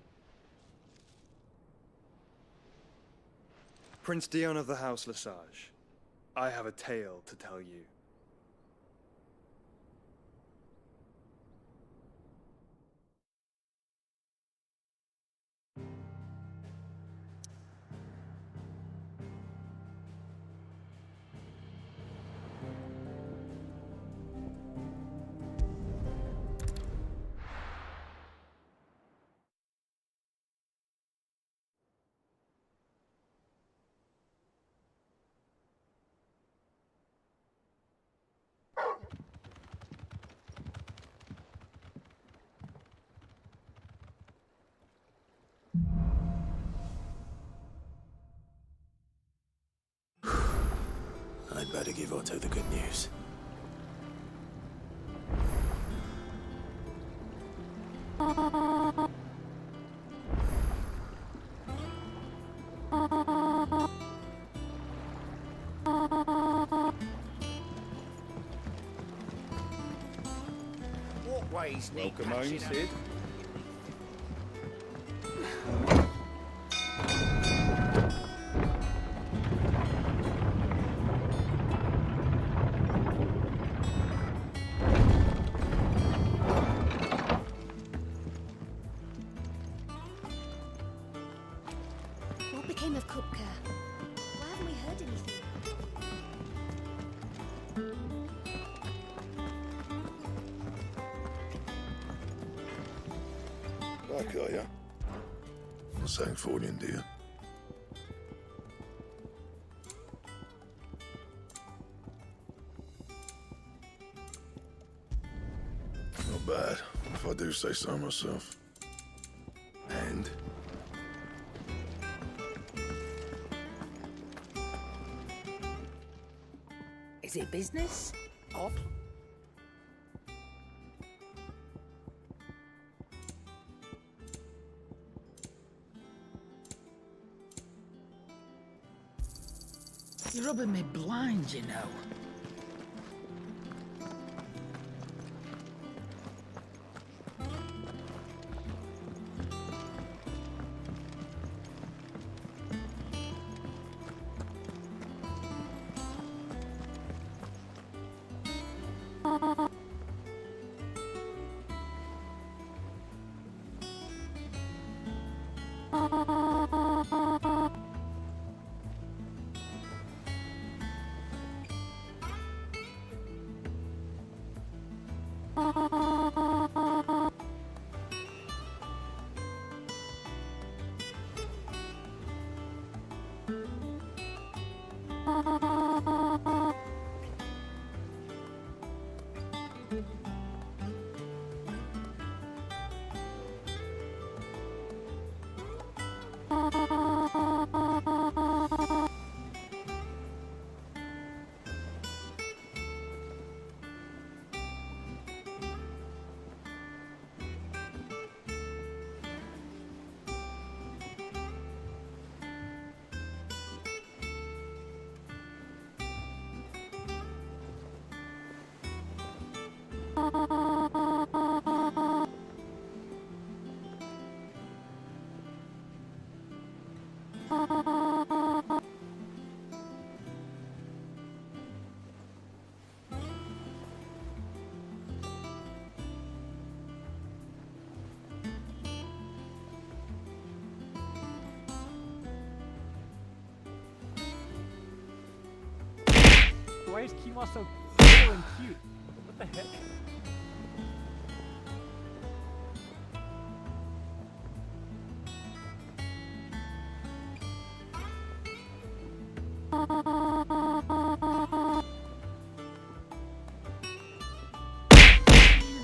Prince Dion of the House Lesage, I have a tale to tell you. I'd better give Otto the good news. Walkways need Welcome home, patching up. Sid. What became of Kupka? Why haven't we heard anything? Back, are ya? What's that for you, dear? Not bad, if I do say so myself. And? Is it business? Or... You're rubbing me blind, you know. Why is Qynoa so cool and cute? What the heck?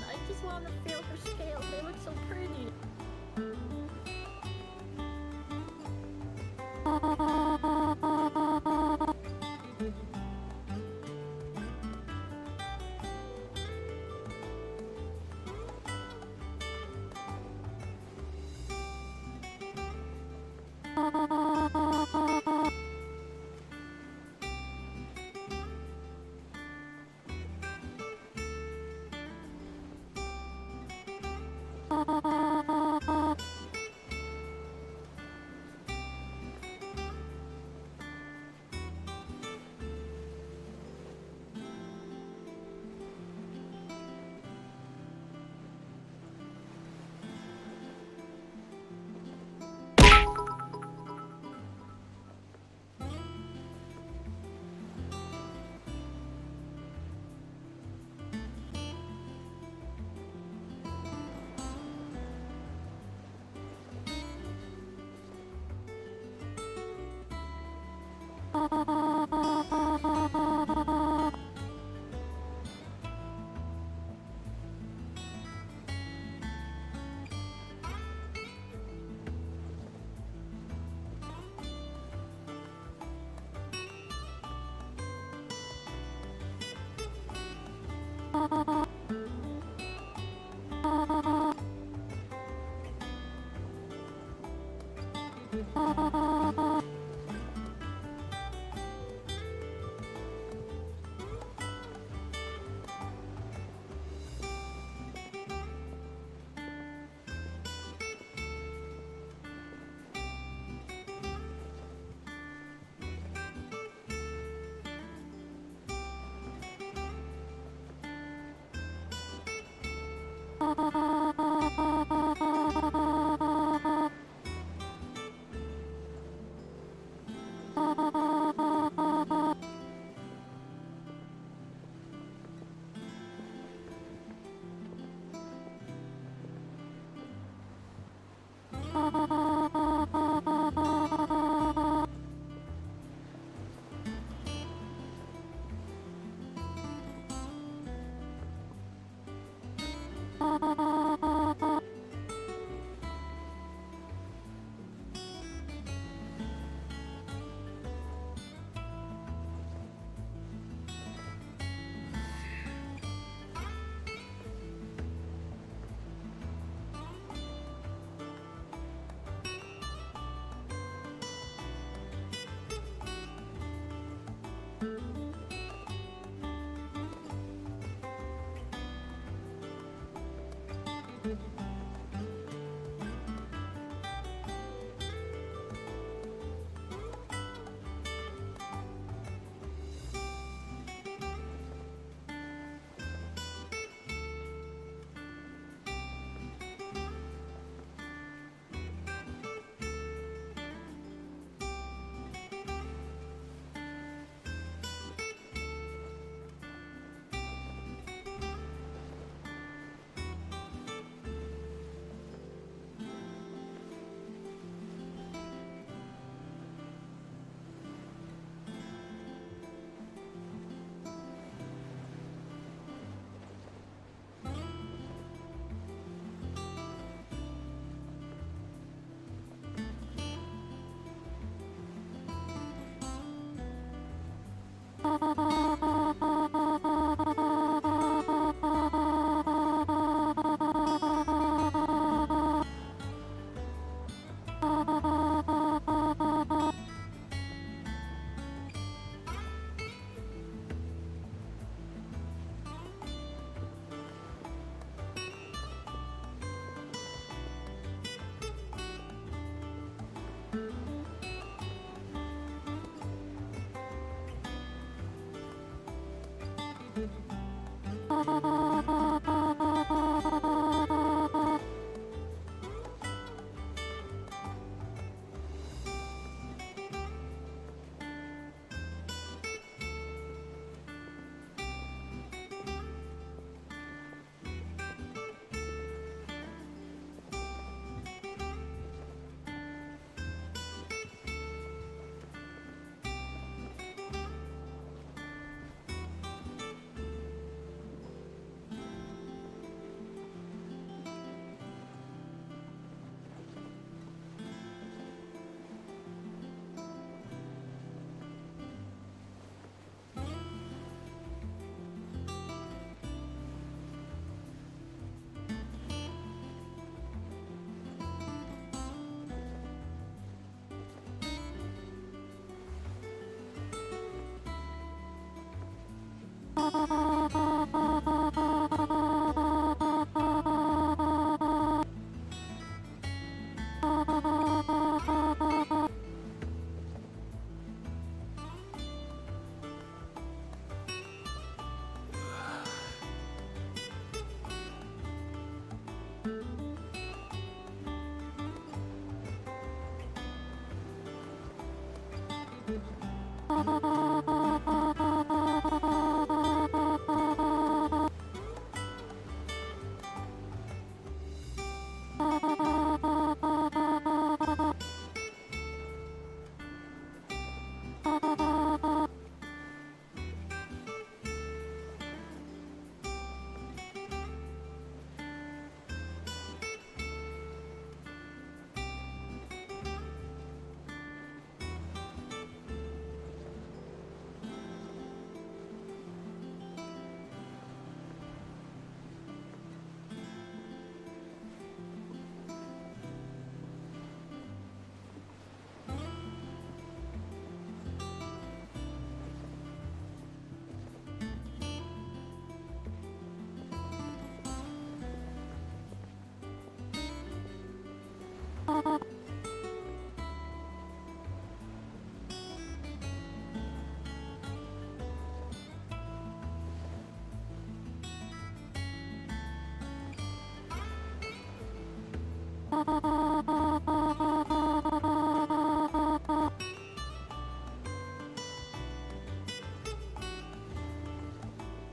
I just want to feel her scales. They look so pretty.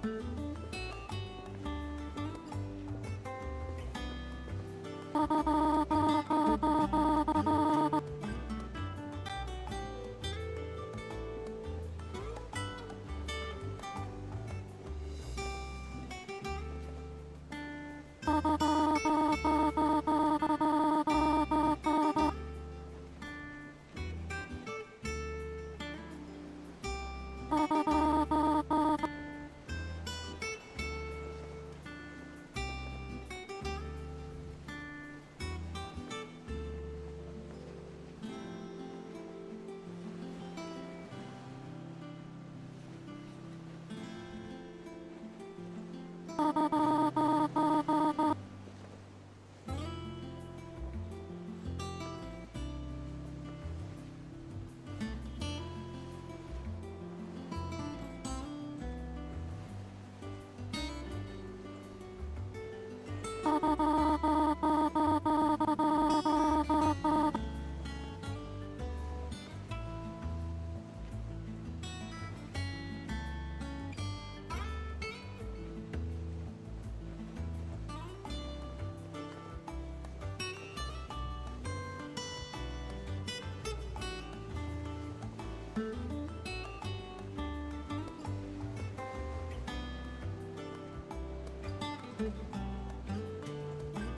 you.